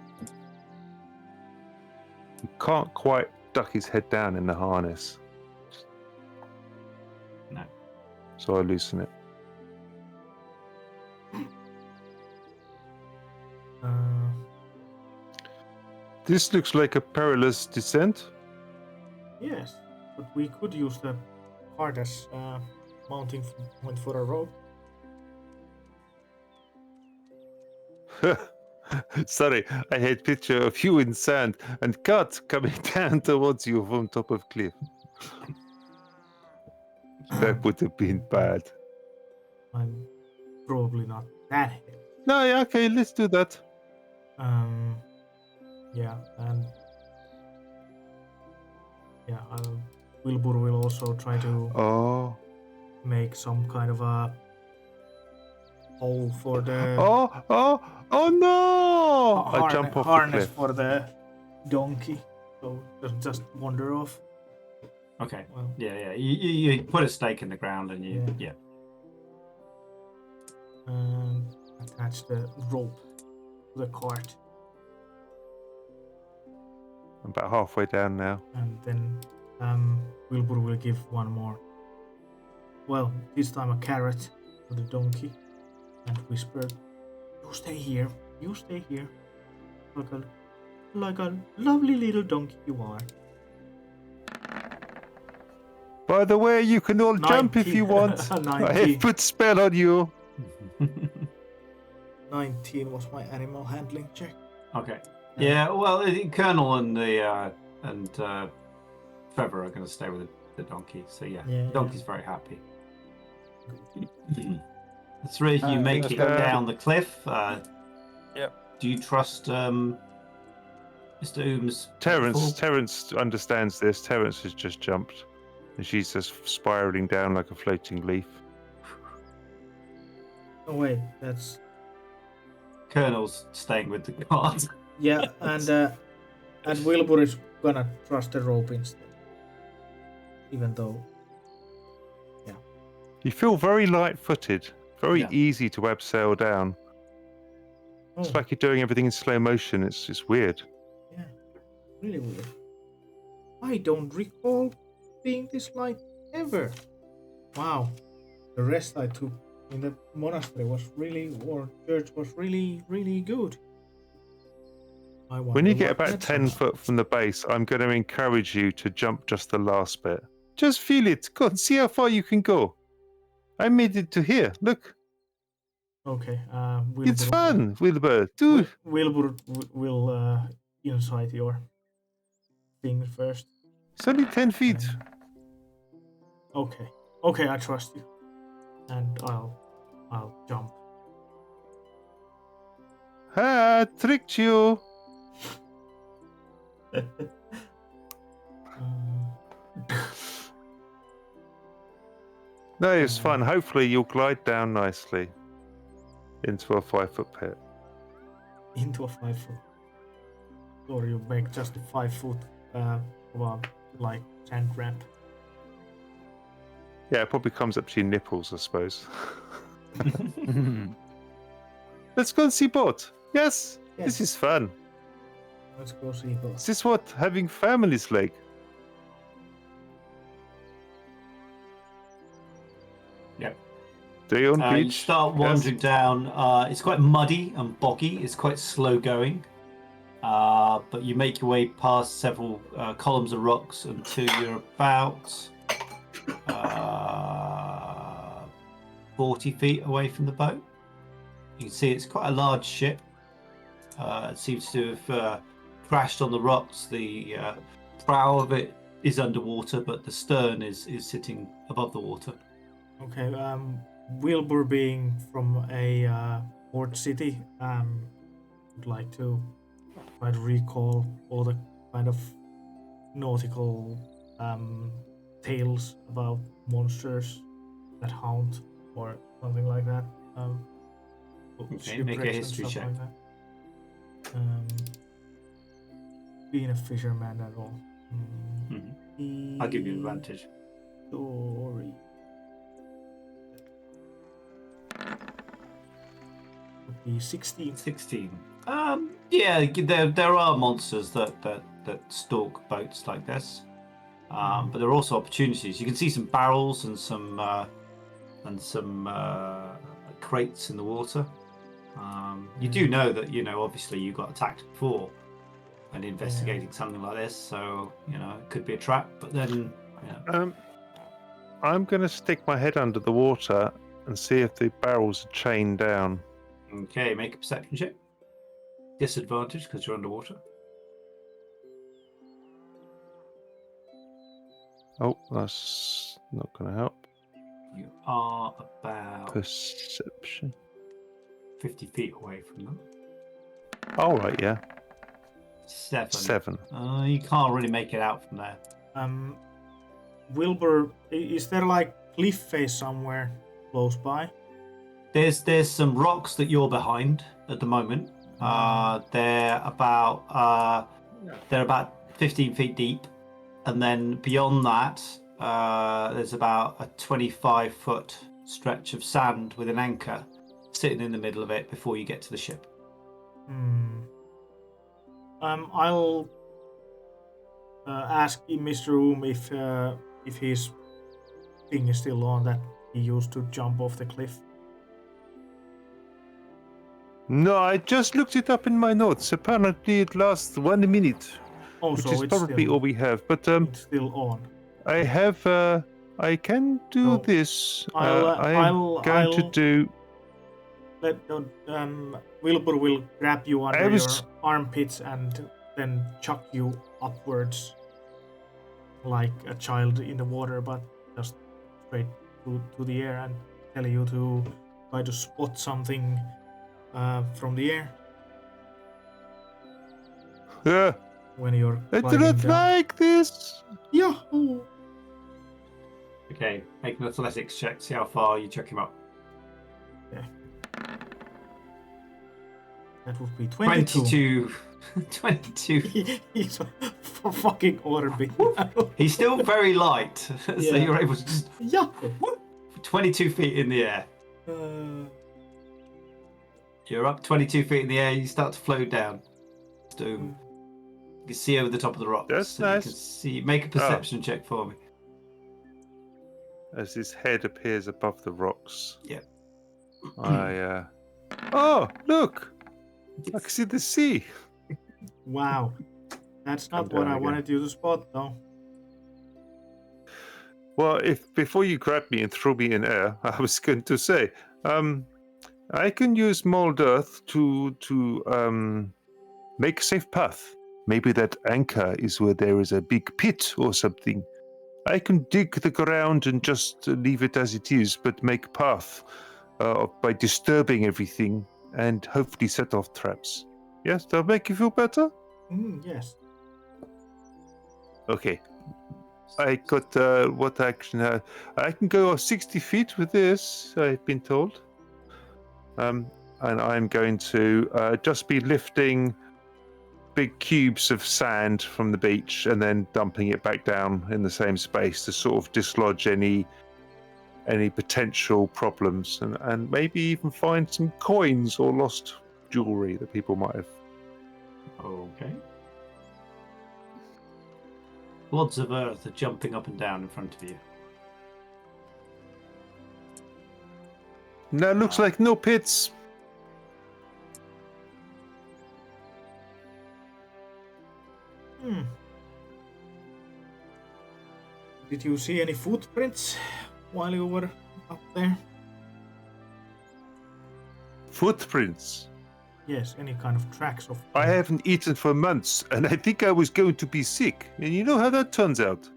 He can't quite duck his head down in the harness. No. So I loosen it. This looks like a perilous descent. Yes, but we could use the cart as mounting point for a rope. Sorry, I had picture of you in sand and cart coming down towards you from top of cliff. That would have been bad. I'm probably not that heavy. No, yeah, okay, let's do that. Yeah, and yeah, Wilbur will also try to Oh. make some kind of a hole for the Oh no! I jump off the harness cliff. for the donkey, so it doesn't just wander off. Okay. Well, Yeah. You put a stake in the ground and you Yeah. and attach the rope to the cart. I'm about halfway down now. And then Wilbur will give one more. Well, this time a carrot to the donkey and whisper, "You stay here. You stay here. Like a lovely little donkey you are." By the way, you can all jump if you want. I 19. have put spell on you. 19 was my animal handling check. Okay. Yeah. Well, I think Colonel and Trevor are going to stay with the donkey. So yeah, the donkey's very happy. The three of you make it down the cliff. Yep. Do you trust Mr. Ooms? Terence understands this. Terence has just jumped, and she's just spiraling down like a floating leaf. Oh wait, that's Colonel's staying with the guard. yeah, and Wilbur is gonna trust the rope instead, even though. You feel very light-footed, very Yeah. easy to abseil down. It's like you're doing everything in slow motion. It's weird. Yeah, really weird. I don't recall being this light ever. Wow, the rest I took in the monastery or church was really good. When you get about 10 foot from the base, I'm going to encourage you to jump just the last bit. Just feel it. Go and see how far you can go. I made it to here. Look. Okay. It's fun, Wilbur. Do. Wilbur will insight your thing first. It's only 10 feet. Okay. Okay, I trust you. And I'll jump. Ha! Tricked you. No, it's fun. Hopefully you'll glide down nicely into a 5-foot pit. Into a 5-foot. Or you make just a 5-foot like sand ramp. Yeah, it probably comes up to your nipples, I suppose. Let's go and see boat. Yes, this is fun. Let's go see boat. Is this what having family's like? Yep. Do you on beach? You start wandering down. It's quite muddy and boggy. It's quite slow going. But you make your way past several columns of rocks until you're about 40 feet away from the boat. You can see it's quite a large ship. It seems to have crashed on the rocks. The prow of it is underwater, but the stern is sitting above the water. Okay, Wilbur being from a port city, would like to try to recall all the kind of nautical tales about monsters that haunt or something like that. Okay, make a history check. Like that. Being a fisherman at all. I'll give you advantage. Story. Would be 16. 16. Yeah, there are monsters that stalk boats like this, but there are also opportunities. You can see some barrels and some crates in the water. You do know that obviously you got attacked before and investigating something like this, so it could be a trap. But then, I'm going to stick my head under the water and see if the barrels are chained down. Okay, make a perception check. Disadvantage because you're underwater. Oh, that's not going to help. You are about Perception. 50 feet away from them. All right, yeah. 7. You can't really make it out from there. Wilbur, is there like cliff face somewhere close by? There's some rocks that you're behind at the moment. They're about 15 feet deep, and then beyond that, there's about a 25-foot stretch of sand with an anchor sitting in the middle of it before you get to the ship. I'll ask Mr. Room if his thing is still on that he used to jump off the cliff. No, I just looked it up in my notes. Apparently, it lasts 1 minute, Oh, which so is it's probably still, all we have. But it's still on. I have. I can do No, this. I'll going to do. let Wilbur will grab you I under was- your armpits and then chuck you upwards like a child in the water, but just straight to the air and tell you to try to spot something from the air when you're I do climbing not down. like this. Yahoo! Okay, make an athletics check. See how far you chuck him up. That would be 22. 22. He's a fucking orbit. He's still very light, so Yeah. you're able to just Yeah. 22 feet in the air. You're up 22 feet in the air. You start to float down. Doom. You can see over the top of the rocks. That's and nice. You can see. Make a perception check for me. As his head appears above the rocks. Yep. I. Oh, look! I can see the sea. Wow. That's not Come what down I again. wanted you to spot, though. Well, if before you grab me and throw me in air, I was going to say, I can use mold earth to make a safe path. Maybe that anchor is where there is a big pit or something. I can dig the ground and just leave it as it is, but make a path by disturbing everything and hopefully set off traps. Yes, that'll make you feel better? Yes. Okay. I got what action? I can go 60 feet with this, I've been told. And I'm going to just be lifting big cubes of sand from the beach and then dumping it back down in the same space to sort of dislodge any potential problems and maybe even find some coins or lost jewelry that people might have. Okay. Clods of earth are jumping up and down in front of you. Now looks like no pits. Did you see any footprints while you were up there? Footprints. Yes, any kind of tracks of. I haven't eaten for months, and I think I was going to be sick. And you know how that turns out.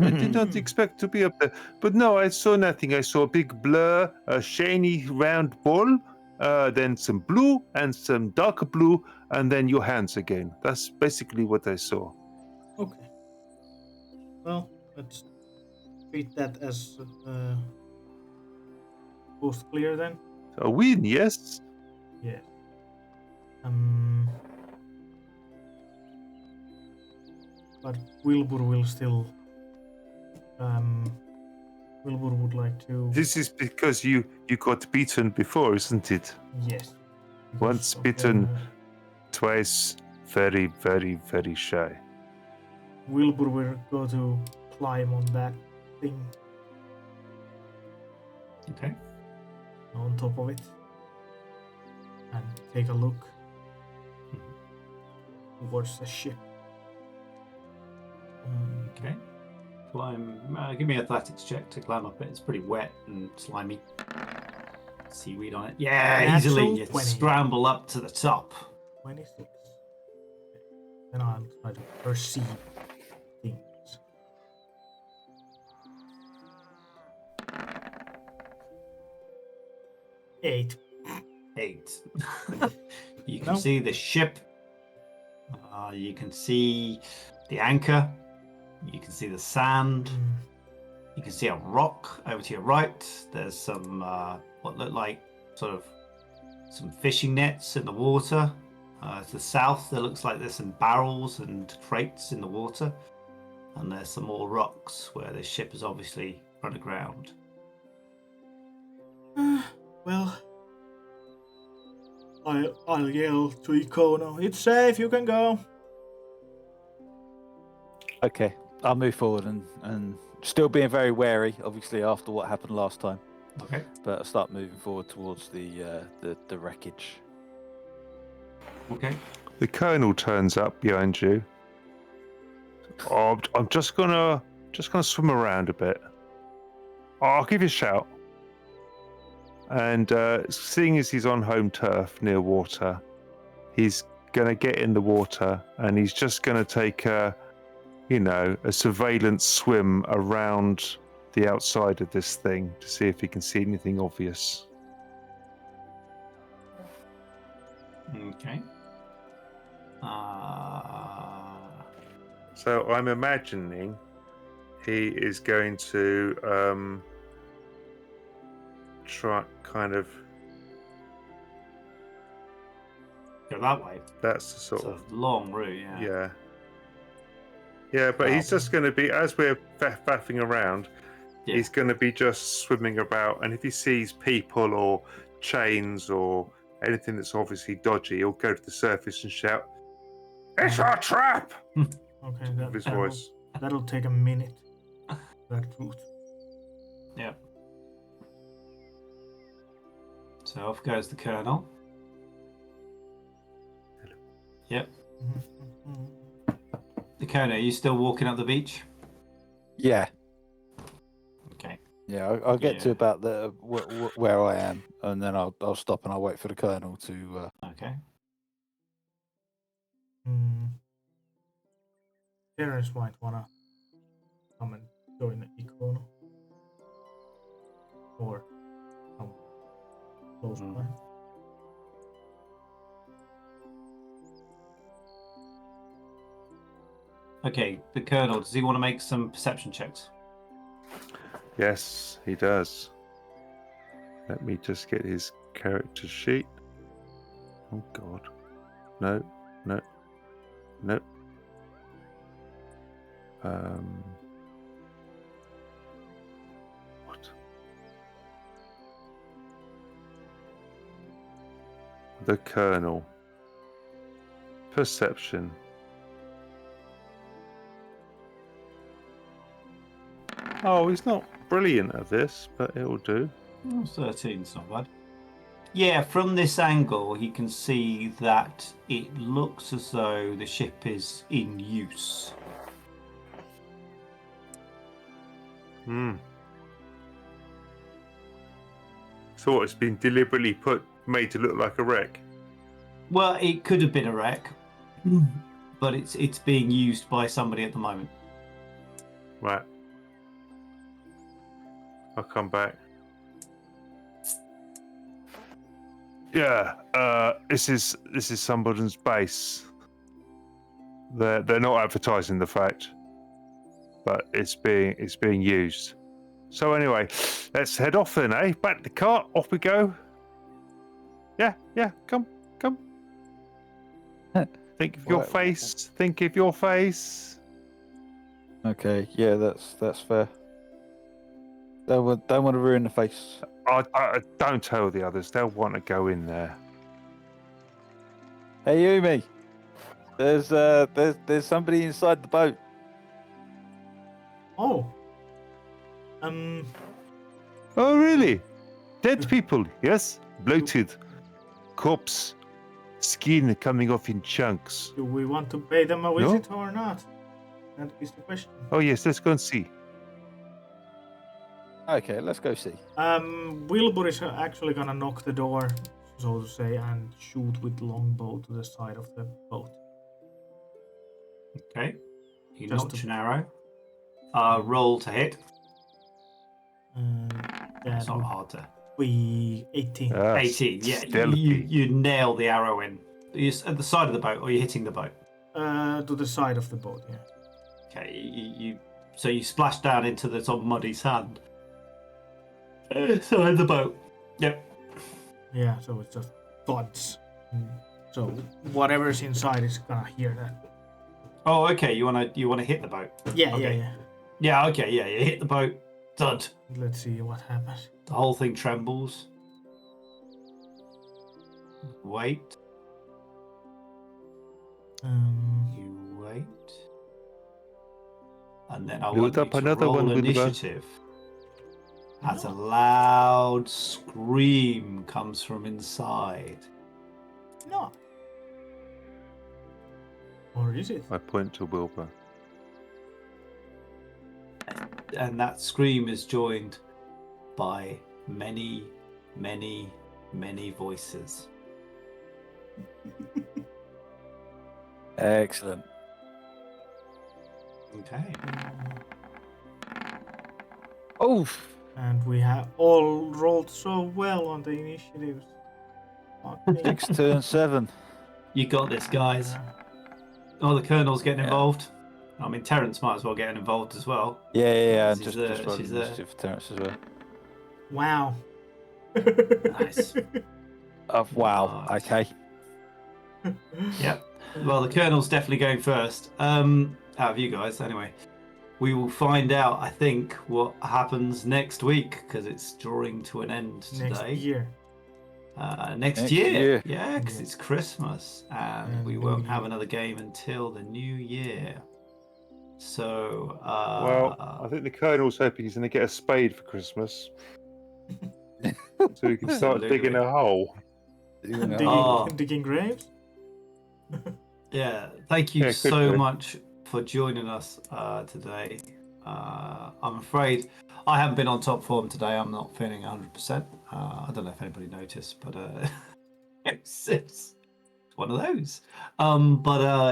I did not expect to be up there. But no, I saw nothing. I saw a big blur, a shiny round ball, then some blue and some darker blue, and then your hands again. That's basically what I saw. Okay. Well, let's treat that as coast clear then. A win, yes? Yes. But Wilbur will still. Wilbur would like to. This is because you got beaten before, isn't it? Yes. Once Because of bitten, the- twice very, very, very shy. Wilbur will go to climb on that thing Okay. on top of it and take a look towards the ship. Okay. Climb. Give me an athletics check to climb up it. It's pretty wet and slimy. Seaweed on it. Yeah, Natural easily. You 20. scramble up to the top. 26. Then I'll try to perceive things. Eight. 8. You can No. see the ship. You can see the anchor. You can see the sand. You can see a rock over to your right. There's some what look like sort of some fishing nets in the water. To the south, there looks like there's some barrels and crates in the water. And there's some more rocks where the ship is obviously run aground. Well, I'll yell to Ikono. It's safe, you can go. Okay, I'll move forward and still being very wary, obviously after what happened last time. Okay. But I'll start moving forward towards the wreckage. Okay. The colonel turns up behind you. Oh, I'm just gonna swim around a bit. I'll give you a shout. And seeing as he's on home turf near water, he's gonna get in the water and he's just gonna take a surveillance swim around the outside of this thing to see if he can see anything obvious. Okay. So I'm imagining he is going to try kind of. Go that way. That's the sort It's of a long route, yeah. Yeah, but he's Wow. just going to be, as we're faffing around, Yeah. he's going to be just swimming about, and if he sees people or chains or anything that's obviously dodgy, he'll go to the surface and shout, "It's a trap!" Okay, with his voice. that'll take a minute. That route. Yeah. So off goes the colonel. Yep. The colonel, are you still walking up the beach? Yeah, Okay. yeah. I'll get to Yeah. about the where I am, and then I'll stop and I'll wait for the colonel to. Okay. Terrence might wanna come and join the Icono. Or come close by. Okay, the colonel, does he want to make some perception checks? Yes, he does. Let me just get his character sheet. Oh God. No. What? The Colonel. Perception. Oh, he's not brilliant at this, but it'll do. Oh, 13's not bad. Yeah, from this angle, he can see that it looks as though the ship is in use. So it's been deliberately made to look like a wreck. Well, it could have been a wreck, but it's being used by somebody at the moment. Right. I'll come back. Yeah, this is somebody's base. They're not advertising the fact, but it's being used. So anyway, let's head off then, eh? Back to the car, off we go. Yeah, come. Think of your face. Think of your face. Okay, yeah, that's fair. Don't want to ruin the face. I don't tell the others. They'll want to go in there. Hey, Yumi. There's somebody inside the boat. Oh. Oh, really? Dead people, yes? Bloated. Corpse. Skin coming off in chunks. Do we want to pay them a visit or not? That is the question. Oh, yes, let's go and see. Okay, let's go see. Wilbur is actually gonna knock the door, so to say, and shoot with longbow to the side of the boat. Okay. You Just notch to- an arrow. Roll to hit. That It's not would hard to. be 18. 18. Yeah, stealthy. you nail the arrow in. You're at the side of the boat, or you're hitting the boat. To the side of the boat, yeah. Okay, so you splash down into the sort of muddy sand. Side of the boat. Yep. Yeah, so it's just thuds. So whatever's inside is gonna hear that. Oh, okay. You wanna hit the boat? Yeah, Okay. yeah. Yeah. Okay. Yeah. You hit the boat. Thud. Let's see what happens. The whole thing trembles. Wait. You wait. And then I Build want you up to another roll one, Wilbur. initiative. As a loud scream comes from inside. No. Or is it? I point to Wilbur. And that scream is joined by many, many, many voices. Excellent. Okay. Oh, And we have all rolled so well on the initiatives. Fuck me. 6 turn 7. You got this, guys. Yeah. Oh, the Colonel's getting Yeah. involved. I mean, Terrence might as well get involved as well. Yeah. And She's just roll she's there. initiative for Terrence as well. Wow. Nice. Wow. Nice. Okay. Yep. Well, the Colonel's definitely going first. Out of you guys, anyway. We will find out, I think, what happens next week, because it's drawing to an end today. Next year. Next Next year. Yeah, because Yeah. it's Christmas, and And we New won't have Year. another game until the new year. So, Well, I think the Colonel's hoping he's going to get a spade for Christmas, so he can start digging a hole. Digging graves? yeah, thank you Yeah, could so do. much for joining us today. I'm afraid I haven't been on top form today. I'm not feeling 100%. I don't know if anybody noticed, but it's one of those.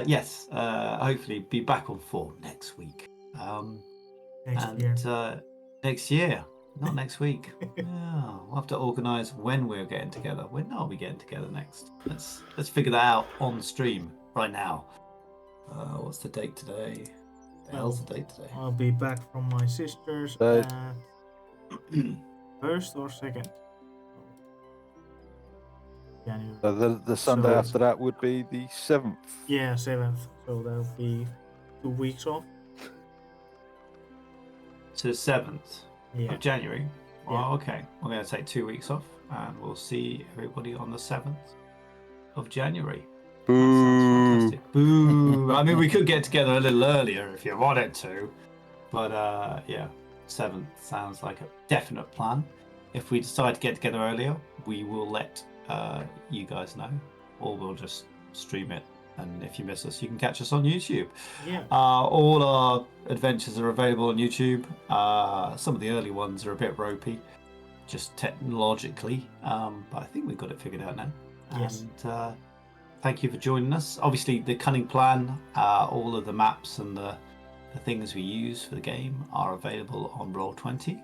Yes, hopefully be back on form next week. Next year. Next year, not next week. Yeah, we'll have to organise when we're getting together. When are we getting together next? Let's figure that out on stream right now. What's the date today? The hell's the date today? I'll be back from my sister's Third. at first or second. January. So the Sunday So- after that would be the 7th. Yeah, 7th. So that'll be 2 weeks off. To the 7th Yeah. of January. Yeah. Well, okay. We're going to take 2 weeks off, and we'll see everybody on the 7th of January. That sounds Boo! fantastic. Boo! I mean, we could get together a little earlier if you wanted to, but yeah, 7th sounds like a definite plan. If we decide to get together earlier, we will let you guys know, or we'll just stream it. And if you miss us, you can catch us on YouTube. Yeah. All our adventures are available on YouTube. Some of the early ones are a bit ropey, just technologically, but I think we've got it figured out now. Yes. And thank you for joining us. Obviously, the Cunning plan, all of the maps and the things we use for the game are available on Roll20,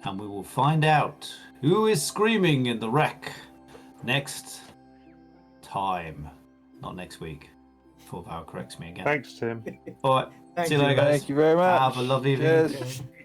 and we will find out who is screaming in the wreck next time. Not next week. Before Val corrects me again. Thanks, Tim. All right. Thank See you you. later, guys. Thank you very much. Have a lovely evening. Cheers. Okay.